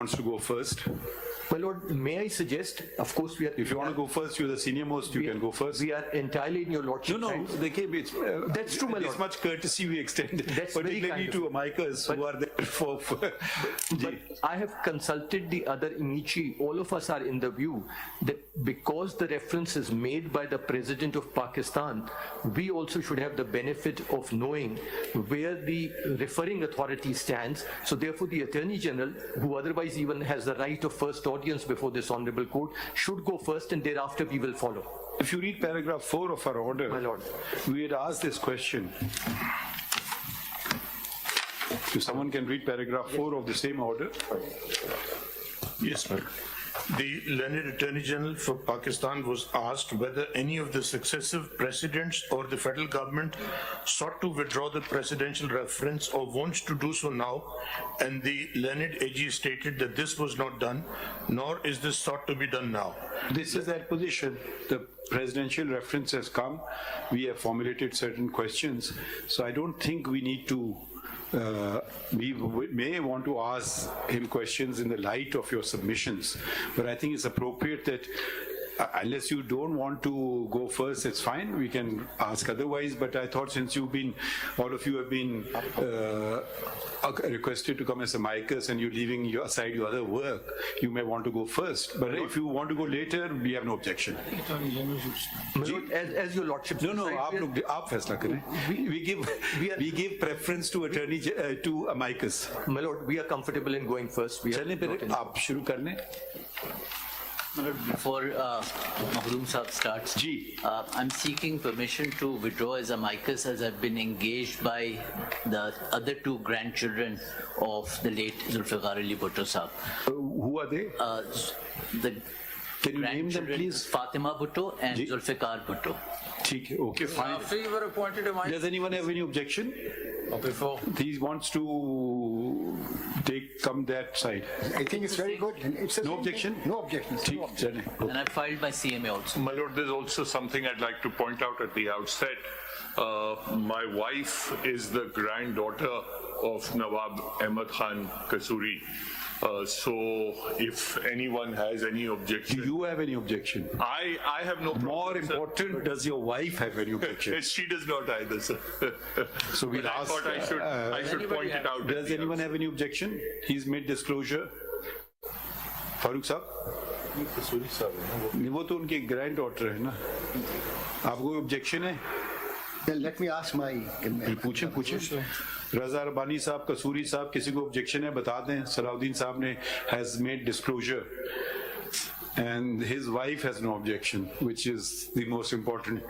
wants to go first? My Lord, may I suggest, of course, If you want to go first, you're the senior most, you can go first. we are entirely in your Lordship's No, hands. that's true, my This Lord. much courtesy we extend, That's very particularly kind to of amicus who are there for. But I have consulted the other Inichi. All of us are in the view that because the reference is made by the President of Pakistan, we also should have the benefit of knowing where the referring authority stands. So therefore, the Attorney General, who otherwise even has the right of first audience before this Honorable Court, should go first, and thereafter we will follow. If you read paragraph 4 of our order, My Lord. we had asked this question. If someone can read paragraph 4 of the same order. Yes, ma'am. The learned Attorney General for Pakistan was asked whether any of the successive presidents or the federal government sought to withdraw the presidential reference or wants to do so now, and the learned AG stated that this was not done, nor is this sought to be done now. This is their position. The presidential reference has come. We have formulated certain questions. So I don't think we need to, we may want to ask him questions in the light of your submissions, but I think it's appropriate that unless you don't want to go first, it's fine, we can ask otherwise, but I thought since all of you have been requested to come as amicus and you're leaving aside your other work, you may want to go first. But if you want to go later, we have no objection. My Lord, as your Lordship No, decides, आप फैसला करें. We give preference to to amicus. My Lord, we are comfortable in going first. We are चलें फिर not in- आप शुरू कर लें. Before Mahroom Saab starts, I'm seeking permission to withdraw as amicus as I've been engaged by the other two grandchildren of the late Zulfiqar Ali Bhutto Saab. Who are they? The Can you name them, grandchildren, please? Fatima Bhutto and Ji. Zulfiqar Bhutto. ठीक है, okay, fine. After you were appointed amicus, Does anyone have any objection? or before? He wants to come that side. I think it's very good. It's No objection? No objections. ठीक, चलें. And I filed my CMA also. My lord, there's also something I'd like to point out at the outset. My wife is the granddaughter of Nawab Ahmad Khan Kasuri. So if anyone has any Do objection, you have any objection? I have no problem. More sir. important, does your wife have any objection? Yes, she does not either, sir. So we'll But I ask, thought I should point it out. at Does the anyone have any objection? He's made disclosure. Farooq साहब? नहीं, वो तो उनकी grand daughter है ना. आपको कोई objection है? Then let me ask my. पूछें. रजा रबानी साहब, कसूरी साहब, किसी को objection है बता दें. सलाउद्दीन साहब ने has made disclosure. And his wife has no objection, which is the most important.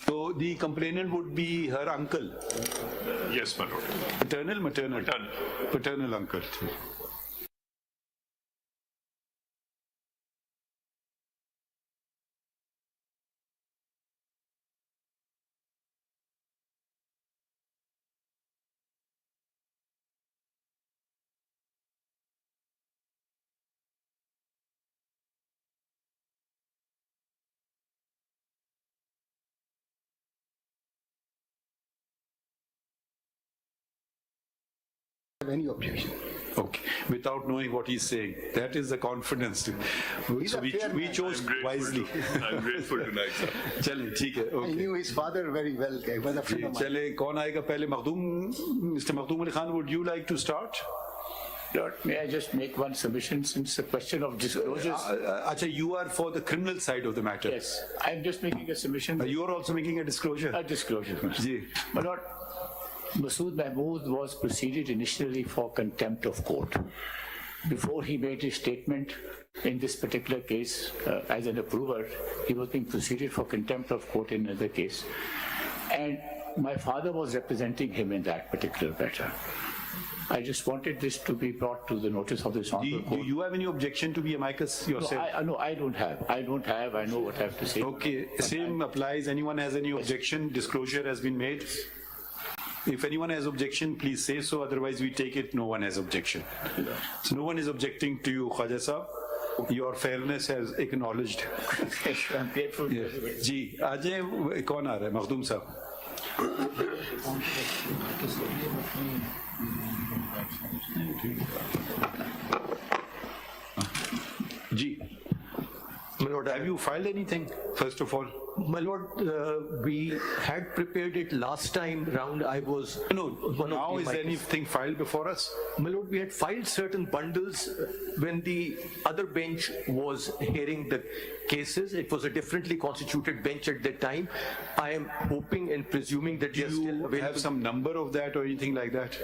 So the complainant would be her uncle, Yes, my lord. paternal, maternal, Maternal. paternal uncle. Any objection? Okay, without knowing what he's saying, that is the confidence. So we chose wisely. I'm grateful tonight, sir. चलें, ठीक है. I Okay. knew his father very well. He was a friend of mine. चले, कौन आएगा पहले? Mr. Makhdoom Ali Khan, would you like to start? Lord, may I just make one submission since the question of disclosures? Acha, you are for the criminal side of the matter. Yes, I'm just making a submission. You are also making a disclosure. A disclosure. Ji. My Lord, Masood Mahmood was proceeded initially for contempt of court. Before he made his statement in this particular case as an approver, he was being proceeded for contempt of court in another case. And my father was representing him in that particular matter. I just wanted this to be brought to the notice of this honorable Do court. you have any objection to be amicus yourself? No, I don't have. I don't have. I know what I have to say. Okay, same applies. Anyone has any objection? Disclosure has been made. If anyone has objection, please say so. Otherwise, we take it no one has objection. So no one is objecting to you, Khwaja Sahab. your fairness has acknowledged. I'm grateful. जी, आज कौन आ रहा है? मखदूम साहब. जी. My Lord, Have you filed anything, first of all? My Lord, we had prepared it last time round. I was No, one of now the is there anything filed before us? My Lord, we had filed certain bundles when the other bench was hearing the cases. It was a differently constituted bench at that time. I am hoping and presuming that they are Do still you available. have some number of that or anything like that?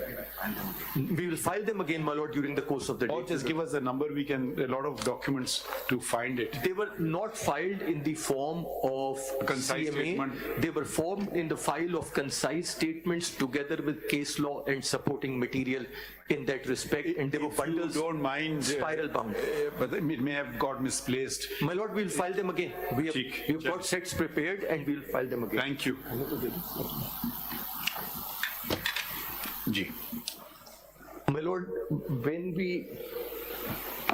We will file them again, my Lord, during the course of the Or day. just give us the number, we can, a lot of documents to find it. They were not filed in the form of Concise CMA. statement. They were formed in the file of concise statements together with case law and supporting material in that respect, and they were If you bundles don't mind, spiral bound. but it may have got misplaced. My Lord, we'll file them again. We've Check. got sets prepared and we'll file them again. Thank you. Ji. My Lord, when we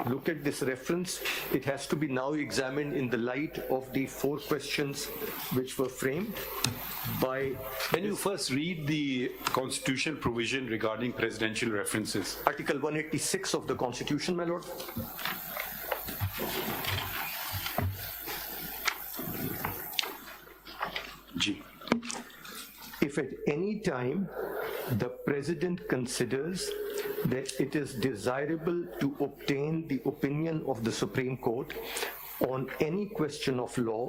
look at this reference, it has to be now examined in the light of the 4 questions which were framed by Can you first read the constitutional provision regarding presidential references? Article 186 of the Constitution, my Lord. Ji. If at any time the President considers that it is desirable to obtain the opinion of the Supreme Court on any question of law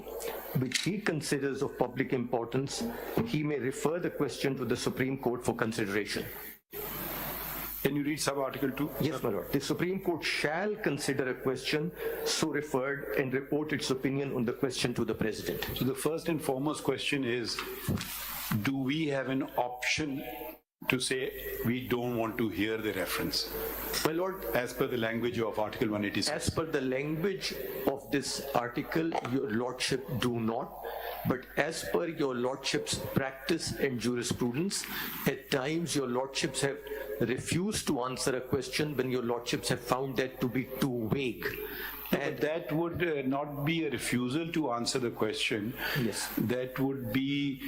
which he considers of public importance, he may refer the question to the Supreme Court for consideration. Can you read sub-article 2? Yes, my Lord. The Supreme Court shall consider a question so referred and report its opinion on the question to the President. So the first and foremost question is, do we have an option to say we don't want to hear the reference My Lord, as per the language of Article 186? as per the language of this article, your lordship do not, but as per your lordship's practice and jurisprudence, at times your lordships have refused to answer a question when your lordships have found that to be too vague. But that would not be a refusal to answer the question. Yes. That would be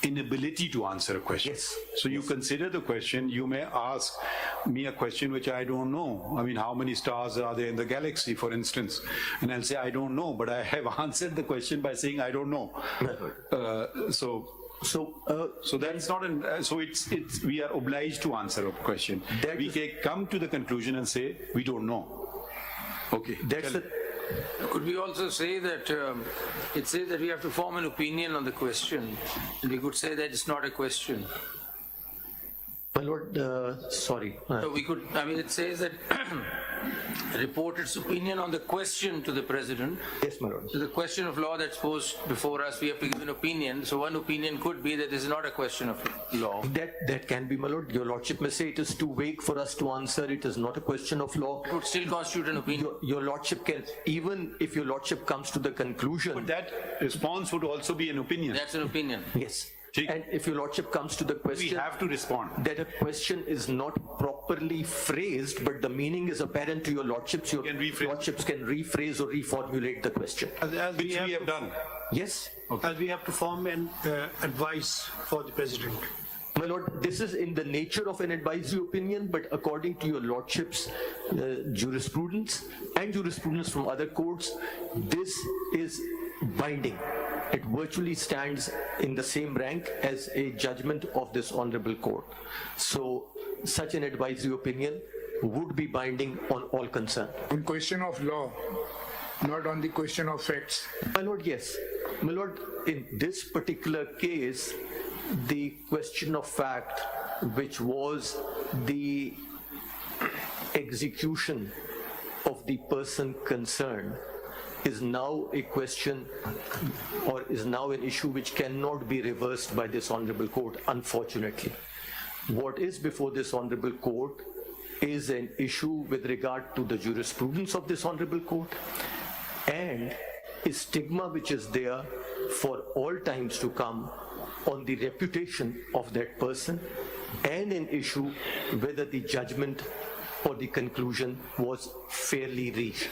inability to answer a question. Yes. So you consider the question, you may ask me a question which I don't know. I mean, how many stars are there in the galaxy, for instance? And I'll say, I don't know, but I have answered the question by saying, I don't know. So that's not an, so it's, we are obliged to answer a question. That We is- can come to the conclusion and say, we don't know. Okay. That's Tell- Could we also say that it says that we have to form an opinion on the question, and we could say that it's not a question. My Lord, sorry. So we could, I mean, it says that report its opinion on the question to the President. Yes, my Lord. So the question of law that's posed before us, we have to give an opinion. So one opinion could be that this is not a question of law. That can be, my Lord. Your lordship may say it is too vague for us to answer. It is not a question of law. It would still constitute an opinion. Your lordship can, even if your lordship comes to the conclusion. But that response would also be an opinion. That's an opinion. Yes. See? And if your lordship comes to the We question have to respond. that a question is not properly phrased, but the meaning is apparent to your lordships, your Can rephrase. lordships can rephrase or reformulate the question. As Which we have done. Yes? As we have to form an advice for the president. My lord, this is in the nature of an advisory opinion, but according to your lordship's jurisprudence and jurisprudence from other courts, this is binding. It virtually stands in the same rank as a judgment of this honorable court. So such an advisory opinion would be binding on all concerned. On question of law, not on the question of facts. My lord, yes. My lord, in this particular case, the question of fact, which was the execution of the person concerned, is now a question or is now an issue which cannot be reversed by this honorable court, unfortunately. What is before this honorable court is an issue with regard to the jurisprudence of this honorable court and a stigma which is there for all times to come on the reputation of that person, and an issue whether the judgment or the conclusion was fairly reached.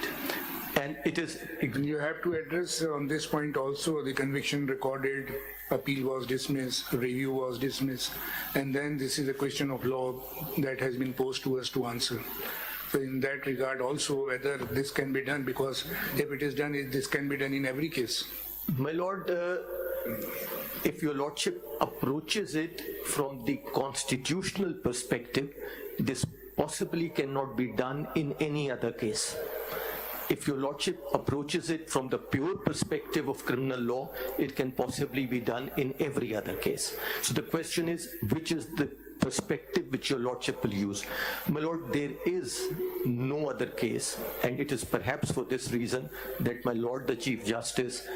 And it is, You have to address on this point also, the conviction recorded, appeal was dismissed, review was dismissed, and then this is a question of law that has been posed to us to answer. So in that regard also, whether this can be done, because if it is done, this can be done in every case. my lord, if your lordship approaches it from the constitutional perspective, this possibly cannot be done in any other case. If your lordship approaches it from the pure perspective of criminal law, it can possibly be done in every other case. So the question is, which is the perspective which your lordship will use? My lord, there is no other case, and it is perhaps for this reason that my lord the Chief Justice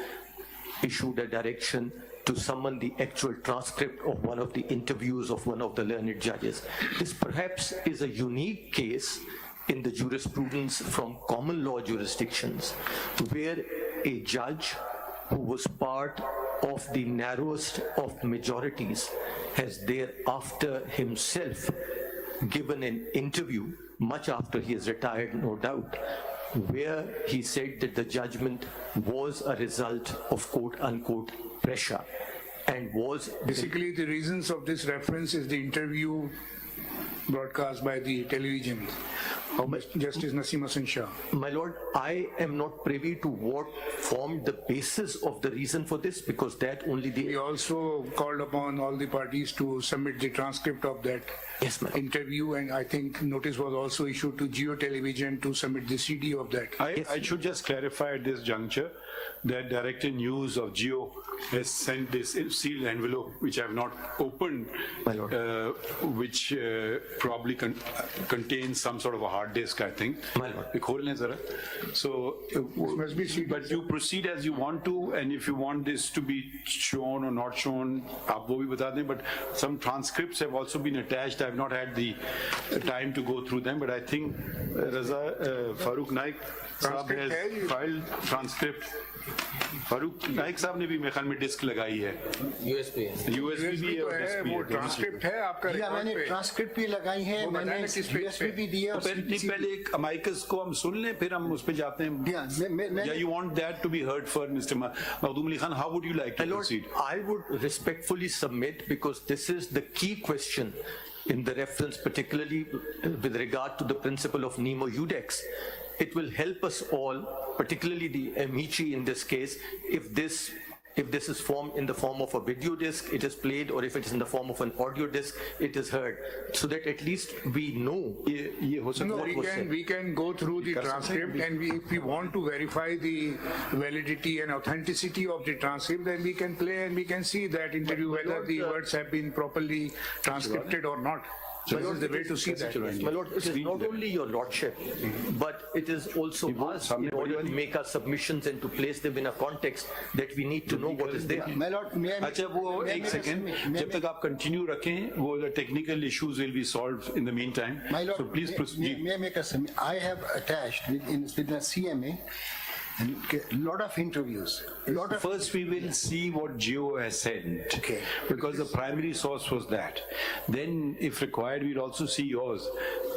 issued a direction to summon the actual transcript of one of the interviews of one of the learned judges. This perhaps is a unique case in the jurisprudence from common law jurisdictions, where a judge who was part of the narrowest of majorities has thereafter himself given an interview, much after he has retired, no doubt, where he said that the judgment was a result of quote-unquote pressure and was... Basically, the reasons of this reference is the interview broadcast by the television of Justice Naseem Hassan Shah. My lord, I am not privy to what formed the basis of the reason for this, because that only We the... also called upon all the parties to submit the transcript of that Yes, ma'am. interview, and I think notice was also issued to Geo Television to submit the CD of that. I should just clarify at this juncture that Director News of Geo has sent this sealed envelope, which I have not opened, My lord. which probably contains some sort of a hard disk, I think. My lord. ये खोल लें जरा. So, must be CD. but you proceed as you want to, and if you want this to be shown or not shown, आप वो भी बता दें. But some transcripts have also been attached. I have not had the time to go through them, but I think Raza Farooq Naik साहब Transcript है has ये? filed transcript. Farooq Naik साहब ने भी मेरे ख्याल में डिस्क लगाई है. USB है। यूएसबी भी है तो और है, डिस्क भी वो है, दोनों चीजें। ट्रांसक्रिप्ट है आपका या रिकॉर्ड मैंने पे। ट्रांसक्रिप्ट भी लगाई है, वो मैंने बताना किस पेज यूएसबी पे? भी दिया और नहीं, पहले एक अमाइकस को हम सुन लें, फिर हम उस पे जाते हैं. Yeah, Yeah, you want that to be heard for Mr. Makhdoom Ali Khan. How would you like to My lord, proceed? I would respectfully submit, because this is the key question in the reference, particularly with regard to the principle of nemo iudex. It will help us all, particularly the amici in this case, if this is formed in the form of a video disc, it is played, or if it is in the form of an audio disc, it is heard, so that at least we know. ये हो सकता No, है. we can go through the transcript, and if we want to verify the validity and authenticity of the transcript, then we can play and we can see that interview, whether the words have been properly transcripted or not. So this is the way to see that. My lord, it is not only your lordship, but it is also us, in order to make our submissions and to place them in a context that we need to know what is there. My lord, may I अच्छा वो एक second, जब तक आप continue रखें, वो the technical issues will be solved in the meantime. My lord, So please proceed. may I make a submission? I have attached with the CMA a lot of interviews. First, we will see what Geo has sent. Okay. Because the primary source was that. Then, if required, we'll also see yours.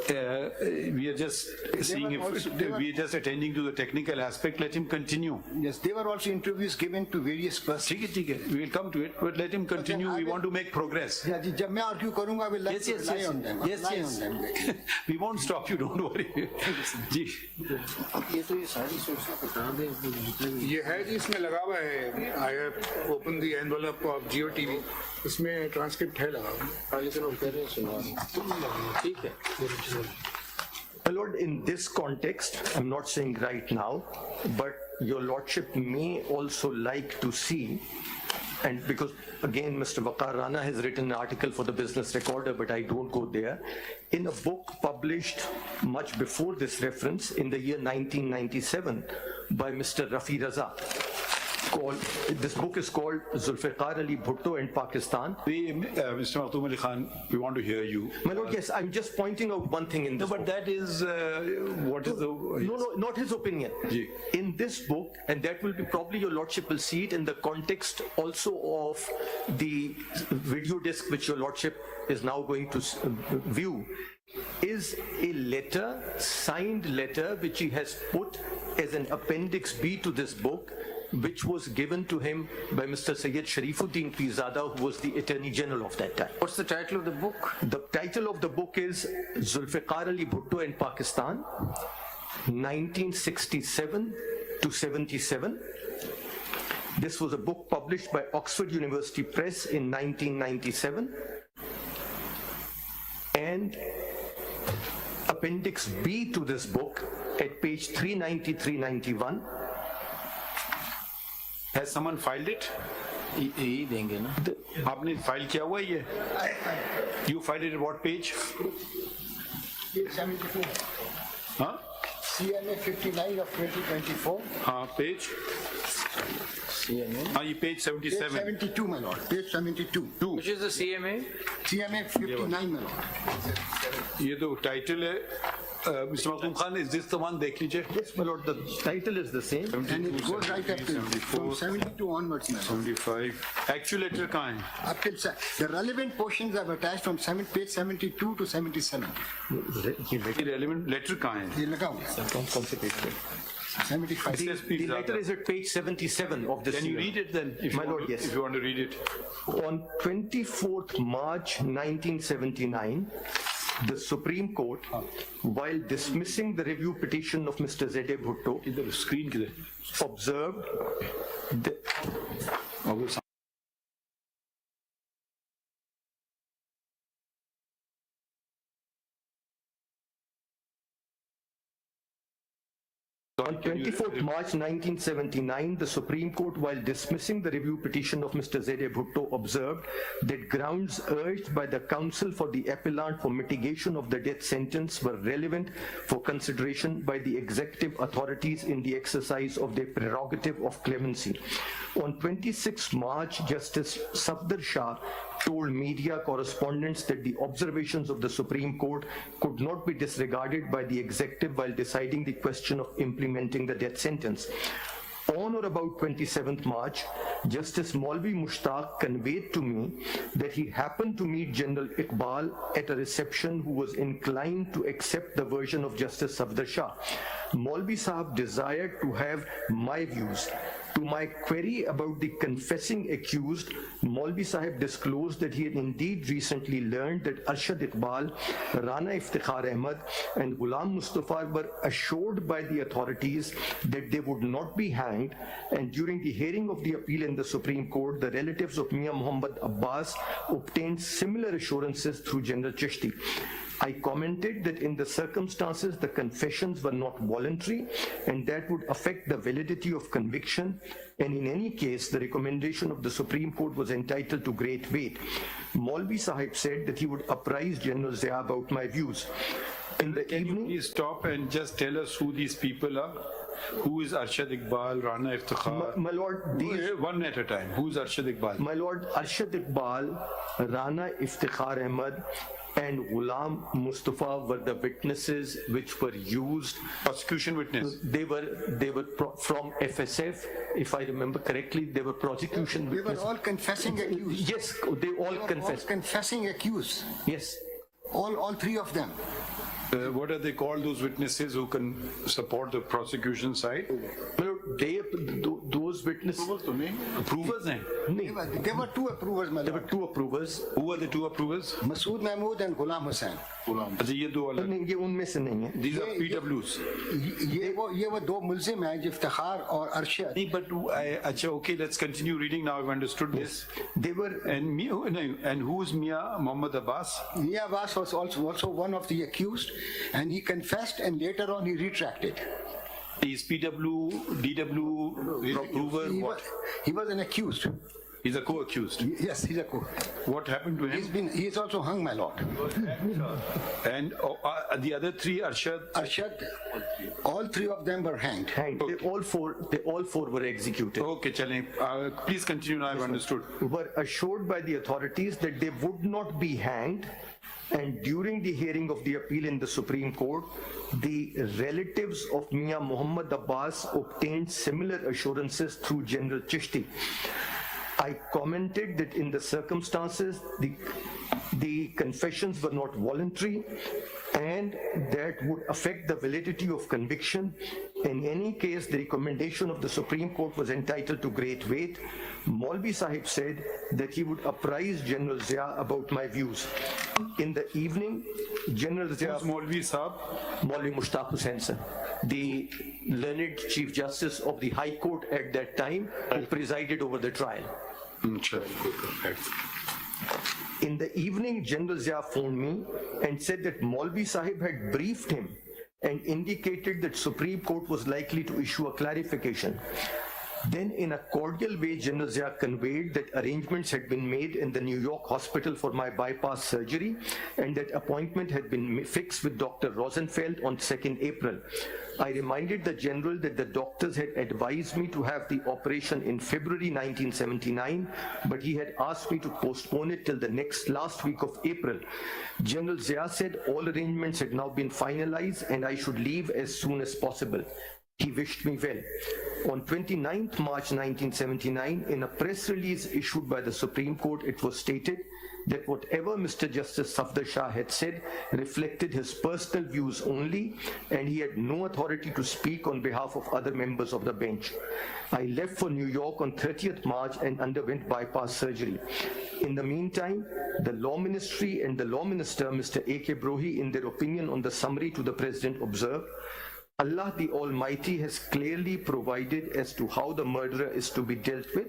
We are just seeing if we are just attending to the technical aspect. Let him continue. Yes, there were also interviews given to various persons. ठीक है. We will come to it, but let him continue. We want to make progress. Yeah, जब मैं argue करूंगा, I will like to rely on them. Yes, Rely yes. on them. We won't stop you. Don't worry. जी. ये तो ये सारी sources बता दें अपने जितने भी। ये है जी, इसमें लगा हुआ है, I have opened the envelope of Geo TV, इसमें ट्रांसक्रिप्ट है लगा हुआ। लेकिन हम कह रहे हैं सुनवा ठीक है। My lord, in this context, I'm not saying right now, but your lordship may also like to see, and because again Mr. Waqar Rana has written an article for the Business Recorder, but I don't go there, in a book published much before this reference in the year 1997 by Mr. Rafi Raza. This book is called Zulfiqar Ali Bhutto and Pakistan. Mr. Makhdoom Ali Khan, we want to hear you. My lord, yes, I'm just pointing out one thing in this No, but book. that is what is the... No, not his opinion. Ji. In this book, and that will be probably your lordship will see it in the context also of the video disc which your lordship is now going to view, is a letter, signed letter, which he has put as an appendix B to this book, which was given to him by Mr. Sayyid Sharifuddin Pirzada, who was the Attorney General of that time. What's the title of the book? The title of the book is Zulfiqar Ali Bhutto in Pakistan, 1967 to 77. This was a book published by Oxford University Press in 1997. And Appendix B to this book at page 390-391. Has someone filed it? यही देंगे ना. आपने file किया हुआ है ये? You filed it at what page? 72. हाँ? CMA 59 of 2024. हाँ, page? CMA. हाँ, ये page 77. Page 72, my lord. Page 72. Which is the CMA? CMA 59, my lord. ये तो title है. Mr. Makhloom Khan, is this the one? देख लीजिए. Yes, my lord, the title is the same. And it goes right up to from 72 onwards, my lord. 75. Actual letter कहाँ है? Up till the relevant portions are attached from page 72 to 77. ये relevant letter कहाँ है? ये लगा हुआ है. 75. The letter is at page 77 of the Can you CMA. read it then? If My you lord, want to, yes. If you want to read it. On 24th March 1979, the Supreme Court, while dismissing the review petition of Mr. Z.A. Bhutto, इधर screen किधर? observed that और वो on 24th March 1979, the Supreme Court, while dismissing the review petition of Mr. Z.A. Bhutto, observed that grounds urged by the counsel for the appellant for mitigation of the death sentence were relevant for consideration by the executive authorities in the exercise of their prerogative of clemency. On 26 March, Justice Safdar Shah told media correspondents that the observations of the Supreme Court could not be disregarded by the executive while deciding the question of implementing the death sentence. On or about 27th March, Justice Maulvi Mushtaq conveyed to me that he happened to meet General Iqbal at a reception who was inclined to accept the version of Justice Safdar Shah. Maulvi Sahab desired to have my views. To my query about the confessing accused, Maulvi Sahib disclosed that he had indeed recently learned that Arshad Iqbal, Rana Iftikhar Ahmad and Ghulam Mustafa were assured by the authorities that they would not be hanged, and during the hearing of the appeal in the Supreme Court, the relatives of Mia Muhammad Abbas obtained similar assurances through General Chishti. I commented that in the circumstances the confessions were not voluntary and that would affect the validity of conviction, and in any case the recommendation of the Supreme Court was entitled to great weight. Maulvi Sahib said that he would apprise General Zia about my views. In the Can you evening, please stop and just tell us who these people are? Who is Arshad Iqbal, Rana Iftikhar? my lord, these One at a time. Who is Arshad Iqbal? My lord, Arshad Iqbal, Rana Iftikhar Ahmad and Ghulam Mustafa were the witnesses which were used. Prosecution witness. They were from FSF, if I remember correctly. They were prosecution They were witnesses. all confessing accused. Yes, they all confessed. All confessing accused. Yes. All three of them. What are they called, those witnesses who can support the prosecution side? My lord, those witnesses. Approvers हैं? There were two approvers, my There were lord. two approvers. Who are the two approvers? Masood Mahmood and Ghulam Hussain. अच्छा ये दो अलग. नहीं, ये उनमें से नहीं है. These are PWs. ये वो दो मुल्जिम हैं, इफ्तिखार और अरशद. नहीं, but अच्छा, okay, let's continue reading now. I've understood this. They were And who's Mia Muhammad Abbas? Mia Abbas was also one of the accused, and he confessed and later on he retracted. He's PW, DW, approver, what? He was an accused. He's a co-accused. Yes, he's a co. What happened to him? He is also hung, my lord. And the other three, Arshad, all three of them were hanged. They all four were executed. Okay, chale. Please continue now, I've understood. Were assured by the authorities that they would not be hanged, and during the hearing of the appeal in the Supreme Court, the relatives of Mia Muhammad Abbas obtained similar assurances through General Chishti. I commented that in the circumstances, the confessions were not voluntary and that would affect the validity of conviction, In any case, the recommendation of the Supreme Court was entitled to great weight. Maulvi Sahib said that he would apprise General Zia about my views. In the evening, General Zia... Maulvi Saab? Maulvi Mushtaq Hussain, sir, the learned Chief Justice of the High Court at that time, who presided over the trial. In the evening, General Zia phoned me and said that Maulvi Sahib had briefed him and indicated that Supreme Court was likely to issue a clarification. Then in a cordial way, General Zia conveyed that arrangements had been made in the New York hospital for my bypass surgery and that appointment had been fixed with Dr. Rosenfeld on 2nd April. I reminded the General that the doctors had advised me to have the operation in February 1979, but he had asked me to postpone it till the last week of April. General Zia said all arrangements had now been finalized and I should leave as soon as possible. He wished me well. On 29th March 1979, in a press release issued by the Supreme Court, it was stated that whatever Mr. Justice Safdar Shah had said reflected his personal views only, and he had no authority to speak on behalf of other members of the bench. I left for New York on 30th March and underwent bypass surgery. In the meantime, the Law Ministry and the Law Minister, Mr. A.K. Brohi, in their opinion on the summary to the President, observed, Allah the Almighty has clearly provided as to how the murderer is to be dealt with.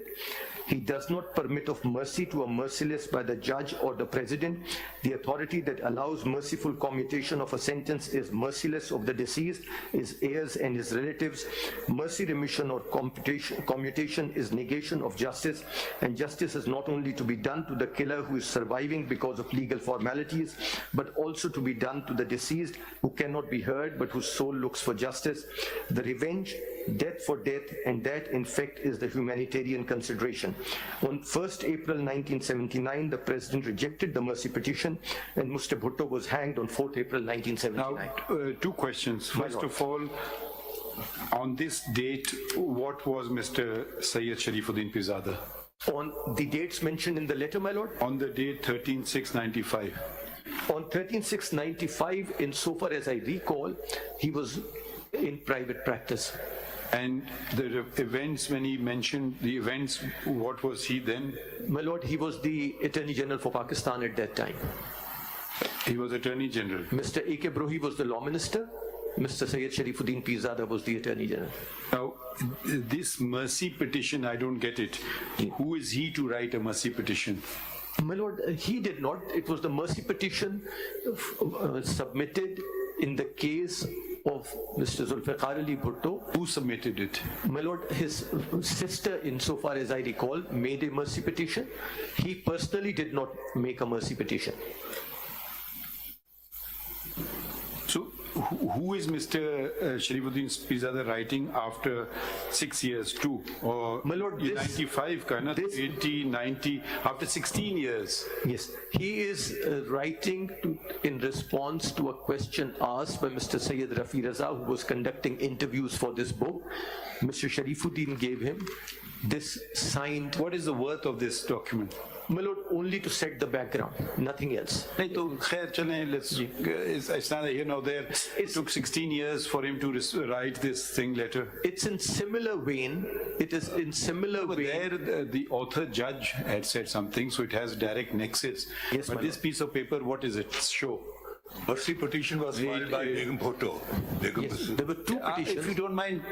He does not permit of mercy to a merciless by the judge or the president. The authority that allows merciful commutation of a sentence is merciless of the deceased, his heirs and his relatives. Mercy, remission or commutation is negation of justice, and justice is not only to be done to the killer who is surviving because of legal formalities, but also to be done to the deceased who cannot be heard but whose soul looks for justice. The revenge, death for death, and that in fact is the humanitarian consideration. On 1st April 1979, the President rejected the mercy petition and Mr. Bhutto was hanged on 4th April 1979. Now, two questions. First of all, on this date, what was Mr. Sayyid Sharifuddin Pirzada? On the dates mentioned in the letter, my lord? On the date 13/6/95. On 13/6/95, insofar as I recall, he was in private practice. And the events, when he mentioned the events, what was he then? My lord, he was the Attorney General for Pakistan at that time. He was Attorney General. Mr. A.K. Brohi was the Law Minister. Mr. Sayyid Sharifuddin Pirzada was the Attorney General. Now, this mercy petition, I don't get it. Who is he to write a mercy petition? My lord, he did not. It was the mercy petition submitted in the case of Mr. Zulfiqar Ali Bhutto. Who submitted it? My lord, his sister, insofar as I recall, made a mercy petition. He personally did not make a mercy petition. So, who is Mr. Sharifuddin Pirzada writing after 6 years too? Or My lord, this- 95, kind 80, 90, after 16 years? Yes, he is writing in response to a question asked by Mr. Sayyid Rafi Raza, who was conducting interviews for this book. Mr. Sharifuddin gave him this signed. What is the worth of this document? My lord, only to set the background, nothing else. It's neither here nor there. It took 16 years for him to write this thing letter. It's in similar vein. It is in similar But vein. there, the author judge had said something, so it has direct nexus. Yes, but my this piece of paper, what is it? Show. Mercy petition was filed by Begum Bhutto. Yes, there were two petitions. If you don't mind,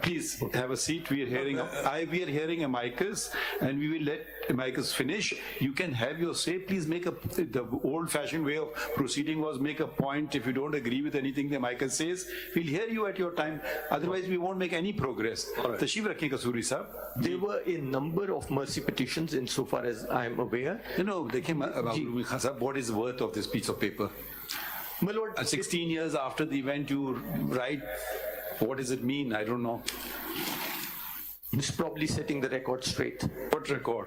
please have a seat. We are hearing amicus, and we will let amicus finish. You can have your say. Please make the old-fashioned way of proceeding was make a point. If you don't agree with anything the amicus says, we'll hear you at your time. Otherwise, we won't make any progress. Tashreef rakhein Kasuri Sahab. There were a number of mercy petitions, insofar as I am aware. What is the worth of this piece of paper? My lord, 16 years after the event, you write, what does it mean? I don't know. it's probably setting the record straight. What record?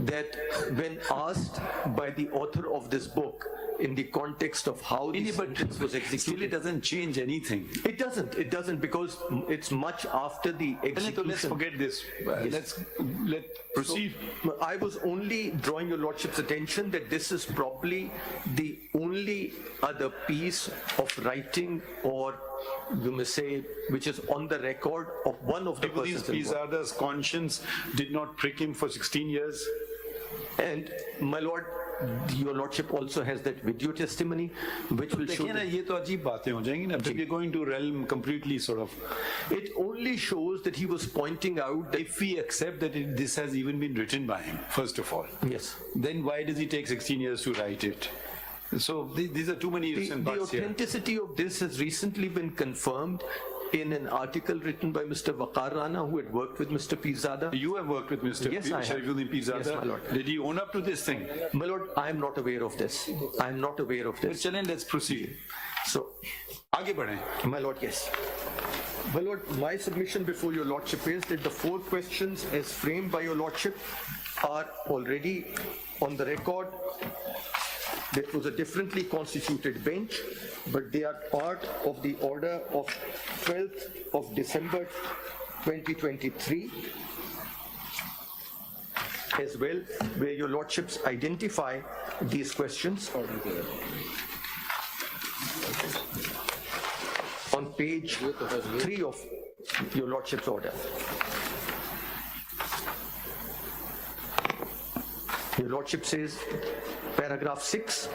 That when asked by the author of this book in the context of how the sentence was Still, it executed. doesn't change anything. It doesn't because it's much after the Let's execution. forget this. Let's proceed. I was only drawing your lordship's attention that this is probably the only other piece of writing, or you may say, which is on the record of one of the These persons involved. Pizarra's conscience did not prick him for 16 years. And my lord, your lordship also has that video testimony which will show देखिए ना, that ये तो अजीब बातें हो जाएंगी ना. We're going to realm completely sort of. it only shows that he was pointing out that If we accept that this has even been written by him, first of all, yes, then why does he take 16 years to write it? So these are too many ifs and the buts here. authenticity of this has recently been confirmed in an article written by Mr. Waqar Rana, who had worked with Mr. Pizada. You have worked with Mr. Yes, I have. Sharifuddin Pizada. Yes, my lord. Did he own up to this thing? My lord, I am not aware of this. I am not aware of this. Chalen, let's proceed. So, आगे बढ़ें. my lord, yes. My lord, my submission before your lordship is that the 4 questions as framed by your lordship are already on the record. That was a differently constituted bench, but they are part of the order of 12th of December 2023 as well, where your lordships identify these questions. On page 3 of your lordship's order. Your lordship says, paragraph 6,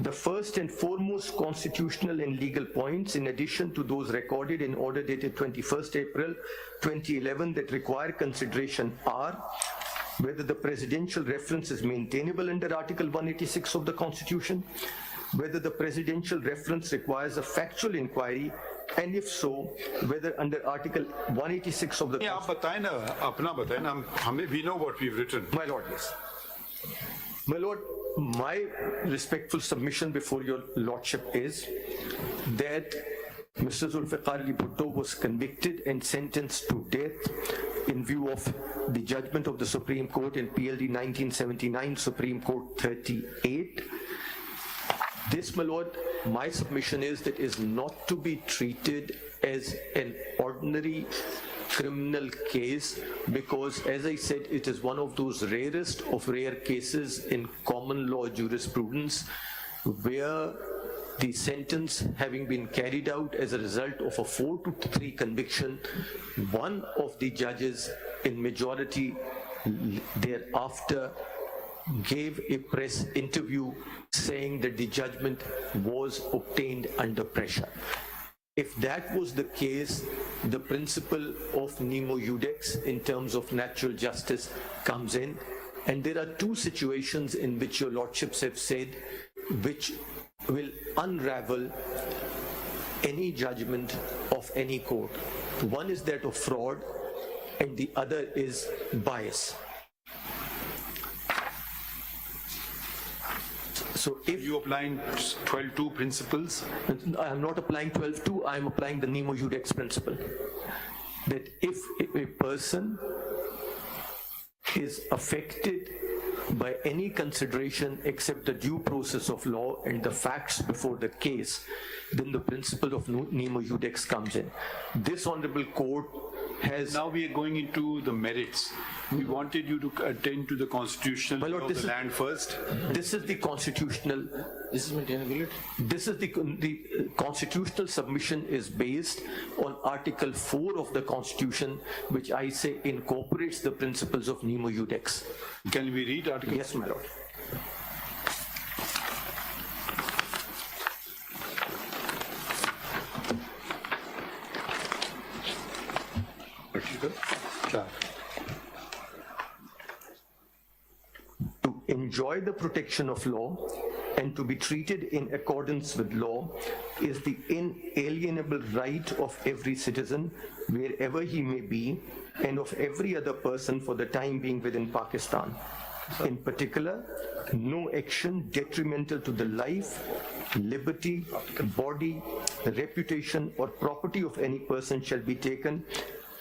the first and foremost constitutional and legal points, in addition to those recorded in order dated 21st April 2011 that require consideration, are whether the presidential reference is maintainable under Article 186 of the Constitution, whether the presidential reference requires a factual inquiry, and if so, whether under Article 186 of the नहीं, आप बताएं ना, अपना बताएं ना, हमें we know what we've written. My lord, yes. My lord, my respectful submission before your lordship is that Mr. Zulfiqar Ali Bhutto was convicted and sentenced to death in view of the judgment of the Supreme Court in PLD 1979, Supreme Court 38. This, my lord, my submission is that is not to be treated as an ordinary criminal case, because, as I said, it is one of those rarest of rare cases in common law jurisprudence where the sentence having been carried out as a result of a 4-3 conviction, one of the judges in majority thereafter gave a press interview saying that the judgment was obtained under pressure. If that was the case, the principle of nemo iudex in terms of natural justice comes in, and there are 2 situations in which your lordships have said which will unravel any judgment of any court. One is that of fraud, and the other is bias. So if You applying 12-2 principles? I am not applying 12.2, I am applying the nemo iudex principle. That if a person is affected by any consideration except the due process of law and the facts before the case, then the principle of nemo iudex comes in. This honorable court has... Now we are going into the merits. We wanted you to attend to the constitutional My lord, law of the land first. This is the constitutional. This is maintainability. This is the constitutional submission is based on Article 4 of the Constitution, which I say incorporates the principles of nemo iudex. Can we read Article? Yes, my lord. To enjoy the protection of law and to be treated in accordance with law is the inalienable right of every citizen, wherever he may be, and of every other person for the time being within Pakistan. In particular, no action detrimental to the life, liberty, body, reputation, or property of any person shall be taken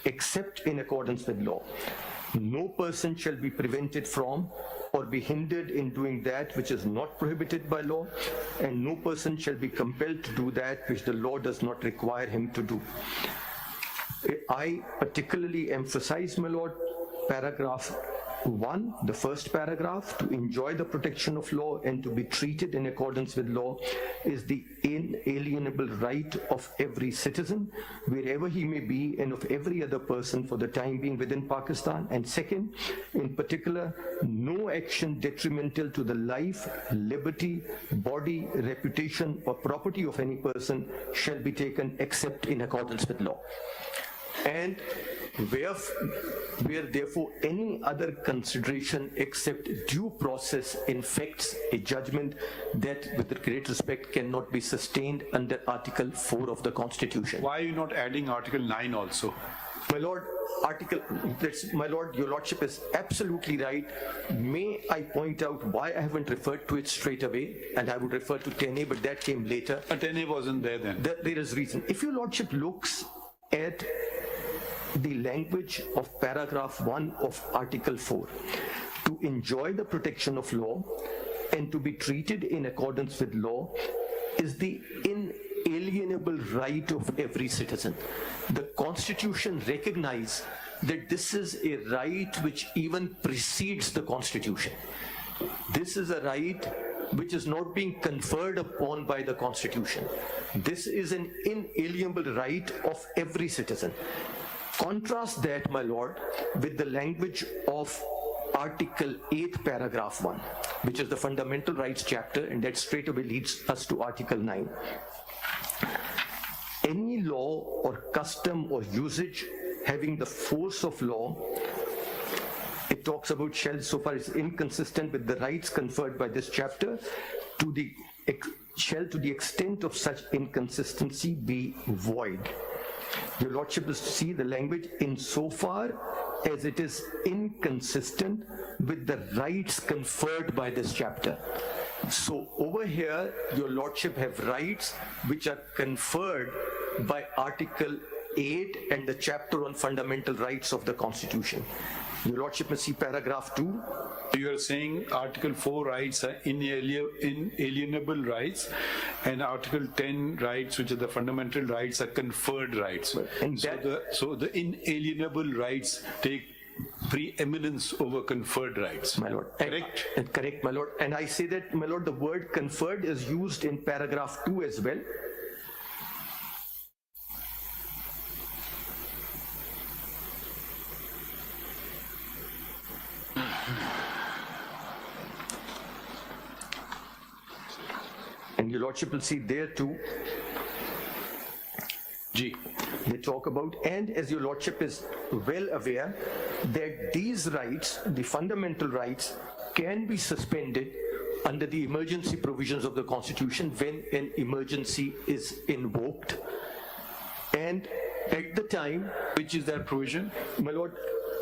except in accordance with law. No person shall be prevented from or be hindered in doing that which is not prohibited by law, and no person shall be compelled to do that which the law does not require him to do. I particularly emphasize, my lord, paragraph 1, the first paragraph, to enjoy the protection of law and to be treated in accordance with law is the inalienable right of every citizen, wherever he may be, and of every other person for the time being within Pakistan. And second, in particular, no action detrimental to the life, liberty, body, reputation, or property of any person shall be taken except in accordance with law. And where therefore any other consideration except due process infects a judgment that, with great respect, cannot be sustained under Article 4 of the Constitution. Why are you not adding Article 9 also? My lord, my lord, your lordship is absolutely right. May I point out why I haven't referred to it straight away, and I would refer to 10A, but that came later. 10A wasn't there then. There is reason. If your lordship looks at the language of paragraph 1 of Article 4, to enjoy the protection of law and to be treated in accordance with law is the inalienable right of every citizen. The Constitution recognizes that this is a right which even precedes the Constitution. This is a right which is not being conferred upon by the Constitution. This is an inalienable right of every citizen. Contrast that, my lord, with the language of Article 8, paragraph 1, which is the Fundamental Rights chapter, and that straight away leads us to Article 9. Any law or custom or usage having the force of law, it talks about shall, so far as inconsistent with the rights conferred by this chapter, shall to the extent of such inconsistency be void. Your lordship is to see the language insofar as it is inconsistent with the rights conferred by this chapter. So over here, your lordship have rights which are conferred by Article 8 and the chapter on fundamental rights of the Constitution. Your lordship must see paragraph 2. You are saying Article 4 rights are inalienable rights, and Article 10 rights, which are the fundamental rights, are conferred rights. And so the inalienable rights take preeminence over conferred rights. My lord. Correct? Correct, my lord. And I say that, my lord, the word conferred is used in paragraph 2 as well. And your lordship will see there too, they talk about, and as your lordship is well aware, that these rights, the fundamental rights, can be suspended under the emergency provisions of the Constitution when an emergency is invoked. And at the time, which is that provision? My lord,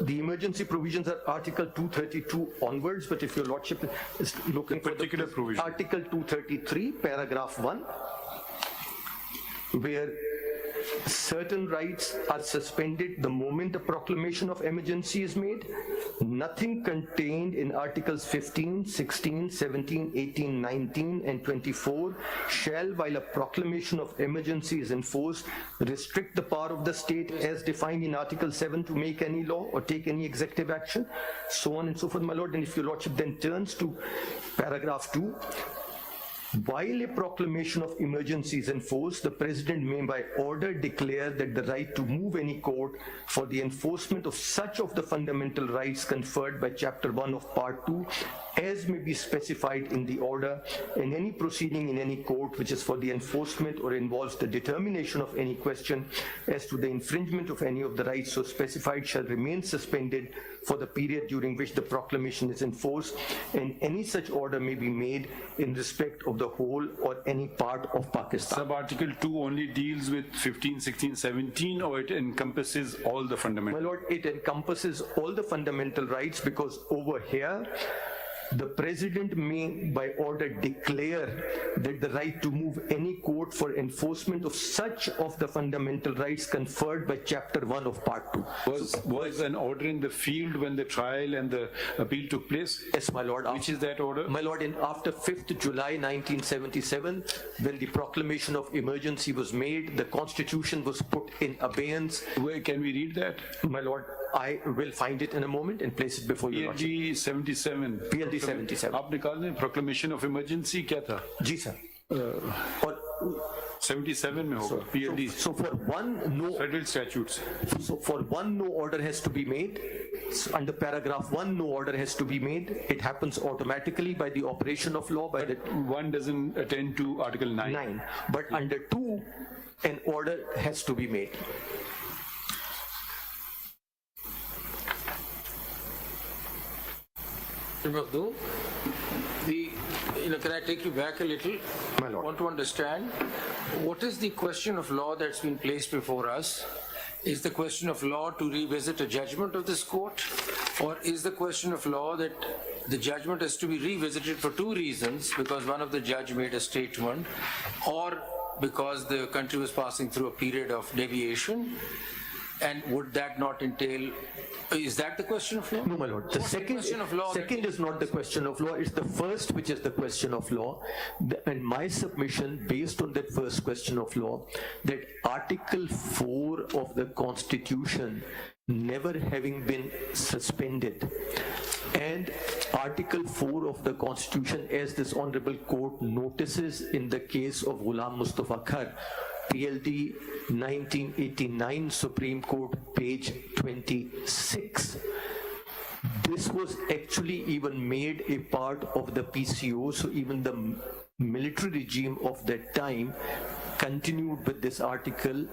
the emergency provisions are Article 232 onwards, but if your lordship is looking for particular provision, Article 233, paragraph 1, where certain rights are suspended the moment a proclamation of emergency is made. Nothing contained in Articles 15, 16, 17, 18, 19, and 24 shall, while a proclamation of emergency is enforced, restrict the power of the state as defined in Article 7 to make any law or take any executive action, so on and so forth, my lord. And if your lordship then turns to paragraph 2, while a proclamation of emergency is enforced, the President may by order declare that the right to move any court for the enforcement of such of the fundamental rights conferred by Chapter 1 of Part 2 as may be specified in the order, and any proceeding in any court which is for the enforcement or involves the determination of any question as to the infringement of any of the rights so specified shall remain suspended for the period during which the proclamation is enforced, and any such order may be made in respect of the whole or any part of Pakistan. Sub-Article 2 only deals with 15, 16, 17, or it encompasses all the fundamental? My lord, it encompasses all the fundamental rights, because over here, The President may by order declare that the right to move any court for enforcement of such of the fundamental rights conferred by Chapter 1 of Part 2. Was an order in the field when the trial and the appeal took place? Yes, my lord. Which is that order? My lord, after 5th July 1977, when the proclamation of emergency was made, the Constitution was put in abeyance. Where can we read that? My lord, I will find it in a moment and place it before you. PLD 77. PLD 77. आपने कहा ना proclamation of emergency क्या था? जी sir. और 77 में होगा. PLD. So for one no. Federal statutes. So for one no order has to be made. Under paragraph 1, no order has to be made. It happens automatically by the operation of law. By the one doesn't attend to Article 9. But under 2, an order has to be made. Makhdoom, can I take you back a little? My lord. I want to understand what is the question of law that's been placed before us? Is the question of law to revisit a judgment of this court, or is the question of law that the judgment has to be revisited for two reasons, because one of the judge made a statement, or because the country was passing through a period of deviation? And would that not entail, is that the question of law? No, my lord. The second is not the question of law. It's the first which is the question of law. And my submission, based on that first question of law, that Article 4 of the Constitution never having been suspended, and Article 4 of the Constitution, as this Honorable Court notices in the case of Ghulam Mustafa Khar, PLD 1989, Supreme Court, page 26. This was actually even made a part of the PCO, so even the military regime of that time continued with this article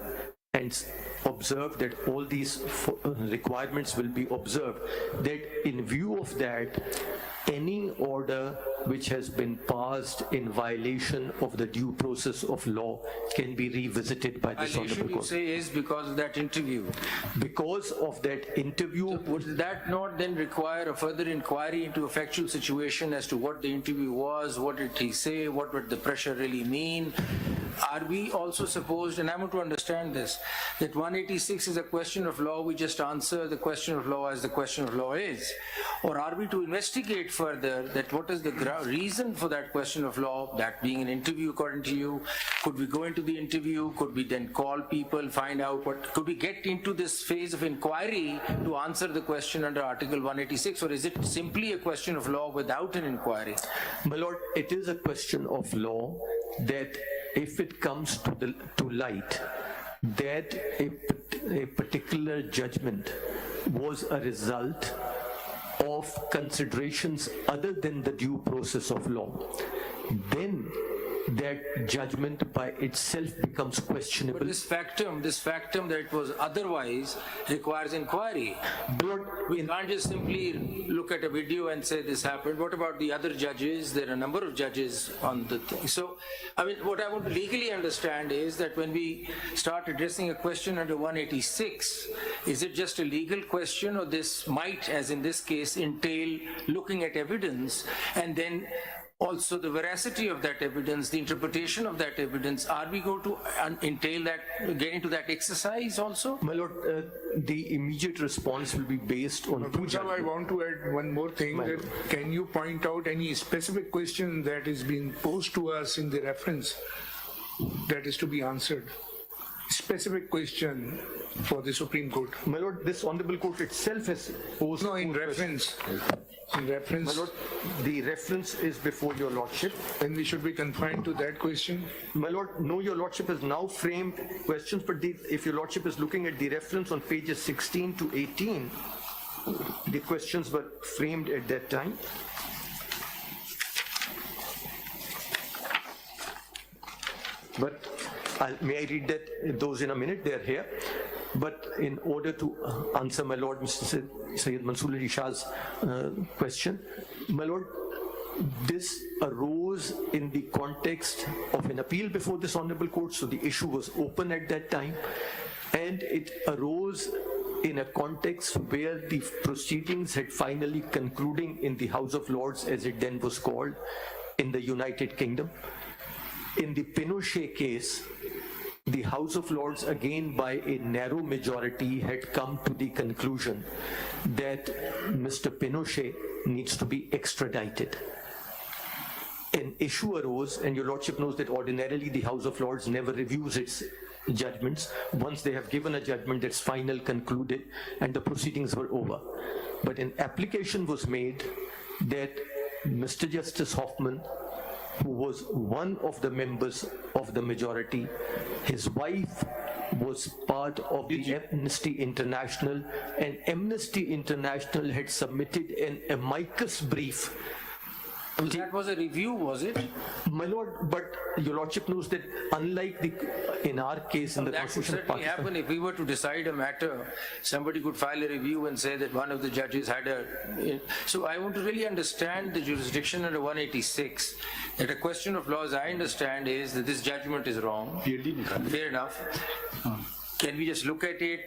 and observed that all these requirements will be observed, that in view of that, any order which has been passed in violation of the due process of law can be revisited by this Honorable You Court. say is because of that interview. Because of that interview, Would that not then require a further inquiry into a factual situation as to what the interview was, what did he say, what would the pressure really mean? Are we also supposed, and I want to understand this, that 186 is a question of law, we just answer the question of law as the question of law is? Or are we to investigate further that what is the reason for that question of law, that being an interview according to you? Could we go into the interview? Could we then call people, find out what, could we get into this phase of inquiry to answer the question under Article 186, or is it simply a question of law without an inquiry? my lord, it is a question of law that if it comes to light that a particular judgment was a result of considerations other than the due process of law, then that judgment by itself becomes questionable. But this factum that it was otherwise requires inquiry. We can't just simply look at a video and say this happened. What about the other judges? There are a number of judges on the thing. So, what I want to legally understand is that when we start addressing a question under 186, is it just a legal question, or this might, as in this case, entail looking at evidence and then also the veracity of that evidence, the interpretation of that evidence? Are we going to entail that, get into that exercise also? My lord, the immediate response will be based on two Punjab, I want to add one more thing. That can you point out any specific question that is being posed to us in the reference that is to be answered? Specific question for the Supreme Court. My lord, this Honorable Court itself has posed... No, in reference. In reference. My lord, the reference is before your lordship. Then we should be confined to that question. My lord, no, your lordship has now framed questions, but if your lordship is looking at the reference on pages 16 to 18, the questions were framed at that time. But may I read those in a minute? They're here. But in order to answer my lord, Mr. Sayyid Mansoor Ali Shah's question, my lord, this arose in the context of an appeal before this Honorable Court, so the issue was open at that time, and it arose in a context where the proceedings had finally concluding in the House of Lords, as it then was called, in the United Kingdom. In the Pinochet case, the House of Lords, again by a narrow majority, had come to the conclusion that Mr. Pinochet needs to be extradited. An issue arose, and your Lordship knows that ordinarily the House of Lords never reviews its judgments. Once they have given a judgment, that's final, concluded, and the proceedings were over. But an application was made that Mr. Justice Hoffman, who was one of the members of the majority, his wife was part of the Amnesty International, and Amnesty International had submitted an amicus brief. That was a review, was it? My lord, but your lordship knows that unlike in our case in the That could Constitution of certainly Pakistan, happen if we were to decide a matter. Somebody could file a review and say that one of the judges had a... So I want to really understand the jurisdiction under 186. That a question of law, as I understand, is that this judgment is wrong. Fair enough. Can we just look at it?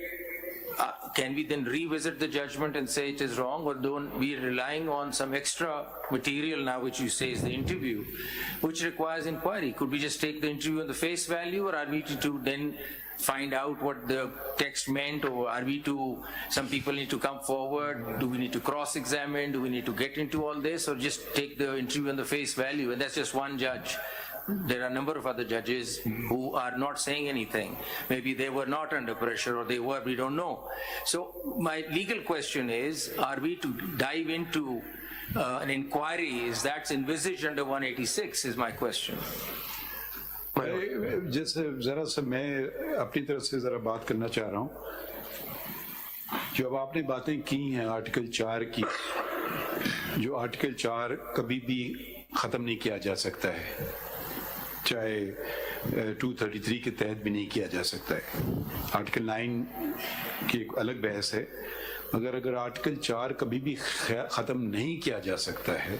Can we then revisit the judgment and say it is wrong, or don't we relying on some extra material now, which you say is the interview, which requires inquiry? Could we just take the interview on the face value, or are we to then find out what the text meant, or are we to, some people need to come forward, do we need to cross-examine, do we need to get into all this, or just take the interview on the face value, and that's just one judge? There are a number of other judges who are not saying anything. Maybe they were not under pressure, or they were, we don't know. So my legal question is, are we to dive into an inquiry? Is that envisaged under 186 is my question. जैसे जरा सा मैं अपनी तरफ से जरा बात करना चाह रहा हूँ। जो अब आपने बातें की हैं आर्टिकल 4 की, जो आर्टिकल 4 कभी भी खत्म नहीं किया जा सकता है, चाहे 233 के तहत भी नहीं किया जा सकता है। आर्टिकल 9 की एक अलग बहस है, मगर अगर आर्टिकल 4 कभी भी खत्म नहीं किया जा सकता है,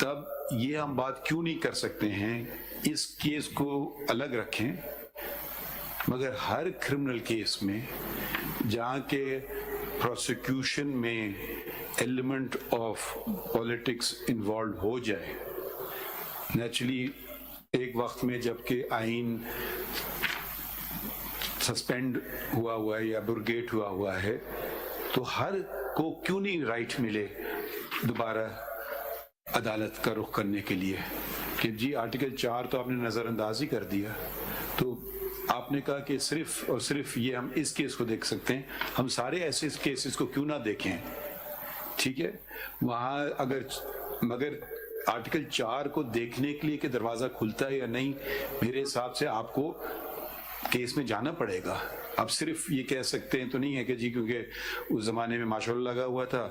तब ये हम बात क्यों नहीं कर सकते हैं, इस केस को अलग रखें, मगर हर क्रिमिनल केस में जहाँ के प्रोसिक्यूशन में एलिमेंट ऑफ पॉलिटिक्स इन्वॉल्व हो जाए, नेचुरली एक वक्त में जबकि आइन सस्पेंड हुआ है या एब्रोगेट हुआ है, तो हर को क्यों नहीं राइट मिले दोबारा अदालत का रुख करने के लिए कि जी आर्टिकल 4 तो आपने नज़रअंदाज ही कर दिया, तो आपने कहा कि सिर्फ और सिर्फ ये हम इस केस को देख सकते हैं, हम सारे ऐसे केसेस को क्यों ना देखें? ठीक है, वहाँ अगर मगर आर्टिकल 4 को देखने के लिए कि दरवाज़ा खुलता है या नहीं, मेरे हिसाब से आपको केस में जाना पड़ेगा। अब सिर्फ ये कह सकते हैं तो नहीं है कि जी क्योंकि उस ज़माने में माशाअल्लाह लगा हुआ था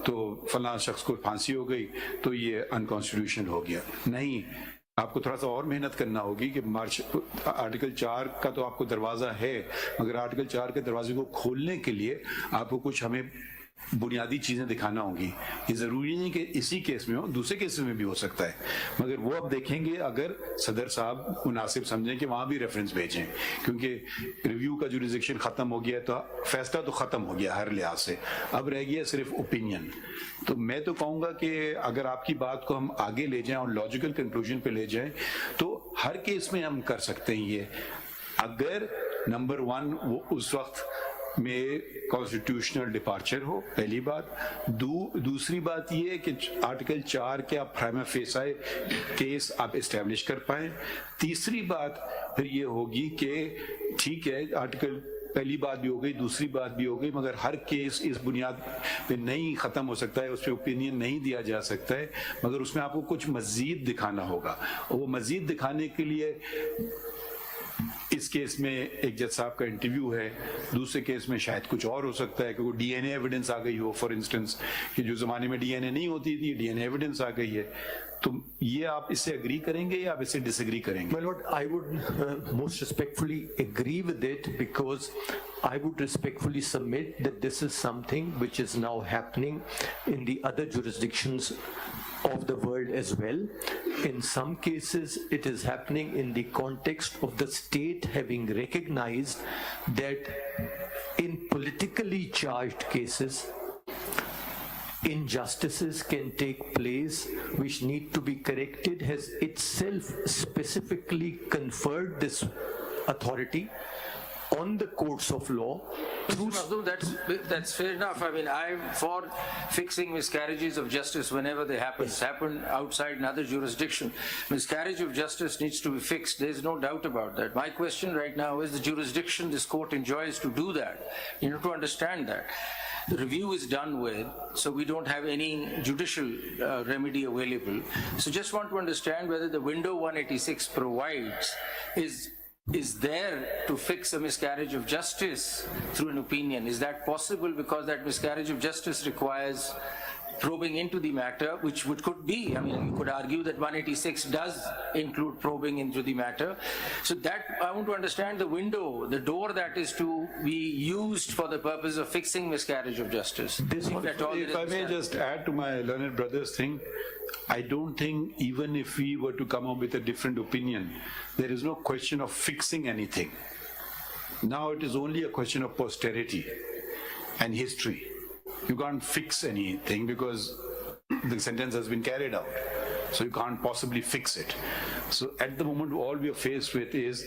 तो फलां शख्स को फांसी हो गई तो ये अनकॉन्स्टिट्यूशनल हो गया। नहीं, आपको थोड़ा सा और मेहनत करना होगी कि आर्टिकल 4 का तो आपको दरवाज़ा है, मगर आर्टिकल 4 के दरवाजे को खोलने के लिए आपको कुछ हमें बुनियादी चीज़ें दिखाना होंगी। ये ज़रूरी नहीं कि इसी केस में हो, दूसरे केसेस में भी हो सकता है, मगर वो अब देखेंगे अगर सदर साहब मुनासिब समझें कि वहाँ भी रेफरेंस भेजें, क्योंकि रिव्यू का जुरिसडिक्शन ख़त्म हो गया, तो फैसला तो ख़त्म हो गया हर लिहाज से, अब रह गया सिर्फ ओपिनियन। तो मैं तो कहूँगा कि अगर आपकी बात को हम आगे ले जाएं और लॉजिकल कंक्लूजन पे ले जाएं, तो हर केस में हम कर सकते हैं ये, अगर नंबर 1 वो उस वक्त में कॉन्स्टिट्यूशनल डिपार्चर हो, पहली बात। दूसरी बात ये है कि आर्टिकल 4 के आप प्राइमा फेसाई केस आप इस्टेब्लिश कर पाएं। तीसरी बात फिर ये होगी कि ठीक है, आर्टिकल पहली बात भी हो गई, दूसरी बात भी हो गई, मगर हर केस इस बुनियाद पे नहीं ख़त्म हो सकता है, उस पर ओपिनियन नहीं दिया जा सकता है, मगर उसमें आपको कुछ मज़ीद दिखाना होगा, और वो मज़ीद दिखाने के लिए इस केस में एक जज साहब का इंटरव्यू है, दूसरे केस में शायद कुछ और हो सकता है कि वो डीएनए एविडेंस आ गई हो, फॉर इंस्टेंस कि जो ज़माने में डीएनए नहीं होती थी, डीएनए एविडेंस आ गई है। तो ये आप इससे एग्री करेंगे या आप इससे डिसएग्री करेंगे? My lord, I would most respectfully agree with it, because I would respectfully submit that this is something which is now happening in the other jurisdictions of the world as well. In some cases, it is happening in the context of the state having recognized that in politically charged cases, injustices can take place which need to be corrected, has itself specifically conferred this authority on the courts of law. That's fair enough. I mean, I'm for fixing miscarriages of justice whenever they happen. It's happened outside another jurisdiction. Miscarriage of justice needs to be fixed. There's no doubt about that. My question right now is the jurisdiction this court enjoys to do that. You know, to understand that. The review is done with, so we don't have any judicial remedy available. So just want to understand whether the window 186 provides is there to fix a miscarriage of justice through an opinion. Is that possible? Because that miscarriage of justice requires probing into the matter, which could be, I mean, you could argue that 186 does include probing into the matter. So that, I want to understand the window, the door that is to be used for the purpose of fixing miscarriage of justice. If I may just add to my learned brother's thing, I don't think even if we were to come up with a different opinion, there is no question of fixing anything. Now it is only a question of posterity and history. You can't fix anything because the sentence has been carried out. So you can't possibly fix it. So at the moment, all we are faced with is,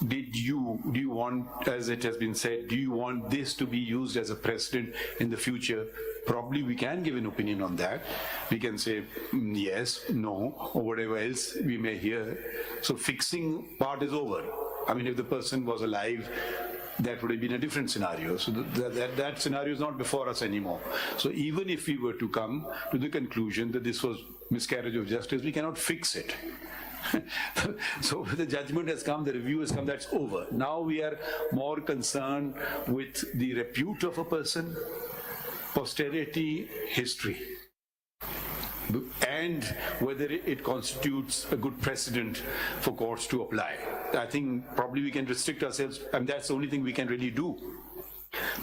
do you want, as it has been said, do you want this to be used as a precedent in the future? Probably we can give an opinion on that. We can say yes, no, or whatever else we may hear. So fixing part is over. I mean, if the person was alive, that would have been a different scenario. So that scenario is not before us anymore. So even if we were to come to the conclusion that this was miscarriage of justice, we cannot fix it. So the judgment has come, the review has come, that's over. Now we are more concerned with the repute of a person, posterity, history, and whether it constitutes a good precedent for courts to apply. I think probably we can restrict ourselves, and that's the only thing we can really do.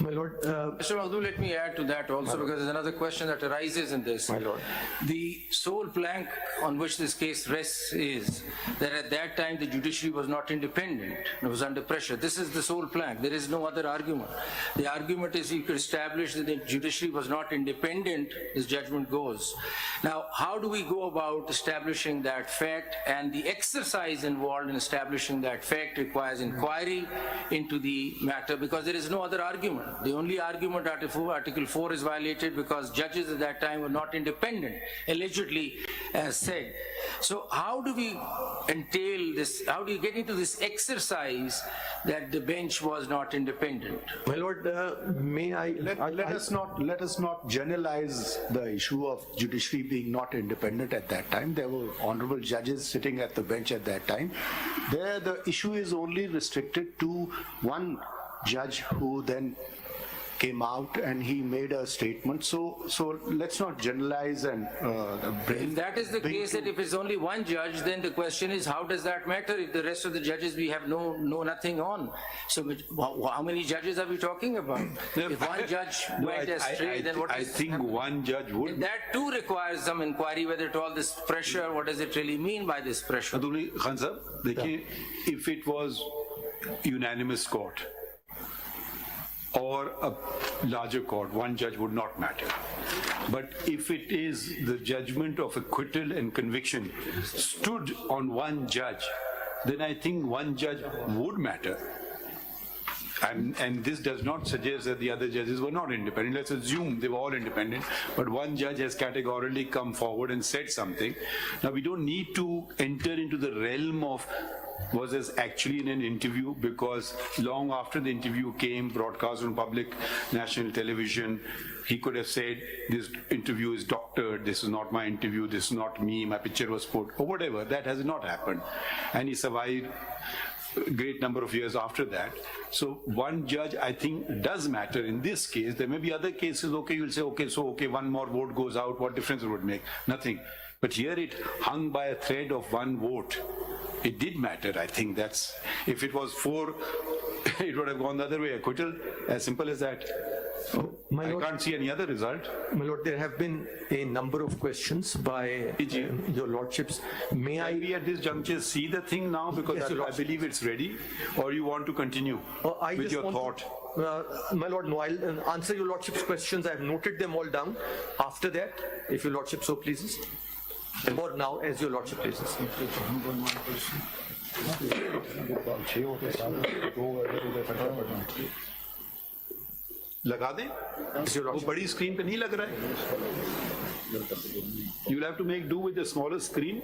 My Lord, Mr. Makhdoom, let me add to that also, because there's another question that arises in this. My Lord. The sole plank on which this case rests is that at that time the judiciary was not independent. It was under pressure. This is the sole plank. There is no other argument. The argument is you could establish that the judiciary was not independent, this judgment goes. Now, how do we go about establishing that fact? And the exercise involved in establishing that fact requires inquiry into the matter, because there is no other argument. The only argument, Article 4 is violated because judges at that time were not independent, allegedly as said. So how do we entail this, how do you get into this exercise that the bench was not independent? My Lord, may I... Let us not generalize the issue of judiciary being not independent at that time. There were honorable judges sitting at the bench at that time. There, the issue is only restricted to one judge who then came out and he made a statement. So let's not generalize and if that is the case, that if it's only one judge, then the question is, how does that matter if the rest of the judges we have nothing on? So how many judges are we talking about? If one judge went astray, then what I think one judge would. That too requires some inquiry, whether at all this pressure, what does it really mean by this pressure? Khan Sahab, देखिए, if it was unanimous court, or a larger court, one judge would not matter. But if it is the judgment of acquittal and conviction stood on one judge, then I think one judge would matter. And this does not suggest that the other judges were not independent. Let's assume they were all independent, but one judge has categorically come forward and said something. Now, we don't need to enter into the realm of was this actually in an interview, because long after the interview came, broadcast on public national television, he could have said, this interview is doctored, this is not my interview, this is not me, my picture was put, or whatever. That has not happened. And he survived a great number of years after that. So one judge, I think, does matter in this case. There may be other cases, okay, you'll say, okay, one more vote goes out, what difference it would make? Nothing. But here it hung by a thread of one vote. It did matter, I think. That's, if it was 4, it would have gone the other way, acquittal, as simple as that. My I lord, can't see any other result. my lord, there have been a number of questions by your lordships. May Can I? we at this juncture see the thing now, because Yes, Your I Lordship. believe it's ready, or you want to continue I with just your want to- thought? My lord, no, I'll answer your lordship's questions. I've noted them all down. After that, if your lordship so pleases. Or now, as your lordship pleases. लगा दें? वो बड़ी screen पे नहीं लग रहा है. You'll have to make do with the smaller screen.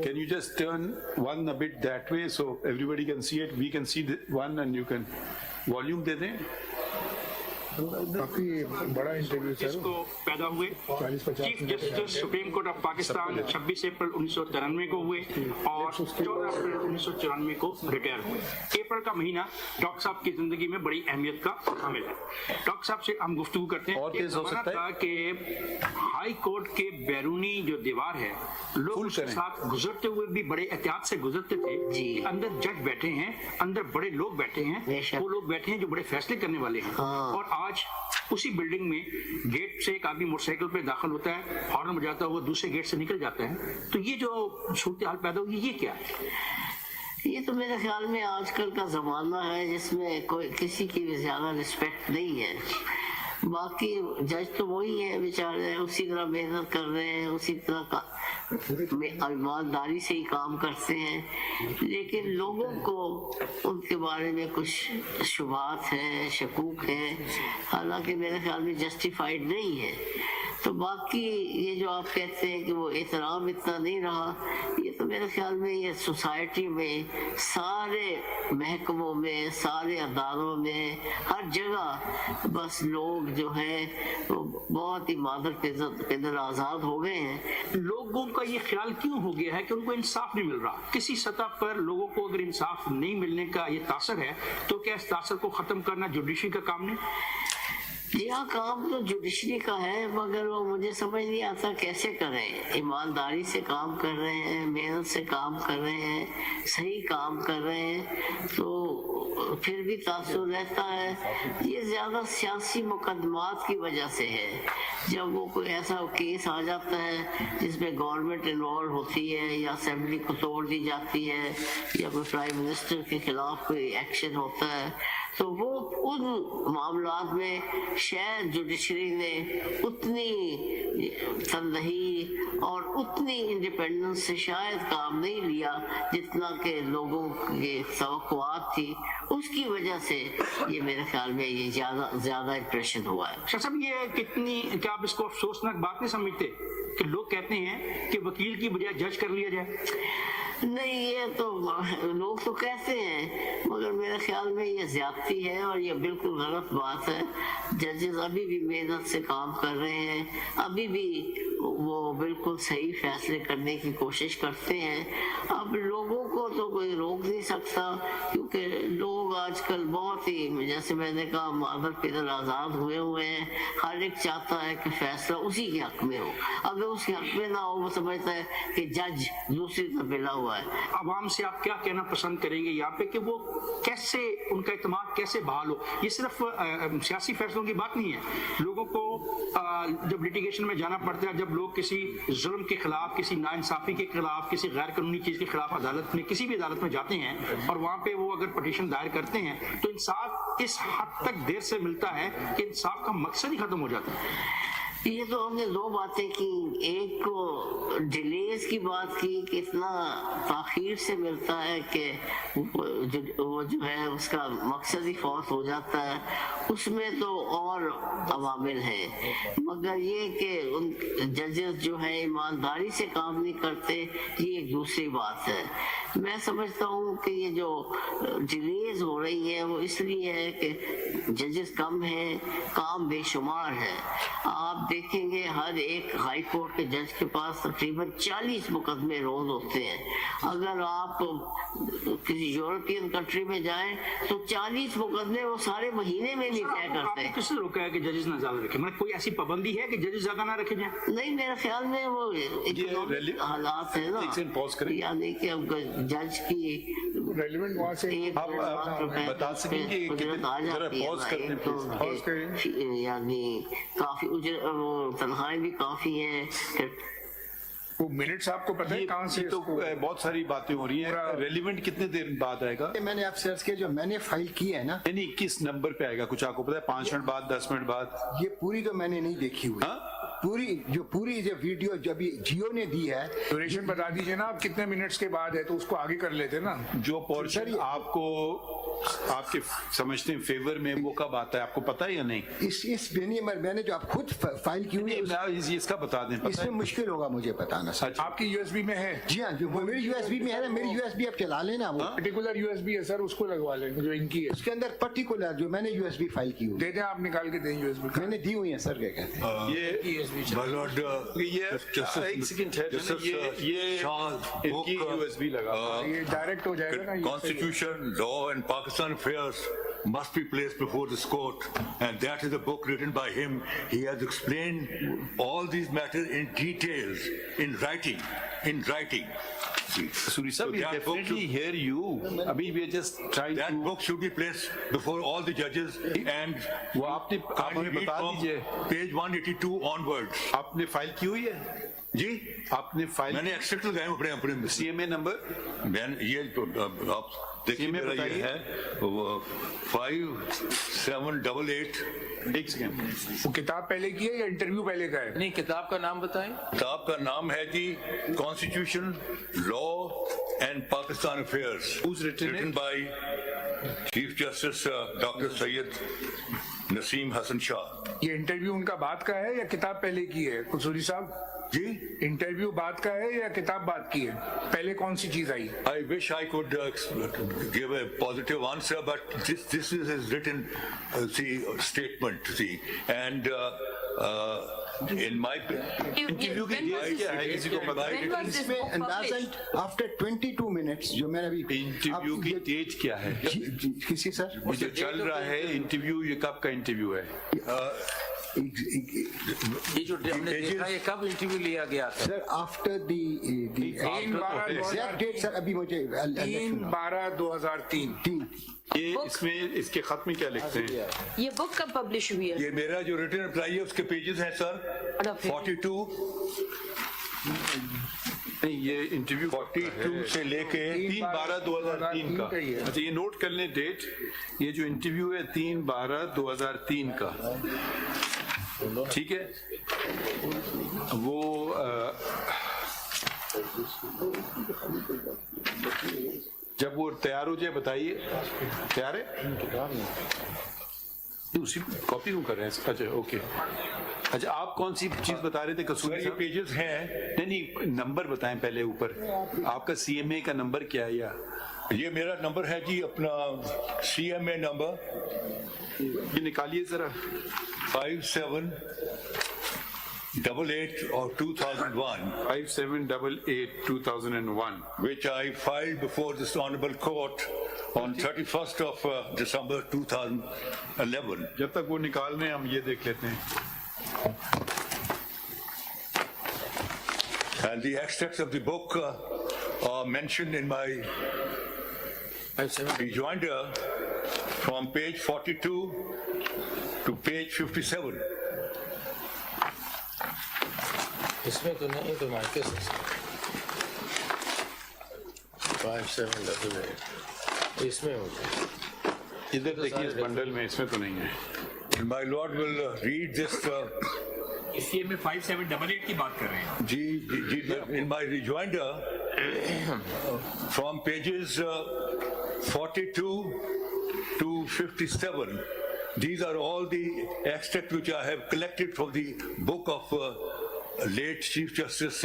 Can you just turn one a bit that way so everybody can see it? We can see the one and you can volume दे दें. काफी बड़ा interview sir. को पैदा हुए chief justice supreme court of Pakistan 26 अप्रैल 1993 को हुए और 14 अप्रैल 1994 को रिटायर हुए. अप्रैल का महीना डॉक्टर साहब की जिंदगी में बड़ी अहमियत का शामिल है. डॉक्टर साहब से हम गुफ्तगू करते हैं. और तेज हो सकता है? कि हाई कोर्ट के बैरूनी जो दीवार है, लोग उसके साथ गुजरते हुए भी बड़े एहतियात से गुजरते थे कि अंदर जज बैठे हैं, अंदर बड़े लोग बैठे हैं, वो लोग बैठे हैं जो बड़े फैसले करने वाले हैं. और आज उसी बिल्डिंग में गेट से एक आदमी मोटरसाइकिल पे दाखिल होता है, हॉर्न बजाता हुआ दूसरे गेट से निकल जाता है. तो ये जो सूरत हाल पैदा हुई, ये क्या है? ये तो मेरे ख्याल में आजकल का जमाना है जिसमें कोई किसी की भी ज्यादा रिस्पेक्ट नहीं है. बाकी जज तो वही है बेचारे, उसी तरह मेहनत कर रहे हैं, उसी तरह ईमानदारी से ही काम करते हैं. लेकिन लोगों को उनके बारे में कुछ शुबात हैं, शकूक हैं, हालांकि मेरे ख्याल में जस्टिफाइड नहीं है. तो बाकी ये जो आप कहते हैं कि वो एहतराम इतना नहीं रहा, ये तो मेरे ख्याल में ये सोसाइटी में सारे महकमों में, सारे अदारों में, हर जगह बस लोग जो हैं वो बहुत ही मादर के अंदर आज़ाद हो गए हैं. लोगों का ये ख्याल क्यों हो गया है कि उनको इंसाफ नहीं मिल रहा? किसी सतह पर लोगों को अगर इंसाफ नहीं मिलने का ये तासर है, तो क्या इस तासर को खत्म करना जुडिशरी का काम नहीं? जी हाँ, काम तो जुडिशरी का है, मगर वो मुझे समझ नहीं आता कैसे करें. ईमानदारी से काम कर रहे हैं, मेहनत से काम कर रहे हैं, सही काम कर रहे हैं, तो फिर भी तासुर रहता है. ये ज्यादा सियासी मुकदमात की वजह से है. जब वो कोई ऐसा केस आ जाता है जिसमें गवर्नमेंट इन्वॉल्व होती है, या असेंबली को तोड़ दी जाती है, या कोई प्राइम मिनिस्टर के खिलाफ कोई एक्शन होता है, तो वो उन मामलात में शायद जुडिशरी ने उतनी तनदही और उतनी इंडिपेंडेंस से शायद काम नहीं लिया जितना के लोगों के तवक्कुआत थी. उसकी वजह से ये मेरे ख्याल में ये ज्यादा इम्प्रेशन हुआ है. शाह साहब, ये कितनी, क्या आप इसको अफसोसनाक बात नहीं समझते कि लोग कहते हैं कि वकील की बजाय जज कर लिया जाए? नहीं, ये तो लोग तो कहते हैं, मगर मेरे ख्याल में ये ज्यादती है और ये बिल्कुल गलत बात है. जजेस अभी भी मेहनत से काम कर रहे हैं, अभी भी वो बिल्कुल सही फैसले करने की कोशिश करते हैं. अब लोगों को तो कोई रोक नहीं सकता, क्योंकि लोग आजकल बहुत ही, जैसे मैंने कहा, मादर पिदर आज़ाद हुए हैं. हर एक चाहता है कि फैसला उसी के हक में हो. अगर उसके हक में ना हो, वो समझता है कि जज दूसरी तरफ मिला हुआ है. आवाम से आप क्या कहना पसंद करेंगे यहाँ पे कि वो कैसे, उनका इत्मीनान कैसे बहाल हो? ये सिर्फ सियासी फैसलों की बात नहीं है. लोगों को जब लिटिगेशन में जाना पड़ता है, जब लोग किसी जुल्म के खिलाफ, किसी नाइंसाफी के खिलाफ, किसी गैर कानूनी चीज के खिलाफ अदालत में, किसी भी अदालत में जाते हैं और वहां पे वो अगर पिटीशन दायर करते हैं, तो इंसाफ इस हद तक देर से मिलता है कि इंसाफ का मकसद ही खत्म हो जाता है. ये तो हमने दो बातें की. एक को डिलेज की बात की कि इतना ताखीर से मिलता है कि वो जो है उसका मकसद ही फौत हो जाता है. उसमें तो और अवामिल हैं, मगर ये कि उन जजेस जो है ईमानदारी से काम नहीं करते, ये एक दूसरी बात है. मैं समझता हूँ कि ये जो डिलेज हो रही है वो इसलिए है कि जजेस कम हैं, काम बेशुमार है. आप देखेंगे हर एक हाई कोर्ट के जज के पास तकरीबन 40 मुकदमे रोज होते हैं। अगर आप किसी यूरोपियन कंट्री में जाएं तो 40 मुकदमे वो सारे महीने में नहीं तय करते। किसने रोका है कि जजेस ना ज्यादा रखें? मतलब कोई ऐसी पाबंदी है कि जजेस ज्यादा ना रखे जाए? नहीं, मेरे ख्याल में वो इकोनॉमिक हालात है ना, यानी कि अब जज की रेलिवेंट वहाँ से आप बता सकेंगे कि उजरत आ जाती है पॉज करते हैं तो यानी काफी तनख्वाहें भी काफी हैं। फिर वो मिनट्स आपको पता है कहाँ से? तो बहुत सारी बातें हो रही हैं। रेलिवेंट कितने देर बाद आएगा? मैंने आपसे अर्ज किया, जो मैंने फाइल की है ना, नहीं, किस नंबर पे आएगा कुछ आपको पता है? 5 मिनट बाद, 10 मिनट बाद? ये पूरी तो मैंने नहीं देखी हुई। पूरी जो वीडियो जो अभी जियो ने दी है, ड्यूरेशन बता दीजिए ना आप कितने मिनट्स के बाद है, तो उसको आगे कर लेते ना। जो पोर्शन आपको आपके समझते हैं फेवर में, वो कब आता है आपको पता है या नहीं? इस मैंने जो आप खुद फाइल की हुई है, इसका बता दें। इसमें मुश्किल होगा मुझे बताना सर। आपकी यूएसबी में है? जी हाँ, जो मेरी यूएसबी में है ना, मेरी यूएसबी आप चला लेना, वो पर्टिकुलर यूएसबी है सर, उसको लगवा लें जो इनकी है। उसके अंदर पर्टिकुलर जो मैंने यूएसबी फाइल की हुई दे दें, आप निकाल के दें यूएसबी। मैंने दी हुई है सर, क्या कहते हैं ये एक सेकंड ये इनकी यूएसबी लगा, ये डायरेक्ट हो जाएगा ना। Constitution, law and Pakistan affairs must be placed before this court, and that is a book written by him. He has explained all these matters in details, in writing. Suri sir, we definitely hear you. Abhi we are just trying That to. book should be placed before all the judges, and वो आपने kindly read बता from दीजिए। page 182 onwards. आपने file की हुई है जी, आपने file मैंने एक्सट्रैक्ट लगाए अपने सीएमए नंबर? मैंने ये तो आप देखिए, मेरा ये है 5788। एक सेकंड, वो किताब पहले की है या इंटरव्यू पहले का है? नहीं, किताब का नाम बताएं। किताब का नाम है जी constitution, law and Pakistan affairs, written by chief justice doctor Syed Naseem Hasan Shah. ये इंटरव्यू उनका बाद का है या किताब पहले की है कसूरी साहब? जी, इंटरव्यू बाद का है या किताब बाद की है? पहले कौन सी चीज आई? I wish I could give a positive answer, but this is his written statement, and in my interview की डेट क्या है, किसी को पता है? इसमें अंदाजन आफ्टर 22 मिनट्स जो मैंने अभी इंटरव्यू की डेट क्या है? किसी सर जो चल रहा है इंटरव्यू, ये कब का इंटरव्यू है? ये जो हमने देखा, ये कब इंटरव्यू लिया गया था? Sir after the exact date sir अभी मुझे 3/12/2003। ये इसमें इसके खत में क्या लिखते हैं? ये बुक कब पब्लिश हुई है? ये मेरा जो रिटर्न रिप्लाई है उसके पेजेस हैं सर 42। नहीं, ये इंटरव्यू 42 से लेके 3/12/2003 का। अच्छा, ये नोट कर लें डेट। ये जो इंटरव्यू है 3/12/2003 का, ठीक है? वो जब वो तैयार हो जाए बताइए। तैयार है? उसी कॉपी क्यों कर रहे हैं? अच्छा, ओके। अच्छा, आप कौन सी चीज बता रहे थे कसूरी साहब? पेजेस हैं। नहीं, नंबर बताएं पहले ऊपर। आपका सीएमए का नंबर क्या है? या ये मेरा नंबर है जी, अपना सीएमए नंबर ये निकालिए जरा। 5788 or 2001, 5788 2001, which I filed before this honorable court on 31st of December 2011. जब तक वो निकाल रहे हैं हम ये देख लेते हैं। And the extracts of the book are mentioned in my rejoinder from page 42 to page 57. इसमें तो नहीं, तो मार्केट 5788 इसमें होगा। इधर देखिए, इस बंडल में, इसमें तो नहीं है। My lord will read this. इसलिए में 5788 की बात कर रहे हैं। जी, in my rejoinder from pages 42 to 57. These are all the extracts which I have collected from the book of late Chief Justice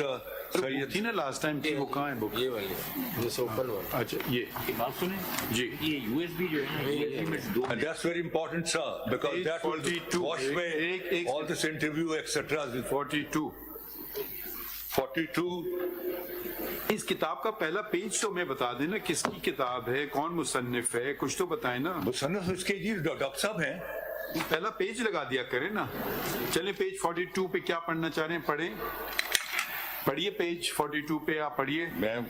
Sayyid. थी ना लास्ट टाइम की, वो कहाँ है बुक? ये वाली, ये ओपन वाली। अच्छा, ये बात सुने जी, ये यूएसबी जो है ना, यूएसबी में दो And that's very important, sir, because that will 42. wash away all this interview, etc. 42 42. इस किताब का पहला पेज तो मैं बता देना किसकी किताब है, कौन मुसन्निफ है, कुछ तो बताए ना। मुसन्निफ इसके जी डॉक्टर साहब हैं। पहला पेज लगा दिया करें ना। चलिए पेज 42 पे क्या पढ़ना चाह रहे हैं पढ़ें। पढ़िए पेज 42 पे आप पढ़िए। मैं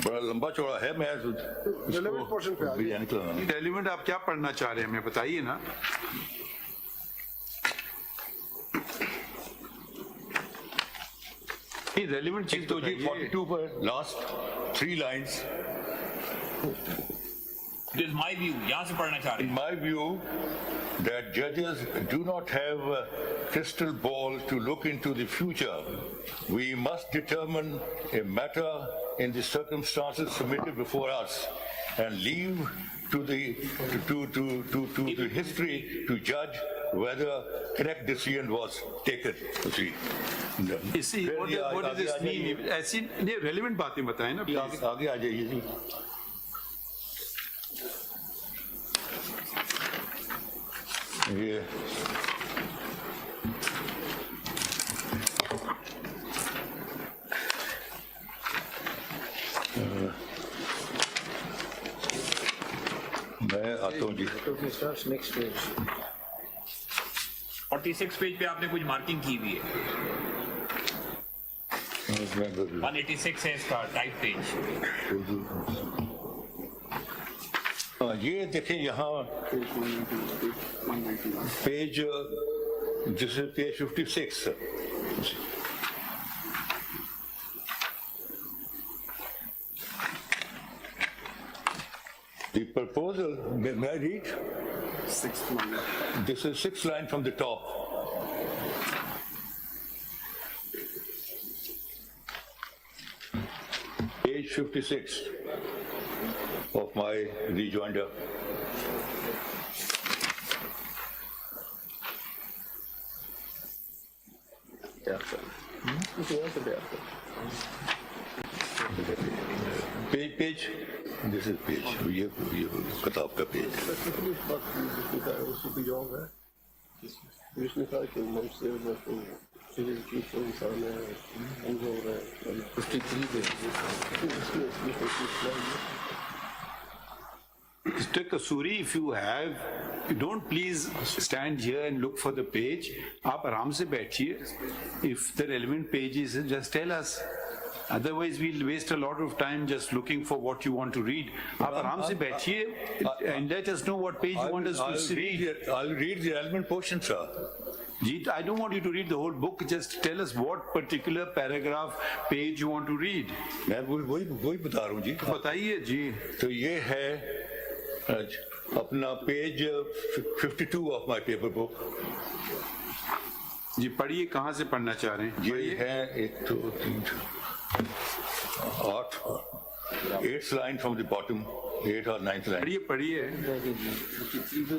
बड़ा लंबा चौड़ा है, मैं रेलिवेंट आप क्या पढ़ना चाह रहे हैं हमें बताइए ना। रेलिवेंट चीज तो जी 42 पर last 3 lines. This is my view. यहाँ से पढ़ना चाह रहे In हैं। my view, that judges do not have a crystal ball to look into the future. We must determine a matter in the circumstances submitted before us and leave to the history to judge whether correct decision was taken. You see, what does this mean? ऐसी ये relevant बातें बताएं ना please. आगे आ जाइए जी। ये मैं आता हूँ जी। 46 पेज पे आपने कुछ मार्किंग की हुई है। 186 है इसका टाइप पेज। ये देखें यहाँ पेज जिसे page 56। The proposal, may I read? This is 6th line from the top. Page 56 of my rejoinder. Page. This is page. ये किताब का page. Mr. Kasuri, if you have, you don't please stand here and look for the page. आप आराम से बैठिए. If the relevant page is, just tell us. Otherwise, we'll waste a lot of time just looking for what you want to read. आप आराम से बैठिए and let us know what page you want us to read. I'll read the relevant portion, sir. I don't want you to read the whole book. Just tell us what particular paragraph, page you want to read. मैं वही बता रहा हूँ जी। बताइए जी। तो ये है अपना page 52 of my paper book. जी पढ़िए, कहाँ से पढ़ना चाह रहे हैं? ये है 1 2 3 8th line from the bottom, 8th or 9th line. पढ़िए।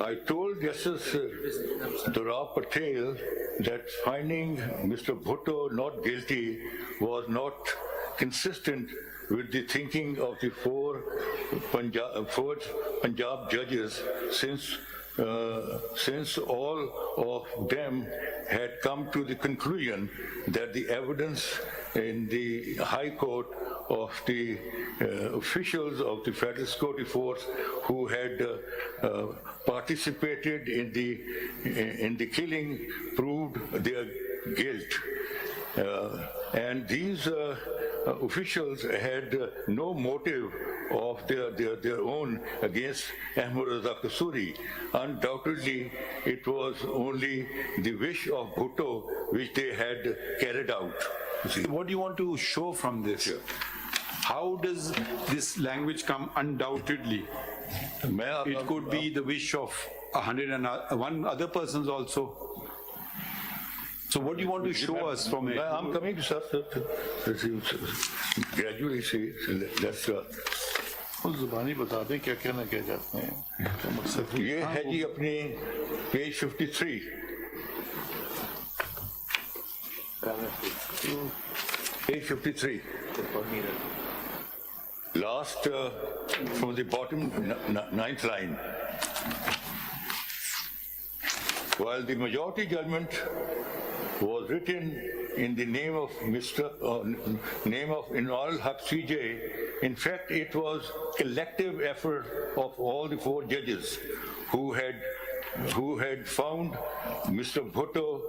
I told Justice Durab Patel that finding Mr. Bhutto not guilty was not consistent with the thinking of the four Punjab judges, since all of them had come to the conclusion that the evidence in the High Court of the officials of the Federal Security Force who had participated in the killing proved their guilt. And these officials had no motive of their own against Ahmad Raza Kasuri. Undoubtedly, it was only the wish of Bhutto which they had carried out. What do you want to show from this? How does this language come undoubtedly? It could be the wish of 101 other persons also. So what do you want to show us from it? I'm coming, sir. Gradually, see, let's जुबानी बता दें क्या कहना क्या चाहते हैं। ये है जी अपनी page 53। Page 53. Last from the bottom 9th line. While the majority judgment was written in the name of name of Inal Haq CJ. In fact, it was collective effort of all the 4 judges who had found Mr. Bhutto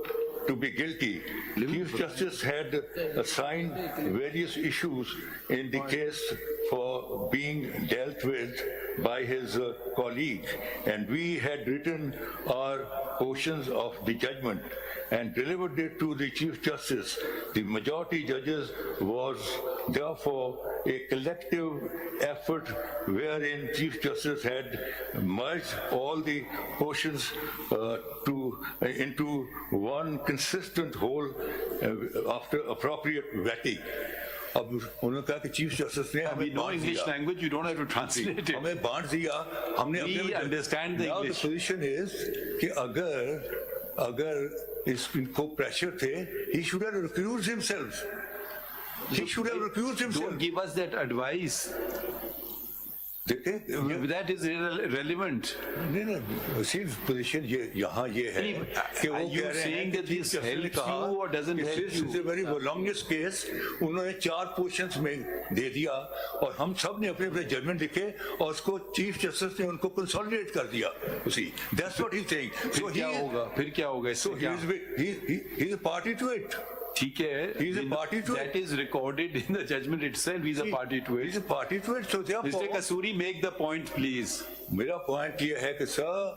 to be guilty. Chief Justice had assigned various issues in the case for being dealt with by his colleague, and we had written our portions of the judgment and delivered it to the Chief Justice. The majority judges was therefore a collective effort wherein Chief Justice had merged all the portions into one consistent whole after appropriate vetting. अब उन्होंने कहा कि chief justice ने हमें know English language, you don't have to translate it. हमें बांट दिया, हमने We understand the Now English. the position is कि अगर इनको pressure थे, he should have recused himself. He should have recused himself. Don't give us that advice. देखे? That is irrelevant. नहीं, position यहाँ ये है कि वो Are you कह रहे हैं saying कि that this Chief Justice ने helps कहा you or doesn't कि help since you? it's a very voluminous case, उन्होंने 4 portions में दे दिया और हम सब ने अपने अपने जजमेंट लिखे और उसको चीफ जस्टिस ने उनको कंसोलिडेट कर दिया उसी. That's what he's saying. फिर क्या होगा So he's a party to it. ठीक है. He's a party to That it. is recorded in the judgment itself. He's a party to He's it. a party to it. So therefore, Mr. Kasuri, make the point, please. मेरा point ये है कि sir,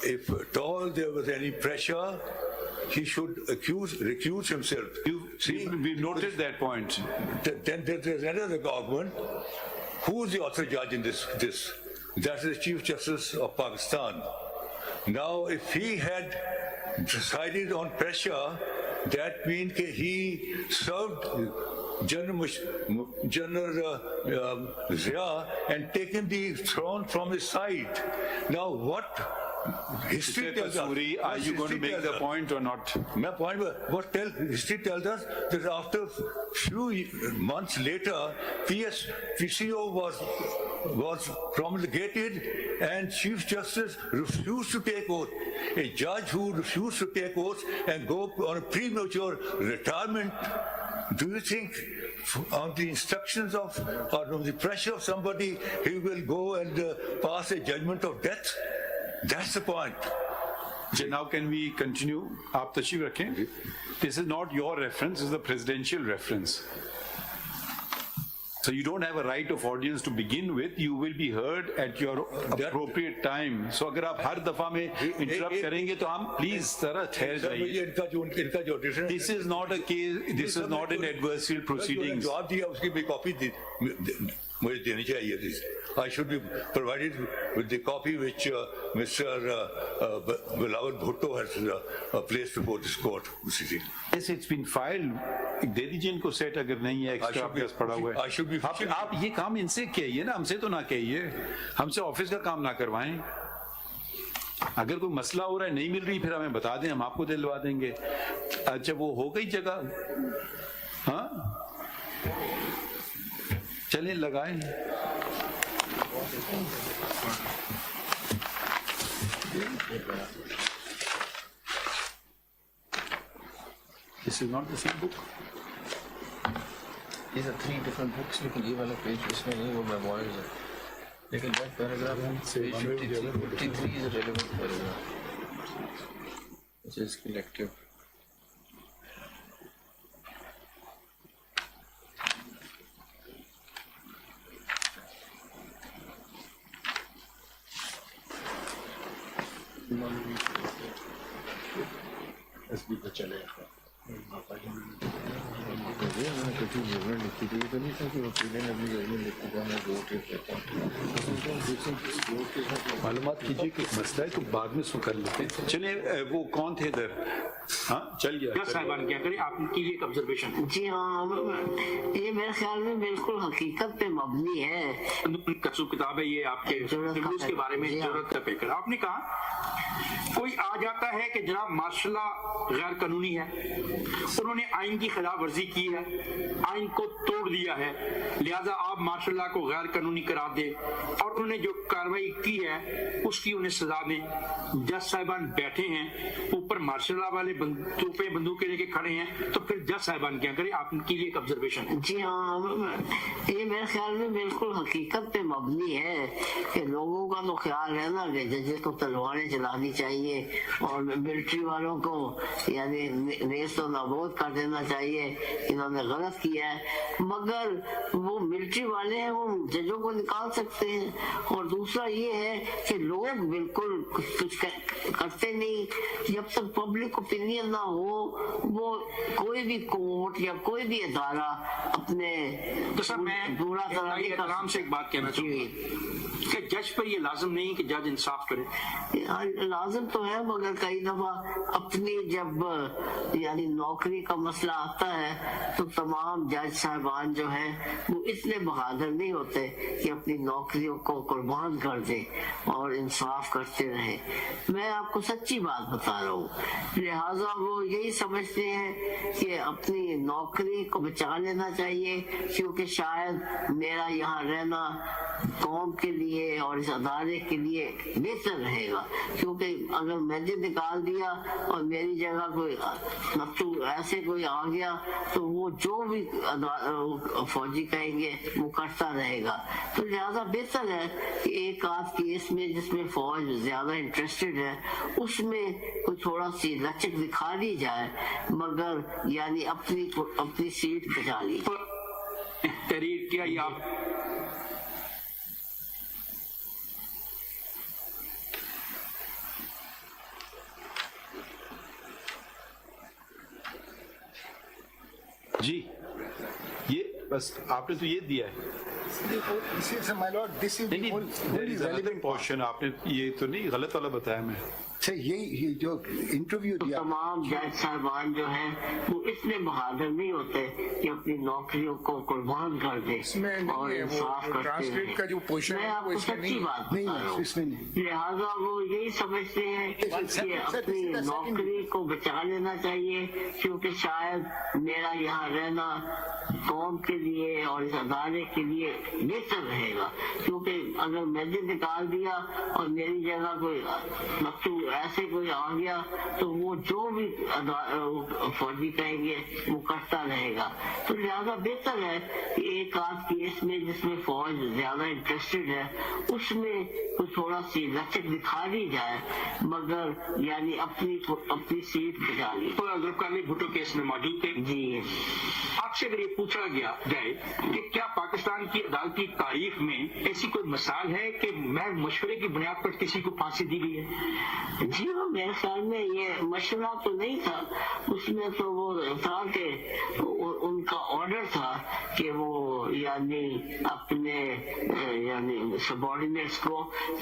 if at all there was any pressure, he should recuse himself. We've noted that point. Then there's another government. Who is the author judge in this? That is the Chief Justice of Pakistan. Now, if he had decided on pressure, that means that he served General Zia and taken the throne from his side. Now, what history Mr. tells us? Kasuri, are you going to make the point or not? My point was, history tells us that after few months later, PCO was promulgated and Chief Justice refused to take oath. A judge who refused to take oath and go on a premature retirement, do you think on the instructions of or on the pressure of somebody, he will go and pass a judgment of death? That's the point. Now can we continue? आप तशरीफ रखें. This is not your reference, this is the presidential reference. So you don't have a right of audience to begin with. You will be heard at your appropriate time. So अगर आप हर दफा में interrupt करेंगे तो हम please जरा ठहर जाइए. इनका जो This is not a case. This is not an adversarial proceedings. जवाब दिया उसकी भी कॉपी मुझे देनी चाहिए थी. I should be provided with the copy which Mr. Bilawal Bhutto has placed before this court. Yes, it's been filed. दे दीजिए इनको सेट अगर नहीं है एक्स्ट्रा आपके पास पड़ा हुआ है. I should be. आप ये काम इनसे कहिए ना, हमसे तो ना कहिए. हमसे ऑफिस का काम ना करवाएं. अगर कोई मसला हो रहा है नहीं मिल रही फिर हमें बता दें, हम आपको दिलवा देंगे. अच्छा वो हो गई जगह. हाँ चलिए लगाएं. This is not the same book. These are 3 different books. लेकिन ये वाला पेज इसमें नहीं, वो मेमोइर्स है. लेकिन that paragraph page 53 is a relevant paragraph, which is collective. मालूमात कीजिए कि मसला है तो बाद में सुन कर लेते हैं. चलिए वो कौन थे इधर? हाँ चल गया. क्या साहिबान क्या करें, आप कीजिए एक ऑब्जर्वेशन. जी हाँ, ये मेरे ख्याल में बिल्कुल हकीकत पे मबनी है. कसूर किताब है ये आपके रिव्यूज के बारे में जरूरत का पेकर. आपने कहा कोई आ जाता है कि जनाब मार्शल गैर कानूनी है, उन्होंने आइन की खिलाफ वर्जी की है, आइन को तोड़ दिया है, लिहाजा आप मार्शल को गैर कानूनी करार दे, और उन्होंने जो कार्रवाई की है उसकी उन्हें सजा दें। जज साहिबान बैठे हैं, ऊपर मार्शल वाले तोपें बंदूकें लेके खड़े हैं, तो फिर जज साहिबान क्या करें? आपकी लिए एक ऑब्जर्वेशन है। जी हाँ, ये मेरे ख्याल में बिल्कुल हकीकत पे मबनी है कि लोगों का तो ख्याल है ना कि जजेस को तलवारें चलानी चाहिए और मिलिट्री वालों को यानी नेस्त और नाबूद कर देना चाहिए, इन्होंने गलत किया है। मगर वो मिलिट्री वाले हैं, वो जजों को निकाल सकते हैं। और दूसरा ये है कि लोग बिल्कुल कुछ करते नहीं जब तक पब्लिक ओपिनियन ना हो। वो कोई भी कोर्ट या कोई भी अदारा अपने तो सर मैं पूरा आराम से एक बात कहना चाहिए कि जज पर ये लाजिम नहीं कि जज इंसाफ करे। लाजिम तो है, मगर कई दफा अपनी जब यानी नौकरी का मसला आता है तो तमाम जज साहबान जो है वो इतने बहादुर नहीं होते कि अपनी नौकरियों को कुर्बान कर दे और इंसाफ करते रहे। मैं आपको सच्ची बात बता रहा हूँ, लिहाजा वो यही समझते हैं कि अपनी नौकरी को बचा लेना चाहिए, क्योंकि शायद मेरा यहाँ रहना कौम के लिए और इस अदारे के लिए बेहतर रहेगा। क्योंकि अगर मैंने निकाल दिया और मेरी जगह कोई नत्थू ऐसे कोई आ गया तो वो जो भी फौजी कहेंगे वो करता रहेगा। तो लिहाजा बेहतर है कि एक आध केस में जिसमें फौज ज्यादा इंटरेस्टेड है उसमें कोई थोड़ा सी लचक दिखा दी जाए, मगर यानी अपनी सीट बचा ली। तहरीर किया या जी, ये बस आपने तो ये दिया है। पोर्शन आपने ये तो नहीं गलत वाला बताया मैं। ये जो इंटरव्यू दिया, तमाम जज साहबान जो हैं वो इतने बहादुर नहीं होते कि अपनी नौकरियों को कुर्बान कर दे और इंसाफ करते हैं। मैं आपको सच्ची बात बता रहा हूँ, लिहाजा वो यही समझते हैं कि अपनी नौकरी को बचा लेना चाहिए, क्योंकि शायद मेरा यहाँ रहना कौम के लिए और इस अदारे के लिए बेहतर रहेगा। क्योंकि अगर मैंने निकाल दिया और मेरी जगह कोई नत्थू ऐसे कोई आ गया तो वो जो भी फौजी कहेंगे वो करता रहेगा। तो लिहाजा बेहतर है कि एक आध केस में जिसमें फौज ज्यादा इंटरेस्टेड है उसमें कोई थोड़ा सी लचक दिखा दी जाए, मगर यानी अपनी सीट बचा ली। जुल्फिकार अली भुट्टो केस में मौजूद थे जी। आपसे अगर ये पूछा जाए कि क्या पाकिस्तान की अदालती तारीख में ऐसी कोई मिसाल है कि महज मशवरे की बुनियाद पर किसी को फांसी दी गई है? जी हाँ, मेरे ख्याल में ये मशवरा तो नहीं था, उसमें तो वो था कि उनका ऑर्डर था कि वो यानी अपने यानी सबॉर्डिनेट्स को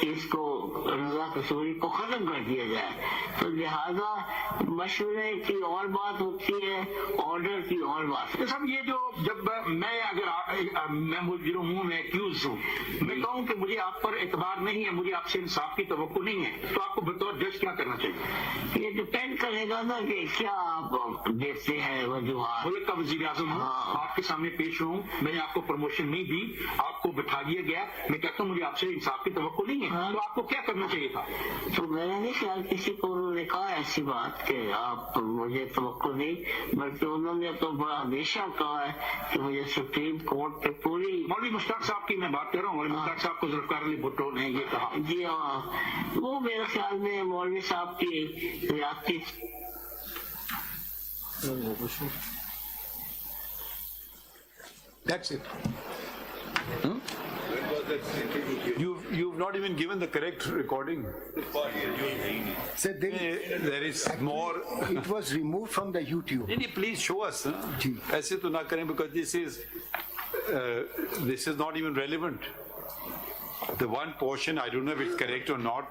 इसको रजा कसूरी को खत्म कर दिया जाए। तो लिहाजा मशवरे की और बात होती है, ऑर्डर की और बात। तो सब ये जो जब मैं अगर मैं मुजरिम हूँ, मैं एक्यूज हूँ, मैं कहूँ कि मुझे आप पर एतबार नहीं है, मुझे आपसे इंसाफ की तवक्को नहीं है, तो आपको बतौर जज क्या करना चाहिए? ये डिपेंड करेगा ना कि क्या आप देखते हैं वजूहात। मुल्क का वजीर आजम हूँ, आपके सामने पेश हूँ, मैंने आपको प्रमोशन नहीं दी, आपको बिठा दिया गया, मैं कहता हूँ मुझे आपसे इंसाफ की तवक्को नहीं है, तो आपको क्या करना चाहिए था? तो मैंने नहीं ख्याल किसी को उन्होंने कहा ऐसी बात कि आप मुझे तवक्को नहीं, बल्कि उन्होंने तो बड़ा हमेशा कहा है कि मुझे सुप्रीम कोर्ट पे पूरी। मौलवी मुश्ताक साहब की मैं बात कर रहा हूँ, मौलवी मुश्ताक साहब को जुल्फिकार अली भुट्टो ने ये कहा। जी हाँ, वो मेरे ख्याल में मौलवी साहब की रियासती। That's it. You've not even given the correct recording. So There is more. It was removed from the YouTube. Please show us. ऐसे तो ना करें, because this is not even relevant. The one portion, I don't know if it's correct or not.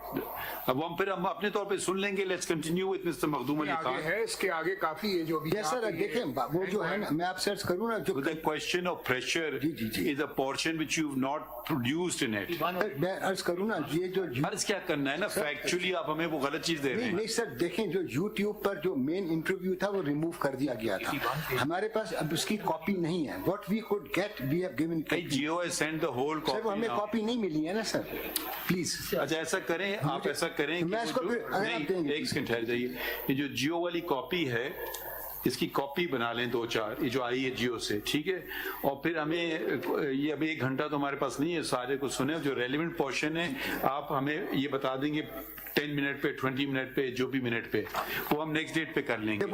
अब हम फिर हम अपने तौर पे सुन लेंगे. Let's continue with Mr. Makhdoom Ali आगे Khan. है, इसके आगे काफी है जो भी. Yes, sir, देखें, वो जो है ना, मैं आप सर्च करूँ ना, जो The question of pressure is a portion which you've not produced in it. मैं अर्ज करूँ ना, ये जो अर्ज क्या करना है ना, factually आप हमें वो गलत चीज दे रहे हैं. नहीं सर, देखें जो YouTube पर जो मेन इंटरव्यू था वो रिमूव कर दिया गया था. हमारे पास अब उसकी कॉपी नहीं है. What we could get, we have given. Geo has sent the whole copy. Sir, हमें कॉपी नहीं मिली है ना सर. प्लीज. अच्छा ऐसा करें, आप ऐसा करें कि नहीं, एक सेकंड ठहर जाइए. ये जो जियो वाली कॉपी है, इसकी कॉपी बना लें 2-4, ये जो आई है जियो से, ठीक है. और फिर हमें ये अभी 1 घंटा तो हमारे पास नहीं है सारे को सुने. जो रेलिवेंट पोर्शन है आप हमें ये बता देंगे 10 मिनट पे, 20 मिनट पे, जो भी मिनट पे, वो हम नेक्स्ट डेट पे कर लेंगे.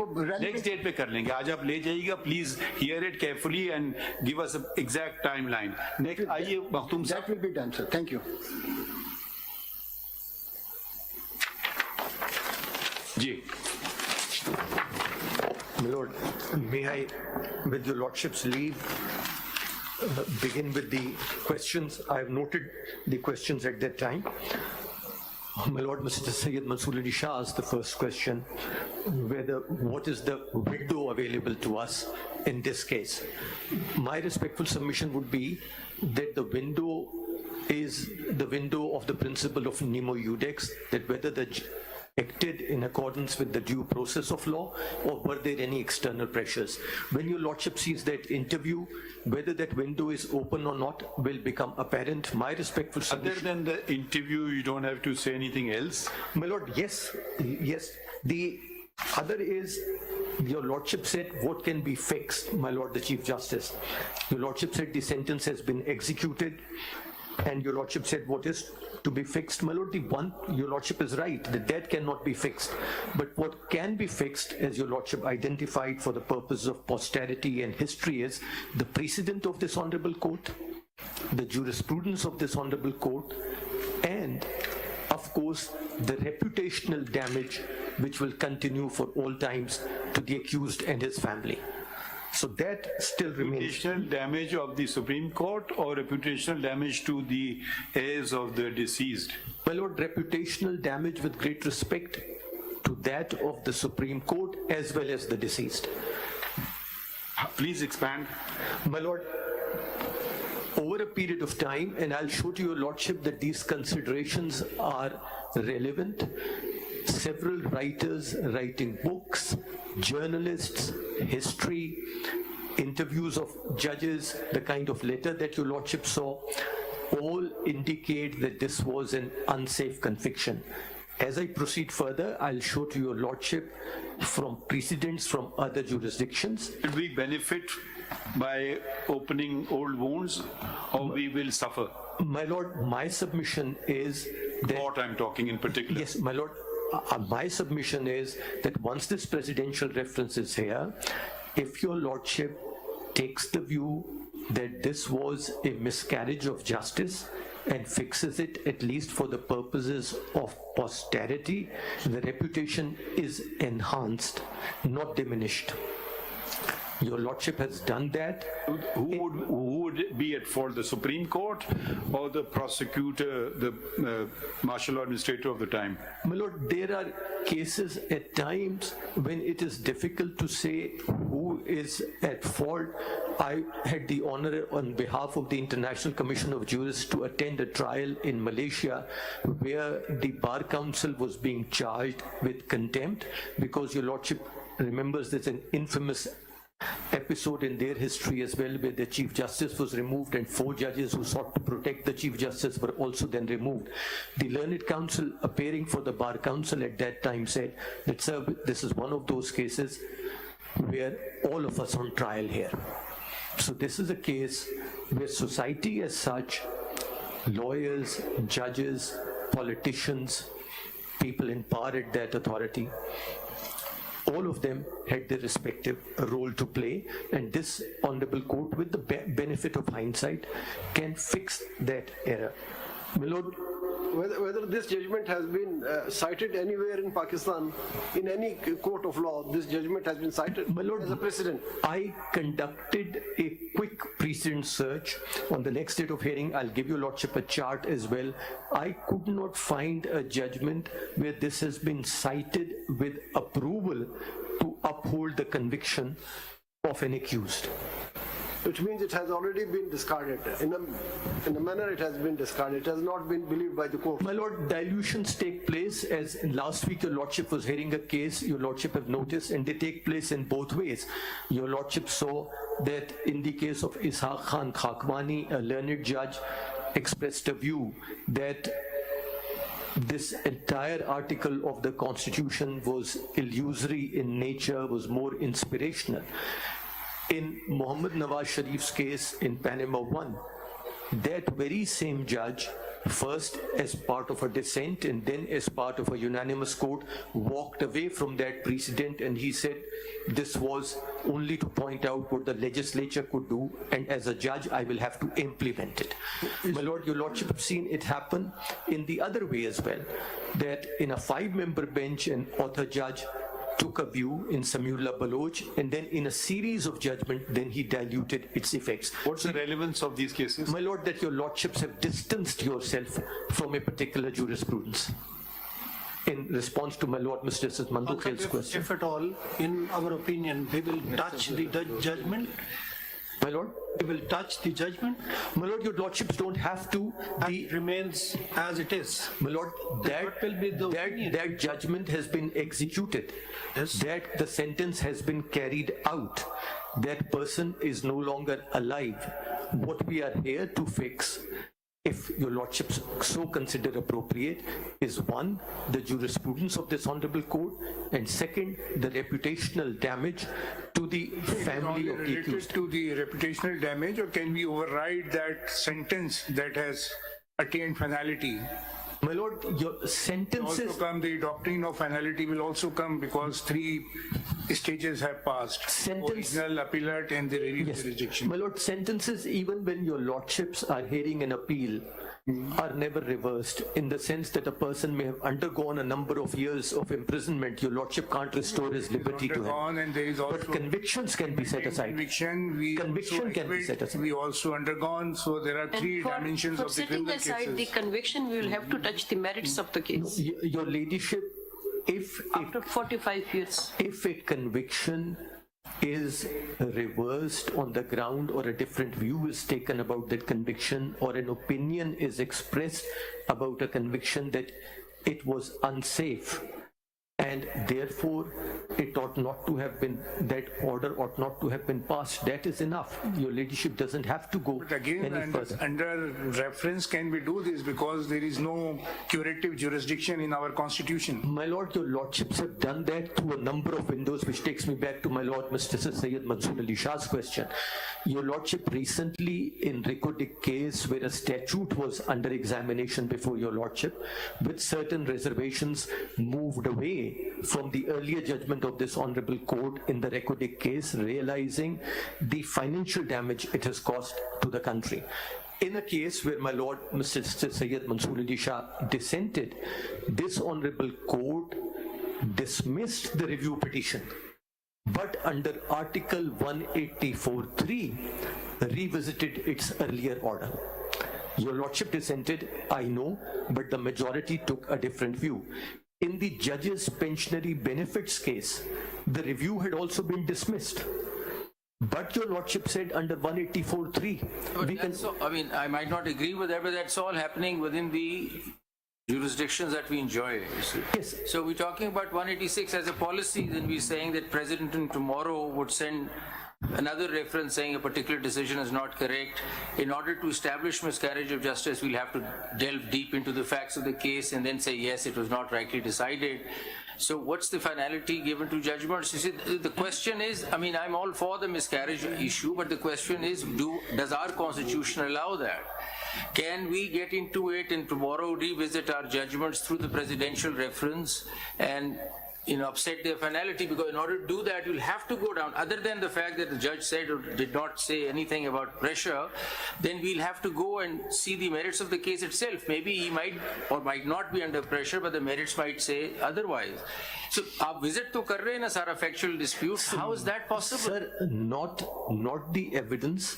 नेक्स्ट डेट पे कर लेंगे. आज आप ले जाइएगा. Please here it carefully and give us exact timeline. Next आइए मखदूम साहब. That will be done, sir. Thank you. Ji. My Lord, may I, with your Lordship's leave, begin with the questions. I have noted the questions at that time. My Lord, Mr. Sayyid Mansoor Ali Shah asked the first question, what is the window available to us in this case? My respectful submission would be that the window is the window of the principle of nemo iudex, that whether the acted in accordance with the due process of law, or were there any external pressures? When your Lordship sees that interview, whether that window is open or not will become apparent. My respectful submission. Other than the interview, you don't have to say anything else? My Lord, yes. The other is, your Lordship said what can be fixed, my Lord the Chief Justice. Your Lordship said the sentence has been executed, and your Lordship said what is to be fixed. My Lord, your Lordship is right, that cannot be fixed. But what can be fixed, as your Lordship identified for the purpose of posterity and history, is the precedent of this Honorable Court, the jurisprudence of this Honorable Court, and of course the reputational damage which will continue for all times to the accused and his family. So that still remains. Reputational damage of the Supreme Court or reputational damage to the heirs of the deceased? My Lord, reputational damage with great respect to that of the Supreme Court as well as the deceased. Please expand. My Lord, over a period of time, and I'll show to your Lordship that these considerations are relevant, several writers writing books, journalists, history, interviews of judges, the kind of letter that your Lordship saw, all indicate that this was an unsafe conviction. As I proceed further, I'll show to your Lordship from precedents from other jurisdictions. Will we benefit by opening old wounds, or we will suffer? My Lord, my submission is that... Court I'm talking in particular. Yes, my Lord, my submission is that once this presidential reference is here, if your Lordship takes the view that this was a miscarriage of justice and fixes it at least for the purposes of posterity, the reputation is enhanced, not diminished. Your Lordship has done that. Who would be at fault, the Supreme Court or the prosecutor, the martial law administrator of the time? My Lord, there are cases at times when it is difficult to say who is at fault. I had the honor on behalf of the International Commission of Jurists to attend a trial in Malaysia where the Bar Council was being charged with contempt because your Lordship remembers there's an infamous episode in their history as well where the Chief Justice was removed and 4 judges who sought to protect the Chief Justice were also then removed. The Learned Counsel appearing for the Bar Council at that time said that, sir, this is one of those cases where all of us on trial here. So this is a case where society as such, lawyers, judges, politicians, people in power at that authority, all of them had their respective role to play, and this Honorable Court, with the benefit of hindsight, can fix that error. My Lord, whether this judgment has been cited anywhere in Pakistan, in any court of law, this judgment has been cited My Lord, as a precedent. I conducted a quick precedent search. On the next date of hearing, I'll give your lordship a chart as well. I could not find a judgment where this has been cited with approval to uphold the conviction of an accused. Which means it has already been discarded. In a manner, it has been discarded. It has not been believed by the court. My lord, dilutions take place, as last week your lordship was hearing a case, your lordship have noticed, and they take place in both ways. Your lordship saw that in the case of Ishaq Khan Khakwani, a learned judge expressed a view that this entire article of the Constitution was illusory in nature, was more inspirational. In Muhammad Nawaz Sharif's case in Panama 1, that very same judge, first as part of a dissent and then as part of a unanimous court, walked away from that precedent, and he said this was only to point out what the legislature could do, and as a judge I will have to implement it. My lord, your lordship have seen it happen in the other way as well, that in a 5-member bench an author judge took a view in Samiullah Baloch, and then in a series of judgment, then he diluted its effects. What's the relevance of these cases? My lord, that your lordships have distanced yourself from a particular jurisprudence. In response to my lord, Mr. Justice Mandukhel's question. If at all, in our opinion, we will touch the judgment. My lord? We will touch the judgment. My lord, your lordships don't have to. It remains as it is. My lord, that judgment has been executed. Yes. That the sentence has been carried out. That person is no longer alive. What we are here to fix, if your lordships so consider appropriate, is one, the jurisprudence of this honorable court, and second, the reputational damage to the family of the related accused. to the reputational damage, or can we override that sentence that has attained finality? My lord, your sentences... Also come, the doctrine of finality will also come because 3 stages have passed. Original, appellate, and the review jurisdiction. My lord, sentences, even when your lordships are hearing an appeal, are never reversed, in the sense that a person may have undergone a number of years of imprisonment. Your lordship can't restore his liberty to him. And there is also but convictions can be set aside. Conviction can be set aside. We also undergone, so there are 3 dimensions of the criminal cases. For setting aside the conviction, we will have to touch the merits of the case. Your ladyship, if after 45 years, if a conviction is reversed on the ground, or a different view is taken about that conviction, or an opinion is expressed about a conviction that it was unsafe, and therefore it ought not to have been, that order ought not to have been passed, that is enough. Your ladyship doesn't have to go any further. Under reference can we do this because there is no curative jurisdiction in our constitution? My lord, your lordships have done that through a number of windows, which takes me back to my lord Mr. Sayyid Mansoor Ali Shah's question. Your lordship recently in Rikodik case, where a statute was under examination before your lordship, with certain reservations, moved away from the earlier judgment of this honorable court in the Rikodik case, realizing the financial damage it has caused to the country. In a case where my lord Mr. Sayyid Mansoor Ali Shah dissented, this honorable court dismissed the review petition, but under Article 184(3) revisited its earlier order. Your lordship dissented, I know, but the majority took a different view. In the judge's pensionary benefits case, the review had also been dismissed. But your lordship said under 184(3). We can... I mean, I might not agree with that, but that's all happening within the jurisdictions that we enjoy. Yes. So we're talking about 186 as a policy, then we're saying that President tomorrow would send another reference saying a particular decision is not correct. In order to establish miscarriage of justice, we'll have to delve deep into the facts of the case and then say, yes, it was not rightly decided. So what's the finality given to judgments? You see, the question is, I mean, I'm all for the miscarriage issue, but the question is, does our constitution allow that? Can we get into it and tomorrow revisit our judgments through the presidential reference and upset their finality, because in order to do that, you'll have to go down. Other than the fact that the judge said or did not say anything about pressure, then we'll have to go and see the merits of the case itself. Maybe he might or might not be under pressure, but the merits might say otherwise. So, आप visit तो कर रहे हैं ना सारा factual dispute. How is that possible? Sir, not the evidence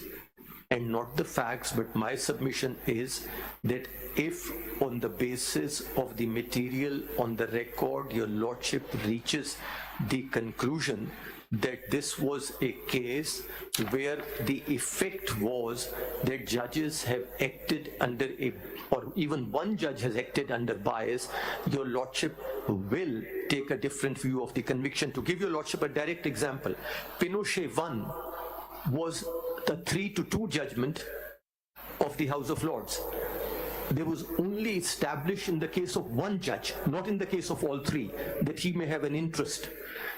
and not the facts, but my submission is that if on the basis of the material on the record, your lordship reaches the conclusion that this was a case where the effect was that judges have acted under or even one judge has acted under bias, your lordship will take a different view of the conviction. To give your lordship a direct example, Pinochet 1 was the 3-2 judgment of the House of Lords. There was only established in the case of one judge, not in the case of all three, that he may have an interest.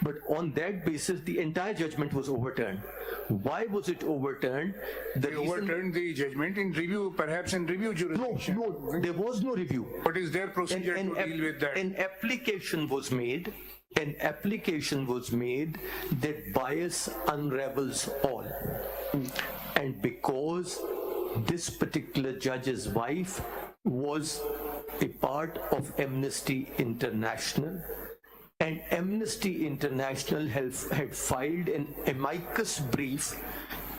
But on that basis, the entire judgment was overturned. Why was it overturned? They overturned the judgment in review, perhaps in review jurisdiction. No, there was no review. What is their procedure to deal with that? An application was made that bias unravels all. And because this particular judge's wife was a part of Amnesty International, and Amnesty International had filed an amicus brief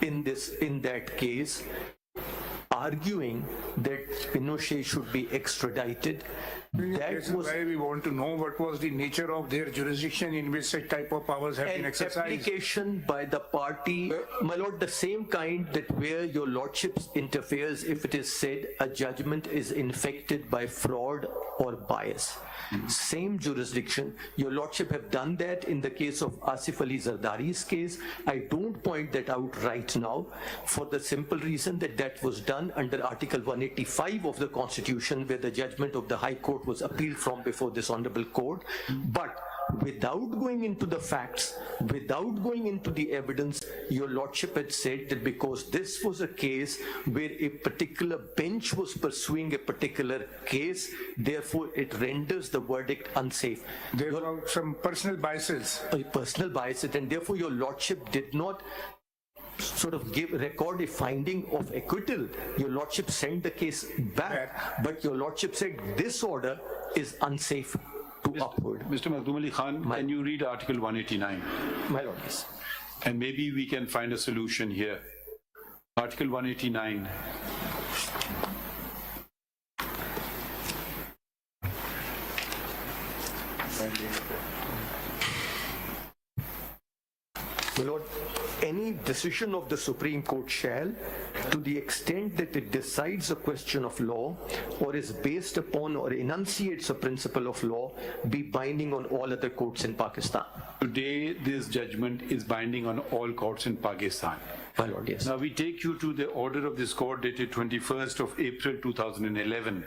in that case, arguing that Pinochet should be extradited. That was why we want to know what was the nature of their jurisdiction in which such type of powers have been exercised. An application by the party, my lord, the same kind that where your lordship interferes if it is said a judgment is infected by fraud or bias. Same jurisdiction. Your lordship have done that in the case of Asif Ali Zardari's case. I don't point that out right now for the simple reason that that was done under Article 185 of the Constitution, where the judgment of the High Court was appealed from before this Honorable Court. But without going into the facts, without going into the evidence, your lordship had said that because this was a case where a particular bench was pursuing a particular case, therefore it renders the verdict unsafe. There were some personal biases. Personal biases, and therefore your lordship did not sort of record a finding of acquittal. Your lordship sent the case back, but your lordship said this order is unsafe to uphold. Mr. Makhdoom Ali Khan, can you read Article 189? My lord, yes. And maybe we can find a solution here. Article 189. My lord, any decision of the Supreme Court shall, to the extent that it decides a question of law or is based upon or enunciates a principle of law, be binding on all other courts in Pakistan. Today, this judgment is binding on all courts in Pakistan. My lord, yes. Now we take you to the order of this court dated 21st of April 2011.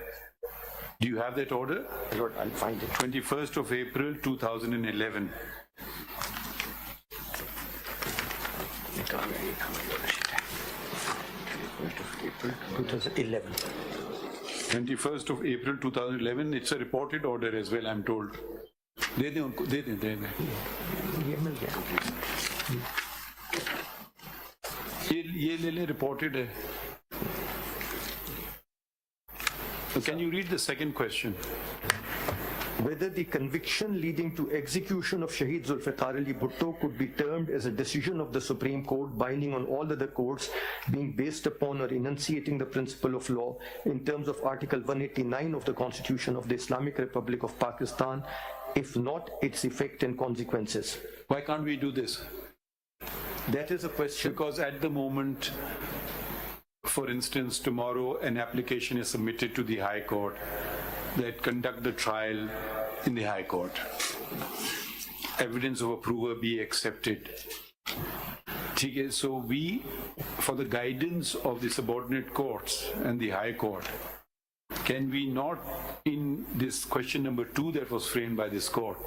Do you have that order? My lord, I'll find it. 21st of April 2011. 2011. 21st of April 2011. It's a reported order as well, I'm told. दे दें उनको, दे दें. ये ले लें, reported है. So can you read the second question? Whether the conviction leading to execution of Shaheed Zulfiqar Ali Bhutto could be termed as a decision of the Supreme Court binding on all other courts, being based upon or enunciating the principle of law in terms of Article 189 of the Constitution of the Islamic Republic of Pakistan, if not, its effect and consequences. Why can't we do this? That is a question. Because at the moment, for instance, tomorrow an application is submitted to the High Court that conduct the trial in the High Court. Evidence of approval be accepted. So we, for the guidance of the subordinate courts and the High Court, can we not, in this question number 2 that was framed by this court,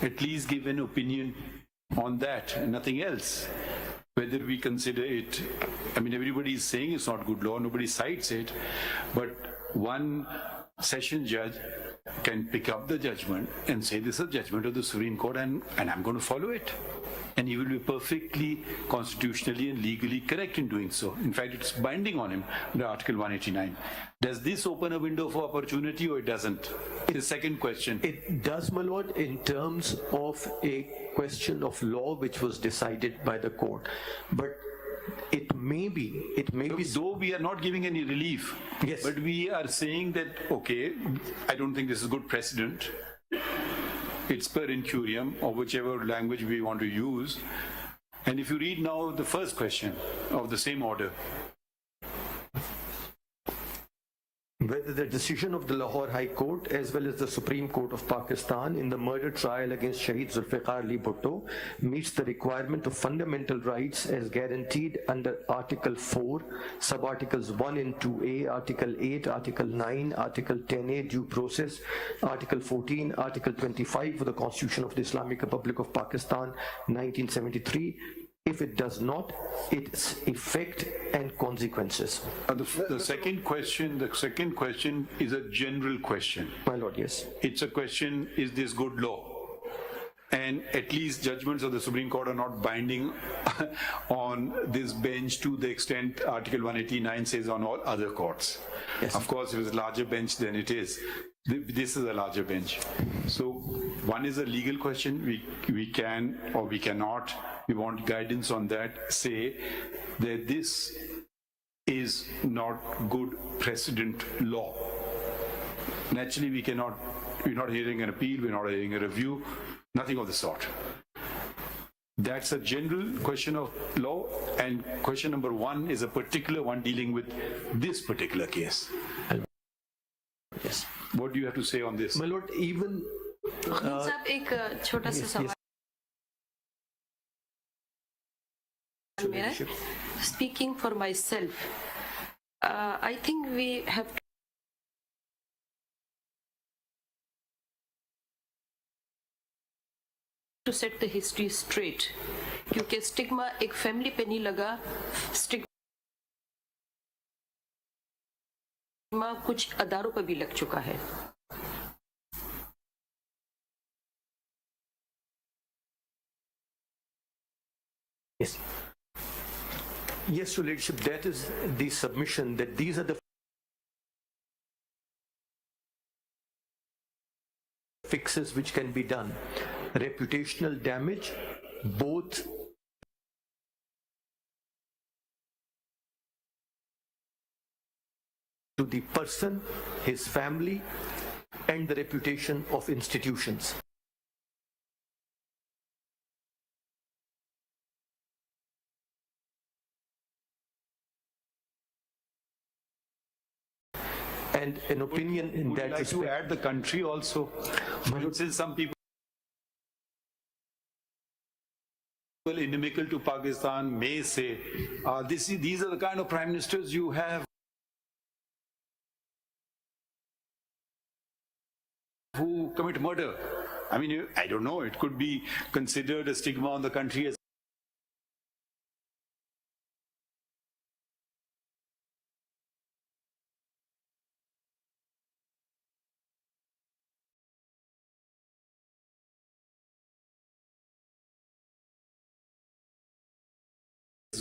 at least give an opinion on that and nothing else? Whether we consider it, I mean, everybody is saying it's not good law, nobody cites it, but one session judge can pick up the judgment and say this is a judgment of the Supreme Court and I'm going to follow it. And he will be perfectly constitutionally and legally correct in doing so. In fact, it's binding on him under Article 189. Does this open a window for opportunity or it doesn't? The second question. It does, my lord, in terms of a question of law which was decided by the court. But it may be. Though we are not giving any relief, yes, but we are saying that, okay, I don't think this is good precedent. It's per incurium, or whichever language we want to use. And if you read now the first question of the same order, whether the decision of the Lahore High Court as well as the Supreme Court of Pakistan in the murder trial against Shaheed Zulfiqar Ali Bhutto meets the requirement of fundamental rights as guaranteed under Article 4, sub-articles 1 and 2A, Article 8, Article 9, Article 10A, due process, Article 14, Article 25 of the Constitution of the Islamic Republic of Pakistan, 1973. If it does not, its effect and consequences. The second question is a general question. My lord, yes. It's a question, is this good law? And at least judgments of the Supreme Court are not binding on this bench to the extent Article 189 says on all other courts. Yes. Of course, if it's a larger bench, then it is. This is a larger bench. So one is a legal question. We can or we cannot, we want guidance on that, say that this is not good precedent law. Naturally, we're not hearing an appeal, we're not hearing a review, nothing of the sort. That's a general question of law, and question number one is a particular one dealing with this particular case. Yes. What do you have to say on this? My lord, even... साहब एक छोटा सा सवाल मेरा, speaking for myself, I think we have to set the history straight, क्योंकि stigma एक family पे नहीं लगा, स्टिग्मा कुछ अदारों पर भी लग चुका है. Yes. Yes, Your Lordship, that is the submission, that these are the fixes which can be done. Reputational damage, both to the person, his family, and the reputation of institutions. And an opinion in that respect. Would you like to add the country also? For instance, some people inimical to Pakistan may say, these are the kind of prime ministers you have who commit murder. I mean, I don't know, it could be considered a stigma on the country as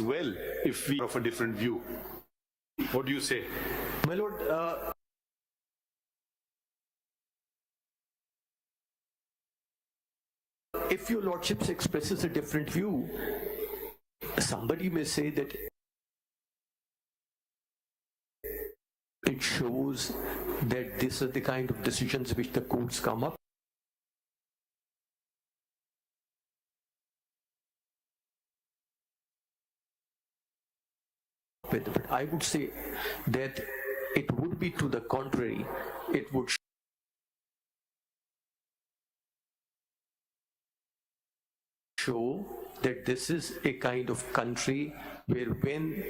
well, if we have a different view. What do you say? My lord, if your lordship expresses a different view, somebody may say that it shows that this is the kind of decisions which the courts come up with. But I would say that it would be to the contrary. It would show that this is a kind of country where when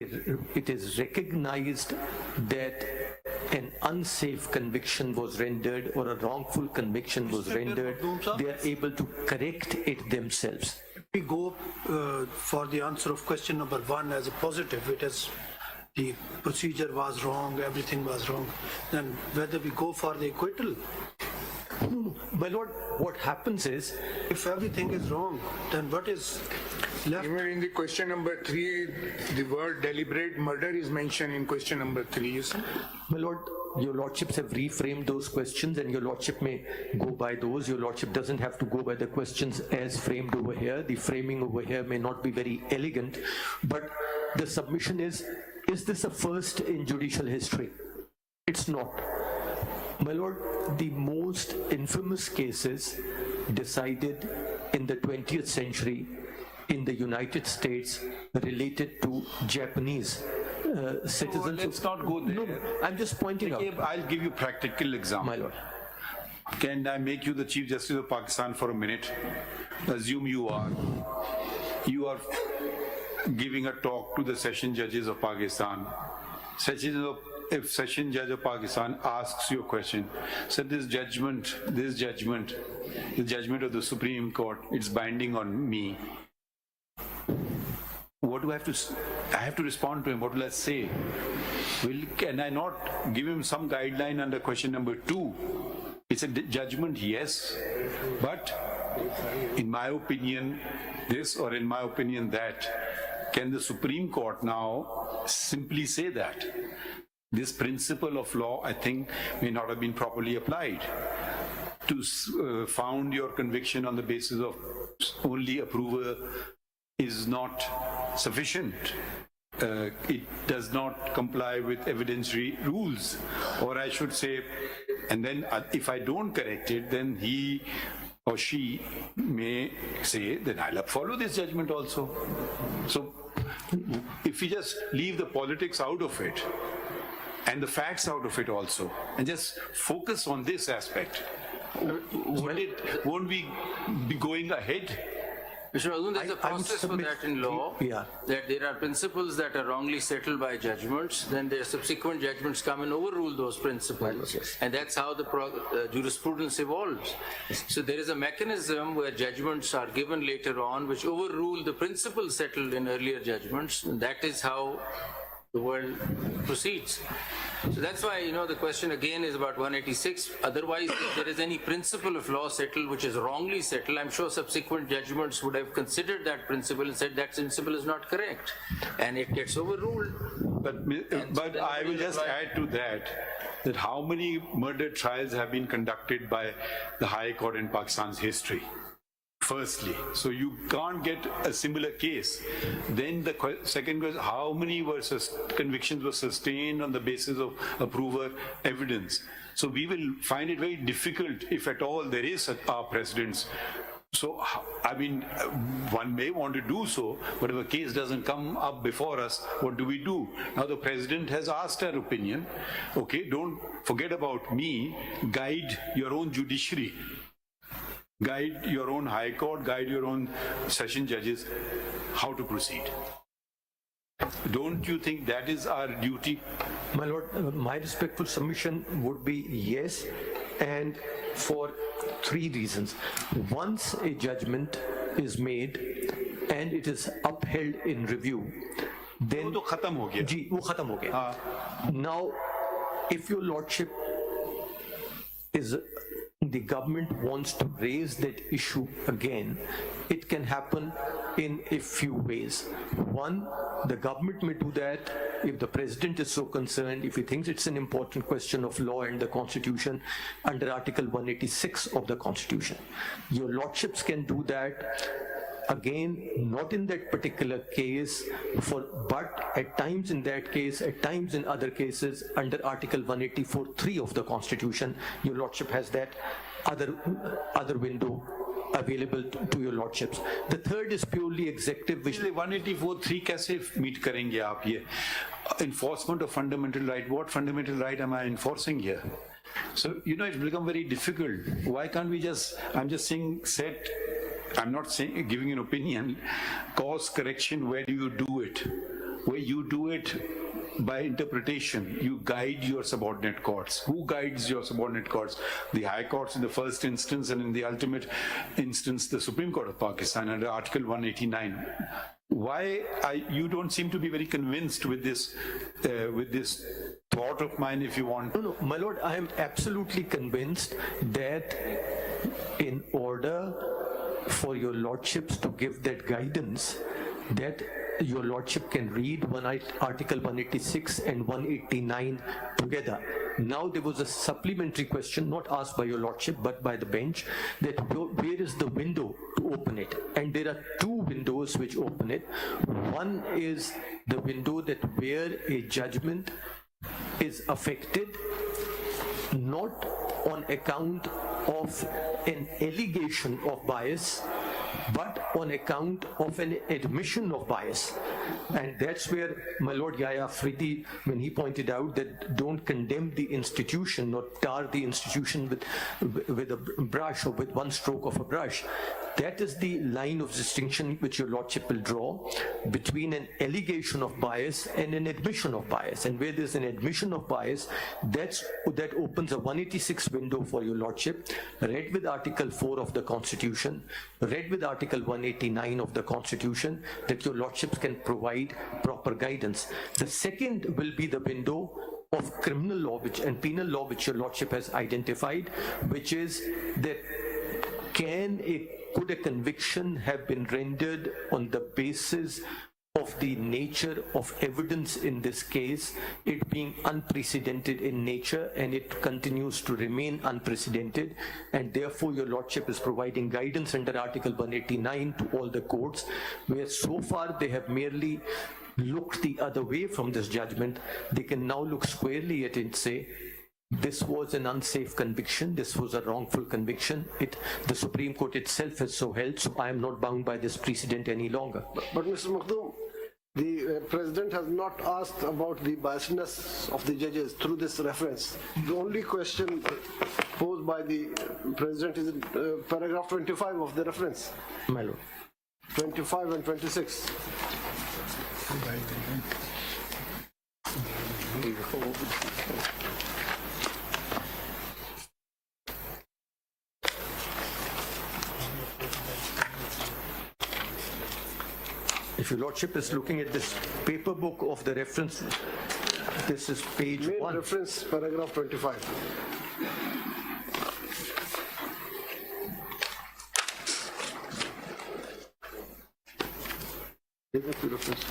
it is recognized that an unsafe conviction was rendered or a wrongful conviction was rendered, they are able to correct it themselves. We go for the answer of question number one as a positive. It has the procedure was wrong, everything was wrong, then whether we go for the acquittal. My lord, what happens is, if everything is wrong, then what is left? Even in the question number 3, the word deliberate murder is mentioned in question number 3, you see? my lord, your lordships have reframed those questions and your lordship may go by those. Your lordship doesn't have to go by the questions as framed over here. The framing over here may not be very elegant, but the submission is this a first in judicial history? It's not. My lord, the most infamous cases decided in the 20th century in the United States related to Japanese citizens. Let's not go there. No, I'm just pointing out. I'll give you practical example. My lord. Can I make you the Chief Justice of Pakistan for a minute? Assume you are giving a talk to the session judges of Pakistan. If session judge of Pakistan asks you a question, say the judgment of the Supreme Court, it's binding on me. What do I have to? I have to respond to him. What will I say? Can I not give him some guideline under question number 2? It's a judgment, yes, but in my opinion this, or in my opinion that. Can the Supreme Court now simply say that? This principle of law, I think, may not have been properly applied. To found your conviction on the basis of only approval is not sufficient. It does not comply with evidentiary rules, or I should say, and then if I don't correct it, then he or she may say, then I'll follow this judgment also. So if we just leave the politics out of it, and the facts out of it also, and just focus on this aspect, won't we be going ahead? Mr. Mazum, there's a process for that in law, that there are principles that are wrongly settled by judgments, then their subsequent judgments come and overrule those principles. And that's how the jurisprudence evolves. So there is a mechanism where judgments are given later on which overrule the principles settled in earlier judgments, and that is how the world proceeds. So that's why, the question again is about 186. Otherwise, if there is any principle of law settled which is wrongly settled, I'm sure subsequent judgments would have considered that principle and said that principle is not correct, and it gets overruled. But I will just add to that how many murder trials have been conducted by the High Court in Pakistan's history? Firstly, so you can't get a similar case. Then the second question, how many convictions were sustained on the basis of approval evidence? So we will find it very difficult, if at all there is our precedents. So, I mean, one may want to do so, but if a case doesn't come up before us, what do we do? Now the president has asked our opinion. Okay, don't forget about me, guide your own judiciary. Guide your own High Court, guide your own session judges how to proceed. Don't you think that is our duty? My lord, my respectful submission would be yes, and for 3 reasons. Once a judgment is made and it is upheld in review, then wo khatam ho gaya. Ji, wo khatam ho gaya. Now, if your lordship is the government wants to raise that issue again, it can happen in a few ways. One, the government may do that if the president is so concerned, if he thinks it's an important question of law and the Constitution under Article 186 of the Constitution. Your lordships can do that. Again, not in that particular case, but at times in that case, at times in other cases, under Article 184(3) of the Constitution, your lordship has that other window available to your lordships. The third is purely executive, which 184(3) कैसे meet करेंगे आप ये? Enforcement of fundamental right. What fundamental right am I enforcing here? So, it's become very difficult. Why can't we I'm just saying, I'm not saying, giving an opinion, cause correction, where do you do it? Where you do it by interpretation, you guide your subordinate courts. Who guides your subordinate courts? The High Courts in the first instance, and in the ultimate instance, the Supreme Court of Pakistan under Article 189. you don't seem to be very convinced with this thought of mine, if you want. No, my lord, I am absolutely convinced that in order for your lordships to give that guidance, that your lordship can read Article 186 and 189 together. Now there was a supplementary question not asked by your lordship but by the bench, that where is the window to open it? And there are two windows which open it. One is the window that where a judgment is affected not on account of an allegation of bias, but on account of an admission of bias. And that's where my Lord Yahya Afridi, when he pointed out that don't condemn the institution or tar the institution with a brush or with one stroke of a brush, that is the line of distinction which your lordship will draw between an allegation of bias and an admission of bias. And where there's an admission of bias, that opens a 186 window for your lordship, read with Article 4 of the Constitution, read with Article 189 of the Constitution, that your lordships can provide proper guidance. The second will be the window of criminal law and penal law which your lordship has identified, which is that could a conviction have been rendered on the basis of the nature of evidence in this case, it being unprecedented in nature, and it continues to remain unprecedented, and therefore your lordship is providing guidance under Article 189 to all the courts, where so far they have merely looked the other way from this judgment. They can now look squarely at it and say, this was an unsafe conviction, this was a wrongful conviction. The Supreme Court itself has so held, so I am not bound by this precedent any longer. But Mr. Makhdoom, the President has not asked about the biasness of the judges through this reference. The only question posed by the President is in paragraph 25 of the reference. My Lord. 25 and 26. If your lordship is looking at this paper book of the reference, this is page Main 1. reference, paragraph 25. Reference.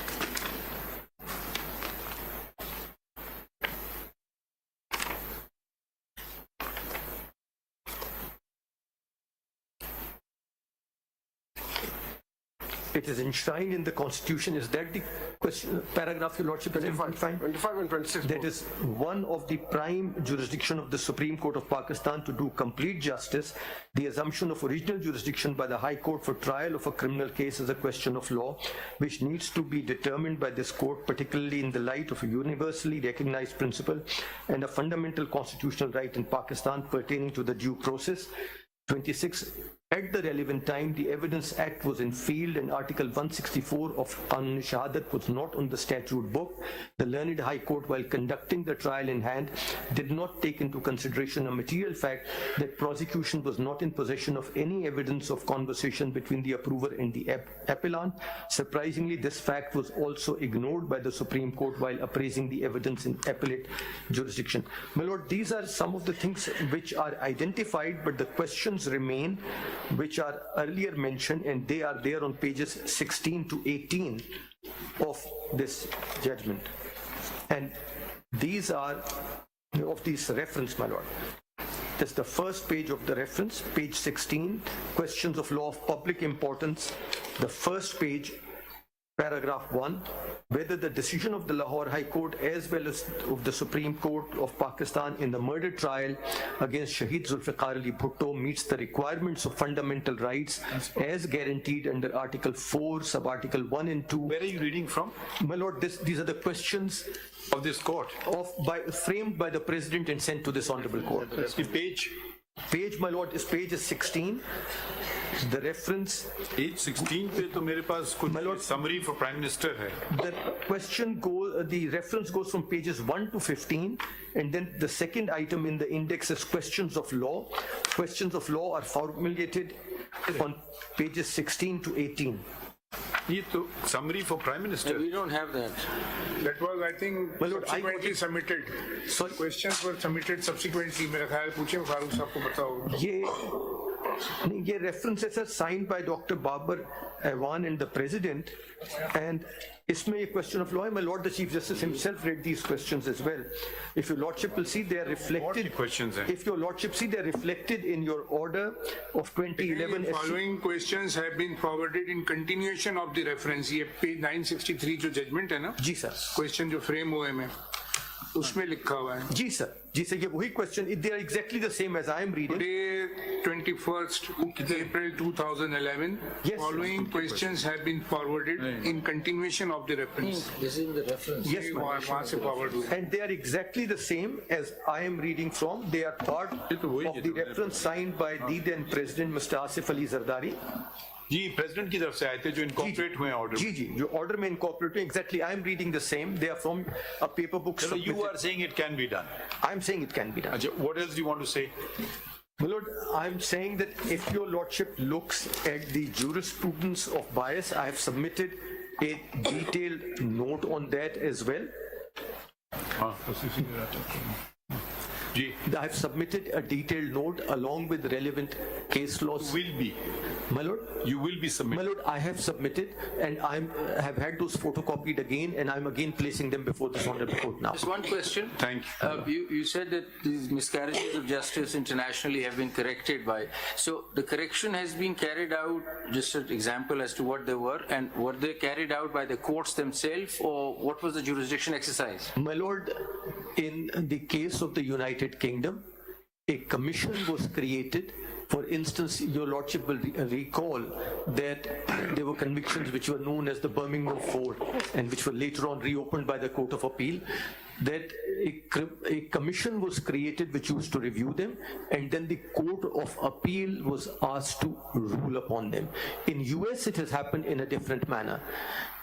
It is enshrined in the Constitution. Is that the question, paragraph your lordship has enshrined? 25 and 26. That is one of the prime jurisdiction of the Supreme Court of Pakistan to do complete justice. The assumption of original jurisdiction by the High Court for trial of a criminal case is a question of law, which needs to be determined by this court, particularly in the light of a universally recognized principle and a fundamental constitutional right in Pakistan pertaining to the due process. 26. At the relevant time, the Evidence Act was in field and Article 164 of Qanun Shahadat was not on the statute book. The learned High Court, while conducting the trial in hand, did not take into consideration a material fact that prosecution was not in possession of any evidence of conversation between the approver and the appellant. Surprisingly, this fact was also ignored by the Supreme Court while appraising the evidence in appellate jurisdiction. My Lord, these are some of the things which are identified, but the questions remain, which are earlier mentioned, and they are there on pages 16 to 18 of this judgment. And these are of this reference, my Lord. That's the first page of the reference, page 16, questions of law of public importance. The first page, paragraph 1, whether the decision of the Lahore High Court as well as of the Supreme Court of Pakistan in the murder trial against Shaheed Zulfiqar Ali Bhutto meets the requirements of fundamental rights as guaranteed under Article 4, Sub-Article 1 and 2. Where are you reading from? My Lord, these are the questions of this court, framed by the President and sent to this Honorable Court. Page, my Lord, page is 16. The reference. Page 16 पे तो मेरे पास कुछ summary for Prime Minister है. The reference goes from pages 1 to 15, and then the second item in the index is questions of law. Questions of law are formulated on pages 16 to 18. ये तो summary for Prime Minister. We don't have that. That was, I think, subsequently submitted. Sorry. Questions were submitted subsequently. मेरा ख्याल पूछे फारूक साहब को पता होगा. ये references are signed by Dr. Babar Awan and the President, and इसमें ये question of law है. My Lord the Chief Justice himself read these questions as well. If your Lordship will see, they are reflected. questions हैं? If your Lordship see, they are reflected in your order of 2011. The following questions have been forwarded in continuation of the reference. ये page 963 जो judgment है ना? जी sir. Question जो frame हुए में, उसमें लिखा हुआ है. जी sir. ये वही question. They are exactly the same as I am reading. Today, 21st April 2011. Yes, Following questions have been forwarded in continuation of the reference. This is the reference. Yes, वहाँ से forward हुए. and they are exactly the same as I am reading from. They are part of the reference signed by the then President Mr. Asif Ali Zardari. Ji president की तरफ से आए थे जो incorporate हुए ऑर्डर. जी जी जो order में incorporate हुए exactly I am reading the same they are from a paper book. You are saying it can be done. I am saying it can be done. अच्छा, what else do you want to say? My Lord, I am saying that if your Lordship looks at the jurisprudence of bias, I have submitted a detailed note on that as well. जी I have submitted a detailed note along with relevant case laws. will be. My Lord, You will be my submitted. Lord, I have submitted and I have had those photocopied again and I'm again placing them before this honorable court now. Just one question. Thank you. You said that these miscarriages of justice internationally have been corrected by, so the correction has been carried out, just an example as to what they were, and were they carried out by the courts themselves or what was the jurisdiction exercise? My Lord, in the case of the United Kingdom, a commission was created. For instance, your Lordship will recall that there were convictions which were known as the Birmingham Four and which were later on reopened by the Court of Appeal, that a commission was created which used to review them, and then the Court of Appeal was asked to rule upon them. In US, it has happened in a different manner.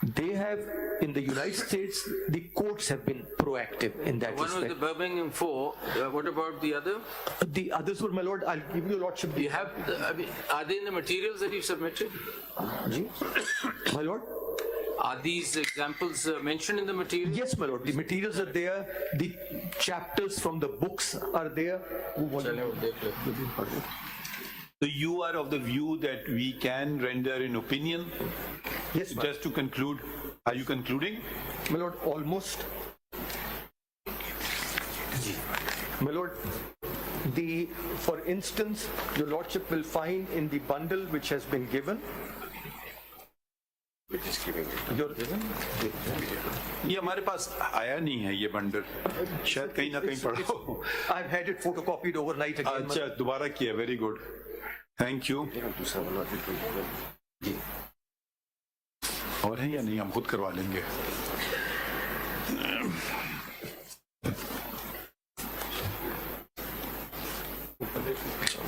They have, in the United States, the courts have been proactive in that One was respect. the Birmingham Four. What about the other? The others were, my Lord, I'll give you Lordship. You have, are they in the materials that you've submitted? Ji? My Lord? Are these examples mentioned in the material? Yes, my Lord, the materials are there, the chapters from the books are there. So you are of the view that we can render an opinion? Yes, my Just to conclude, are you concluding? My Lord, almost. My Lord, for instance, your Lordship will find in the bundle which has been given. ये हमारे पास आया नहीं है ये bundle, शायद कहीं ना कहीं पढ़ा हो. I've had it photocopied overnight again. अच्छा दोबारा किया, वेरी गुड, थैंक यू. और है या नहीं, हम खुद करवा लेंगे.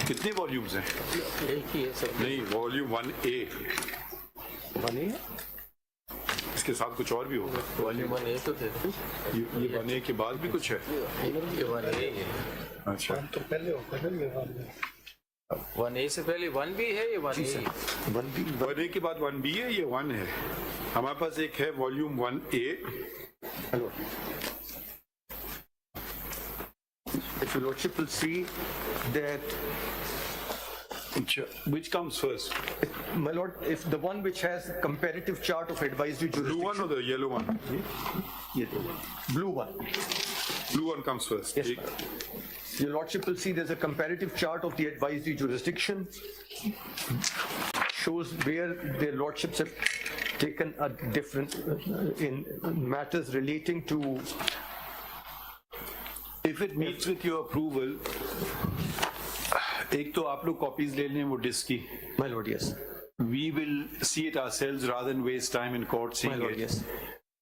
कितने वॉल्यूम्स हैं? एक ही है सर. नहीं, वॉल्यूम 1A. इसके साथ कुछ और भी होगा. वॉल्यूम 1A तो थे. ये 1A के बाद भी कुछ है? ये 1A है. अच्छा, तो पहले होगा ना ये वाला. 1A से पहले 1B है, ये 1A है. 1A के बाद 1B है, ये 1 है. हमारे पास एक है volume 1A. Hello. If your Lordship will see that. Which comes first? My Lord, if the one which has comparative chart of advisory jurisdiction. Blue one or the yellow one? Blue one. Blue one comes first. Yes, your Lordship will see there's a comparative chart of the advisory jurisdiction. Shows where their Lordships have taken a different in matters relating to. If it meets with your approval, एक तो आप लोग copies ले लें वो disc की. My Lord, yes. We will see it ourselves rather than waste time in court seeing My Lord, it. yes.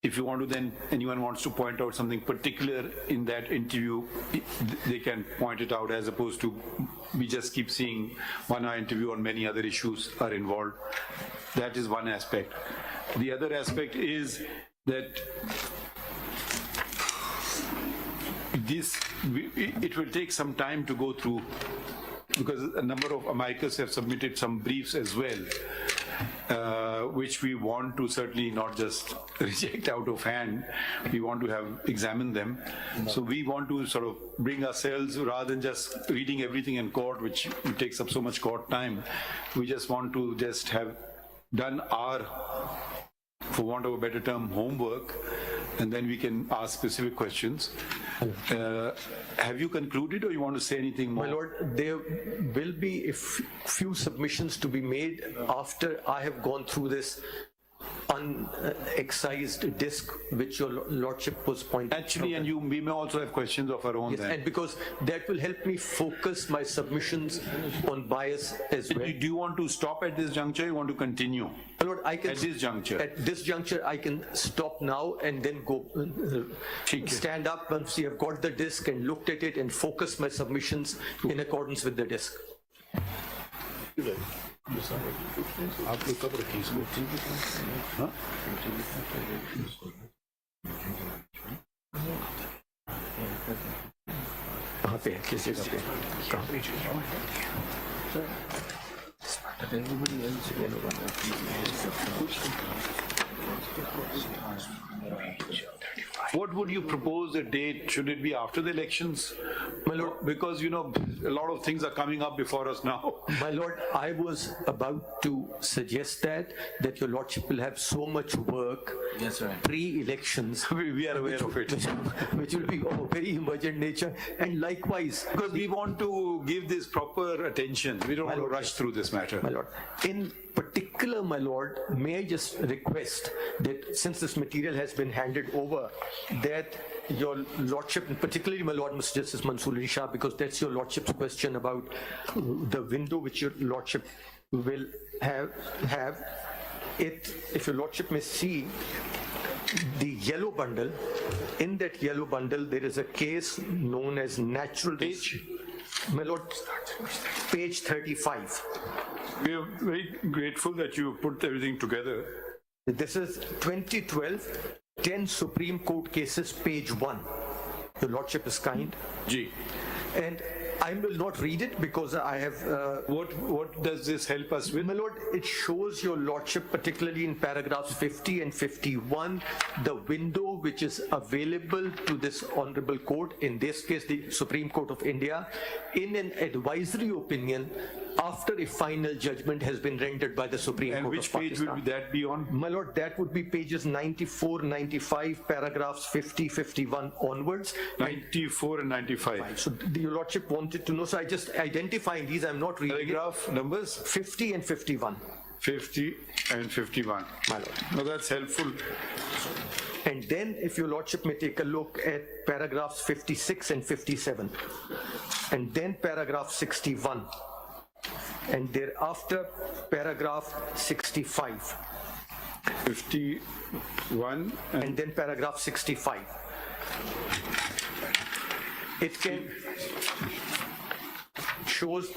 If you want to then, anyone wants to point out something particular in that interview, they can point it out, as opposed to we just keep seeing 1 hour interview on many other issues are involved. That is one aspect. The other aspect is that it will take some time to go through, because a number of amicus have submitted some briefs as well. which we want to certainly not just reject out of hand. We want to have examined them. So we want to sort of bring ourselves, rather than just reading everything in court, which takes up so much court time, we just want to just have done our, for want of a better term, homework, and then we can ask specific questions. Have you concluded, or you want to say anything more? My Lord, there will be a few submissions to be made after I have gone through this unexcised disc which your Lordship was pointing out. Actually, and we may also have questions of our own Yes, then. and because that will help me focus my submissions on bias as well. Do you want to stop at this juncture, or you want to continue? My Lord, I can, at this juncture? At this juncture, I can stop now and then go stand up once you have got the disc and looked at it and focus my submissions in accordance with the disc. आप लोग कब रखें इसको? हाँ? कहाँ पे है? किस जगह पे? कहाँ पे? What would you propose a date? Should it be after the elections? My Lord, because, you know, a lot of things are coming up before us now. My Lord, I was about to suggest that your Lordship will have so much work pre-elections. We are aware of it. Which will be of a very emergent nature, and likewise. Because we want to give this proper attention. We don't want to rush through this matter. My Lord, in particular, my Lord, may I just request that since this material has been handed over, that your Lordship, and particularly my Lord Mr. Justice Mansoor Ali Shah, because that's your Lordship's question about the window which your Lordship will have it, if your Lordship may see the yellow bundle. In that yellow bundle, there is a case known as natural page. My Lord, page 35. We are very grateful that you put everything together. This is 2012, 10 Supreme Court cases, page 1. Your Lordship is kind. Ji. And I will not read it because I have... What does this help us with? My Lord, it shows your Lordship, particularly in paragraphs 50 and 51, the window which is available to this Honorable Court, in this case the Supreme Court of India, in an advisory opinion after a final judgment has been rendered by the Supreme Court of Pakistan. And which page would that be on? My Lord, that would be pages 94, 95, paragraphs 50, 51 onwards. 94 and 95. So your Lordship wanted to know, so I just identifying these, I'm not reading Paragraph numbers? 50 and 51. 50 and 51. My Lord. No, that's helpful. And then if your Lordship may take a look at paragraphs 56 and 57. And then paragraph 61. And thereafter, paragraph 65. 51 and then paragraph 65. It can shows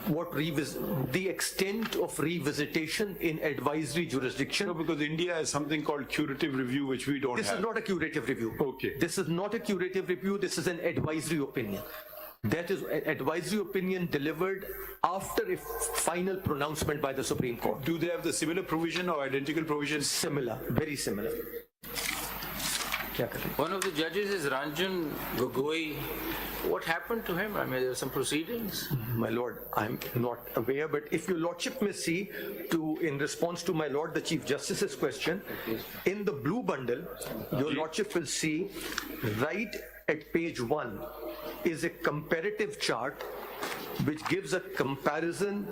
what the extent of revisitation in advisory jurisdiction. No, because India has something called curative review, which we don't have. This is not a curative review. Okay. This is not a curative review. This is an advisory opinion. That is an advisory opinion delivered after a final pronouncement by the Supreme Court. Do they have the similar provision or identical provision? Similar, very similar. One of the judges is Ranjan Gogoi. What happened to him? I mean, there are some proceedings. My Lord, I'm not aware, but if your Lordship may see, in response to my Lord the Chief Justice's question, in the blue bundle, your Lordship will see right at page 1 is a comparative chart which gives a comparison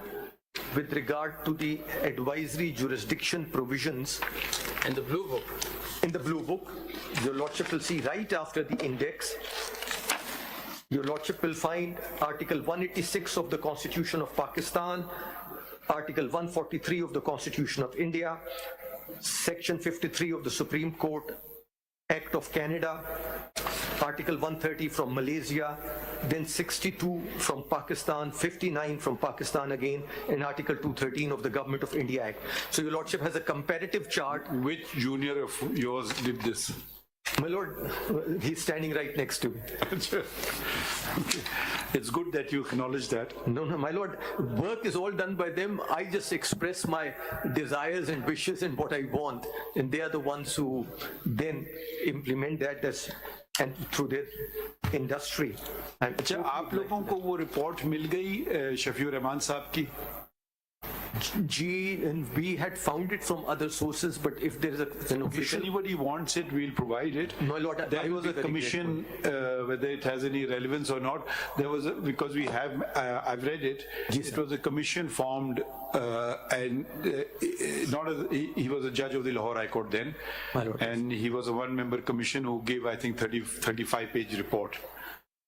with regard to the advisory jurisdiction provisions. In the blue book. In the blue book, your Lordship will see right after the index, your Lordship will find Article 186 of the Constitution of Pakistan, Article 143 of the Constitution of India, Section 53 of the Supreme Court Act of Canada, Article 130 from Malaysia, then 62 from Pakistan, 59 from Pakistan again, and Article 213 of the Government of India Act. So your Lordship has a comparative chart. Which junior of yours did this? My lord, he's standing right next to me. It's good that you acknowledge that. No, my lord, work is all done by them. I just express my desires and wishes and what I want, and they are the ones who then implement that and through their industry. अच्छा, आप लोगों को वो report मिल गई शफीउर रहमान साहब की? And we had found it from other sources, but if there is an official... If anybody wants it, we'll provide it. My lord, there was a commission, whether it has any relevance or not. There was because we have, I've read it. Yes, it was a commission formed, and he was a judge of the Lahore High Court then, and he was a one-member commission who gave, I think, 35-page report.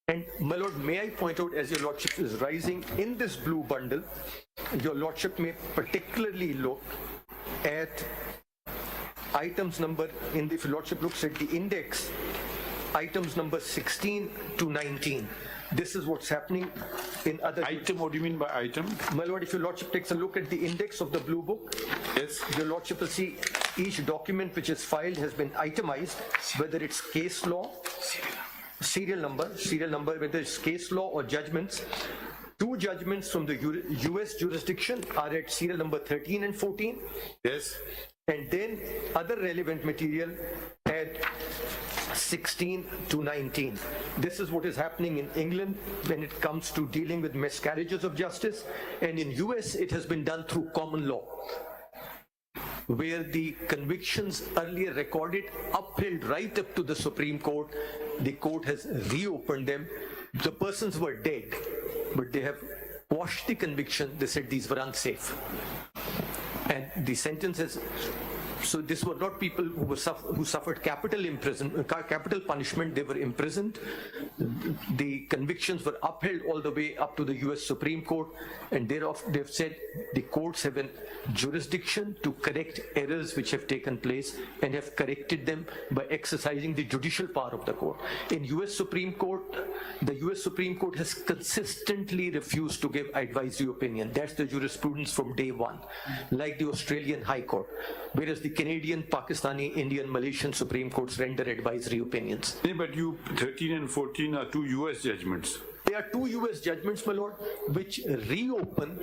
And my lord, may I point out, as your lordship is rising, in this blue bundle, your lordship may particularly look at items number, if your lordship looks at the index, items number 16 to 19. This is what's happening in other... Item, what do you mean by item? My lord, if your lordship takes a look at the index of the blue book, yes, your lordship will see each document which is filed has been itemized, whether it's case law, serial number, whether it's case law or judgments. 2 judgments from the US jurisdiction are at serial number 13 and 14. Yes. And then other relevant material at 16 to 19. This is what is happening in England when it comes to dealing with miscarriages of justice. And in US, it has been done through common law, where the convictions earlier recorded upheld right up to the Supreme Court. The court has reopened them. The persons were dead, but they have quashed the conviction. They said these were unsafe. And the sentences, so these were not people who suffered capital punishment. They were imprisoned. The convictions were upheld all the way up to the US Supreme Court, and thereof they've said the courts have a jurisdiction to correct errors which have taken place and have corrected them by exercising the judicial power of the court. In US Supreme Court, the US Supreme Court has consistently refused to give advisory opinion. That's the jurisprudence from day one, like the Australian High Court, whereas the Canadian, Pakistani, Indian, Malaysian Supreme Courts render advisory opinions. Yeah, but 13 and 14 are 2 US judgments. There are 2 US judgments, my lord, which reopen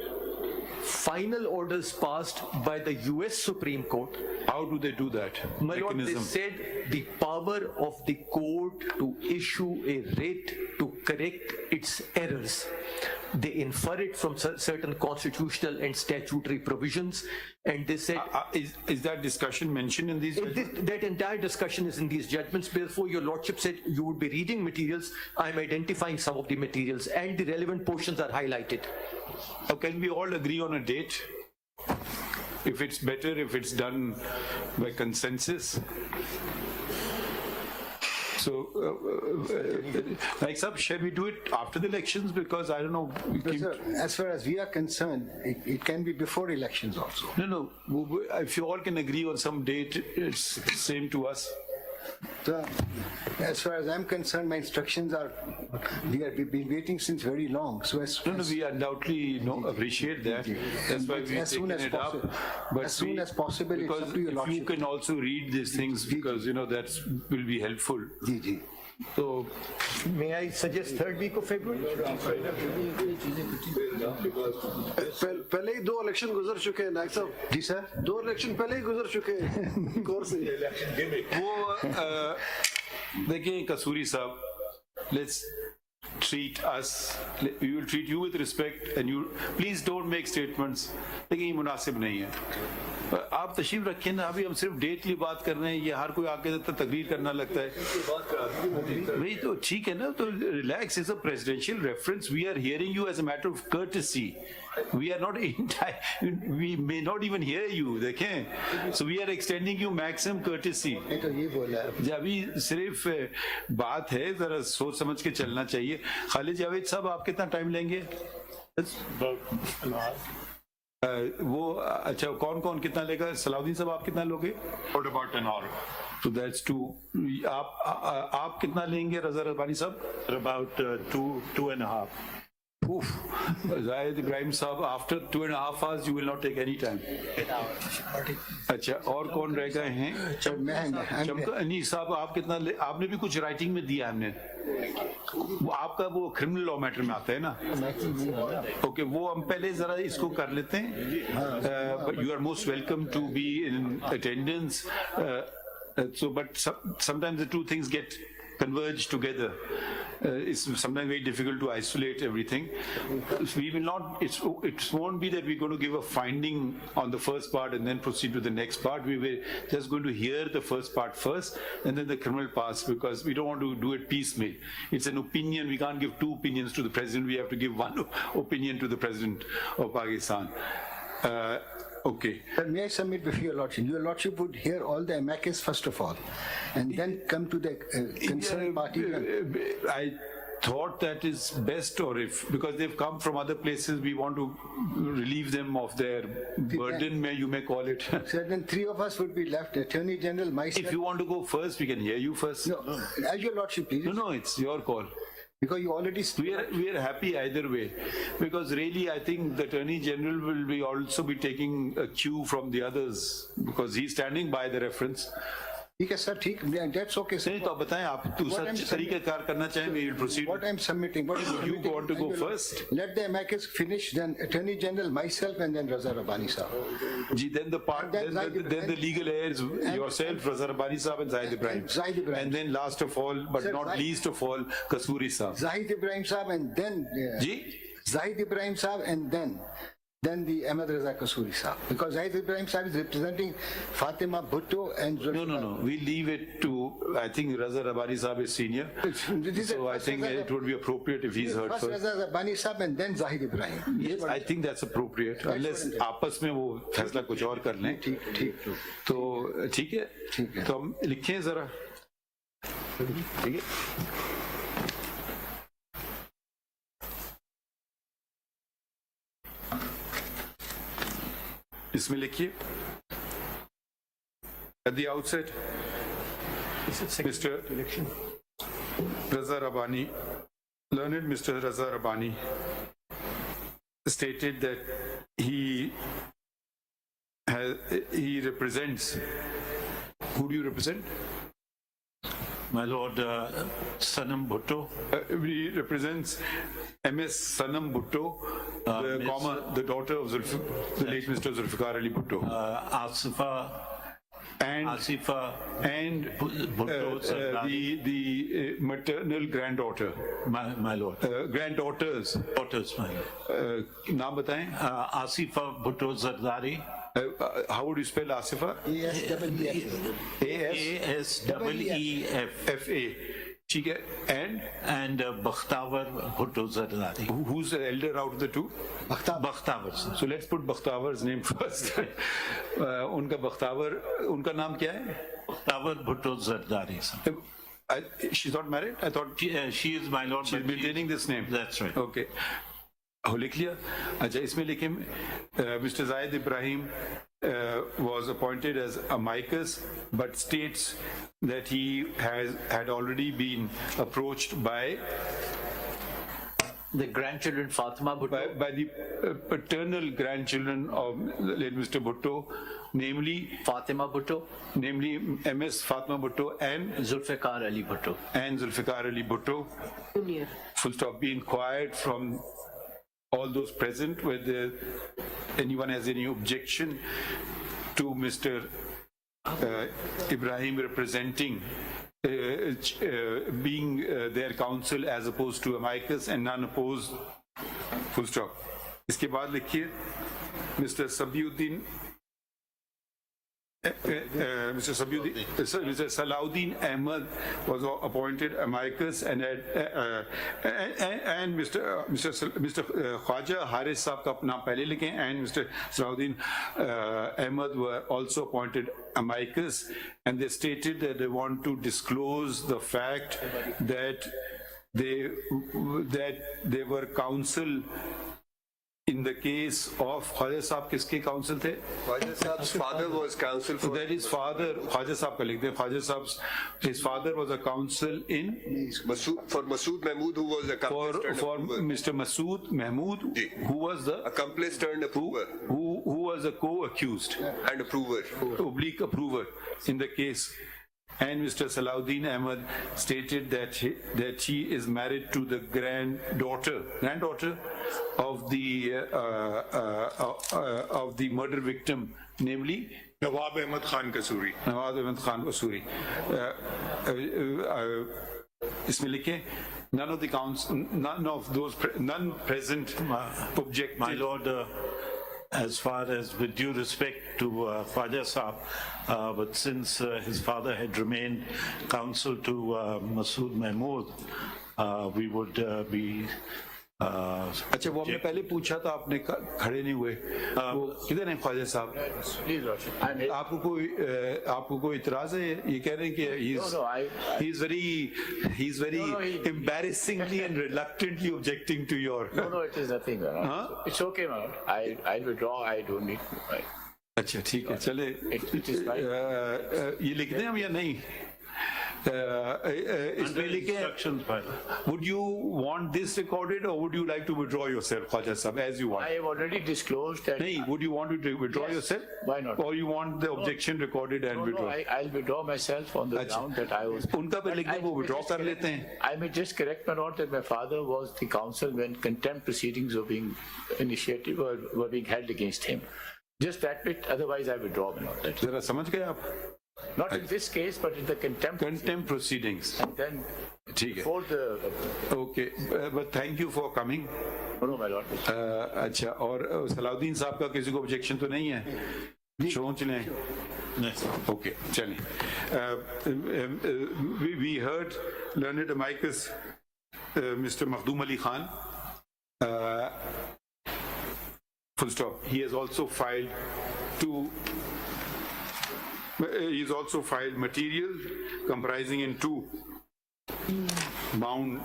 final orders passed by the US Supreme Court. How do they do that? My lord, they said the power of the court to issue a writ to correct its errors. They infer it from certain constitutional and statutory provisions, and they said... Is that discussion mentioned in these judgments? That entire discussion is in these judgments. Therefore, your lordship said you would be reading materials. I'm identifying some of the materials, and the relevant portions are highlighted. Now, can we all agree on a date? If it's better, if it's done by consensus? So, like, shall we do it after the elections? Because I don't know. Sir, as far as we are concerned, it can be before elections also. No. If you all can agree on some date, it's the same to us. So, as far as I'm concerned, my instructions are, we've been waiting since very long. So we undoubtedly appreciate that. That's why we've taken it up. But as soon as possible, it's up to your if you can also read these things, because that will be helpful. So, may I suggest 3rd week of February? पहले ही 2 election गुजर चुके हैं नायक साहब जी sir 2 election पहले ही गुजर चुके हैं course से वो देखिए कसूरी साहब, let's treat us, we will treat you with respect, and you please don't make statements. लेकिन ये मुनासिब नहीं है. आप तशरीफ रखें ना, अभी हम सिर्फ डेट की बात कर रहे हैं. ये हर कोई आके तकरीर करना लगता है. वही तो ठीक है ना, तो relax. It's a presidential reference. We are hearing you as a matter of courtesy. We are not we may not even hear you. देखें, so we are extending you maximum courtesy. तो ये बोला है. अभी सिर्फ बात है, जरा सोच समझ के चलना चाहिए. खालिद जावेद साहब, आप कितना टाइम लेंगे? वो अच्छा, कौन कितना लेगा? सलाउद्दीन साहब, आप कितना लोगे? For about an hour. So that's 2. आप कितना लेंगे? रजा रब्बानी साहब? About 2.5. Oof. Zahid Ibrahim Saab, after 2.5 hours, you will not take any time. अच्छा, और कौन रह गए हैं? नहीं साहब, आप कितना आपने भी कुछ राइटिंग में दिया हमने. आपका वो क्रिमिनल लॉ मैटर में आता है ना? ओके, वो हम पहले जरा इसको कर लेते हैं. You are most welcome to be in attendance. So, but sometimes the two things get converge together. It's sometimes very difficult to isolate everything. We will not, it won't be that we're going to give a finding on the first part and then proceed to the next part. We were just going to hear the first part first and then the criminal parts, because we don't want to do it piecemeal. It's an opinion. We can't give two opinions to the president. We have to give one opinion to the president of Pakistan. Okay. But may I submit before your lordship? Your lordship would hear all the amicus first of all, and then come to the concerned party. I thought that is best, or if, because they've come from other places, we want to relieve them of their burden, you may call it. So then three of us would be left, Attorney General, myself. If you want to go first, we can hear you first. No, as your lordship, please. No, it's your call. Because you already... We are happy either way, because really I think the Attorney General will be also be taking a cue from the others, because he's standing by the reference. ठीक है sir, ठीक, that's okay sir. नहीं तो आप बताएं, आप दूसरा तरीके कार करना चाहें, we will proceed. What I'm submitting, what you want to go first? Let the amicus finish, then Attorney General, myself, and then Raza Rabbani sahab. Then the part, then the legal heirs, yourself, Raza Rabbani sahab, and Zahid Ibrahim. And then last of all, but not least of all, Kasuri sahab. Zahid Ibrahim sahab, and then Zahid Ibrahim sahab, and then the Ahmed Raza Kasuri Sahab. Because Zahid Ibrahim Sahab is representing Fatima Bhutto and Zulfiqar. No. We leave it to, I think Raza Rabbani Sahab is senior. So I think it would be appropriate if he's heard first. Raza Rabbani Sahab and then Zahid Ibrahim. Yes, I think that's appropriate. Unless आपस में वो फैसला कुछ और कर लें. ठीक. तो ठीक है. तो हम लिखें जरा. ठीक है. इसमें लिखिए, at the outset, Mr. Raza Rabbani, learned Mr. Raza Rabbani stated that he represents, who do you represent? My Lord, Sanam Bhutto. He represents MS Sanam Bhutto, the daughter of the late Mr. Zulfiqar Ali Bhutto. Asifa and Bhutto, the maternal granddaughter. My Lord. Granddaughters. Daughters, my Lord. नाम बताएं. Asifa Bhutto Zardari. How would you spell Asifa? A-S-E-E-F-A. ठीक है. And Bakhtawar Bhutto Zardari. Who's the elder out of the two? Bakhtawar. So let's put Bakhtawar's name first. उनका Bakhtawar, उनका नाम क्या है? Bakhtawar Bhutto Zardari. She's not married? I thought she is, my Lord. She's maintaining this name. That's right. Okay. हो लिख लिया. अच्छा, इसमें लिखे Mr. Zahid Ibrahim was appointed as amicus, but states that he had already been approached by the grandchildren Fatima Bhutto, by the paternal grandchildren of the late Mr. Bhutto, namely Fatima Bhutto, namely MS Fatima Bhutto and Zulfiqar Ali Bhutto. Junior. Full stop. Be inquired from all those present whether anyone has any objection to Mr. Ibrahim representing being their counsel as opposed to amicus, and none opposed. Full stop. इसके बाद लिखिए Mr. Sabiuddin Mr. Salahuddin Ahmed was appointed amicus, and Mr. Khwaja Haris Saab का नाम पहले लिखें, and Mr. Salahuddin Ahmed were also appointed amicus, and they stated that they want to disclose the fact that they were counsel In the case of Khwaja Saab, किसके counsel थे? Khwaja Saab's father was counsel for. That his father, Khwaja Saab का लिखते हैं, Khwaja Saab's, his father was a counsel in? For Masood Mahmood, who was accomplice turned For approver. Mr. Masood Mahmood, who was the? Accomplice turned approver. Who was a co-accused? And approver. Oblique approver in the case. And Mr. Salahuddin Ahmad stated that she is married to the granddaughter of the murder victim, namely Nawab Ahmad Khan Kasuri. Nawab Ahmad Khan Kasuri. इसमें लिखे none present objected. My lord, as far as with due respect to Khwaja Saab, but since his father had remained counsel to Masood Mahmood, we would be. अच्छा वो हमने पहले पूछा था, आपने खड़े नहीं हुए, वो किधर हैं ख्वाजा साहब? आपको कोई इतराज है? ये कह रहे हैं कि he's very embarrassingly and reluctantly objecting to your. No, it is nothing. It's okay, man. I'll withdraw. I don't need. अच्छा ठीक है, चले. It is fine. ये लिख दें हम या नहीं? इसमें लिखे, would you want this recorded or would you like to withdraw yourself, Khwaja Sahab, as you want? I have already disclosed that. नहीं, would you want to withdraw yourself? Why not? Or you want the objection recorded and withdraw? I'll withdraw myself on the ground that I was. उनका पे लिख दें, वो withdraw कर लेते हैं. I may just correct my note that my father was the counsel when contempt proceedings were being initiated or were being held against him. Just that bit, otherwise I withdraw my note. जरा समझ गए आप? Not in this case, but in the contempt proceedings. And then ठीक है. for the. Okay, but thank you for coming. No, my lord. अच्छा, और सलाउद्दीन साहब का किसी को objection तो नहीं है? सोच लें. Okay, चलिए. We heard learned amicus Mr. Makhdoom Ali Khan. Full stop. He has also filed material comprising in 2 bound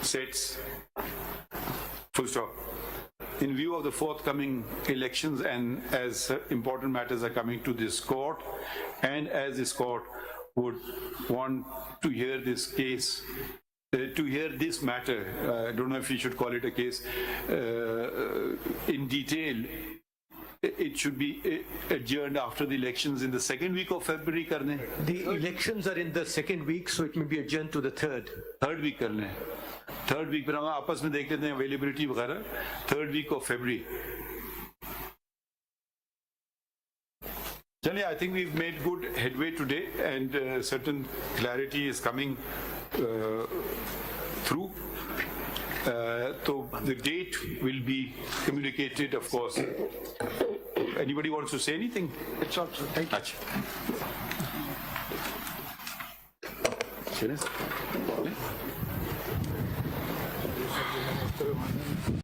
sets. Full stop. In view of the forthcoming elections and as important matters are coming to this court, and as this court would want to hear this case, to hear this matter, I don't know if we should call it a case, in detail, it should be adjourned after the elections in the second week of February. Karne. The elections are in the second week, so it may be adjourned to the third. Third week karne. Third week, पर हम आपस में देख लेते हैं availability वगैरह. Third week of February. Chale, I think we've made good headway today, and certain clarity is coming through. So the date will be communicated, of course. Anybody wants to say anything? It's all, thank you.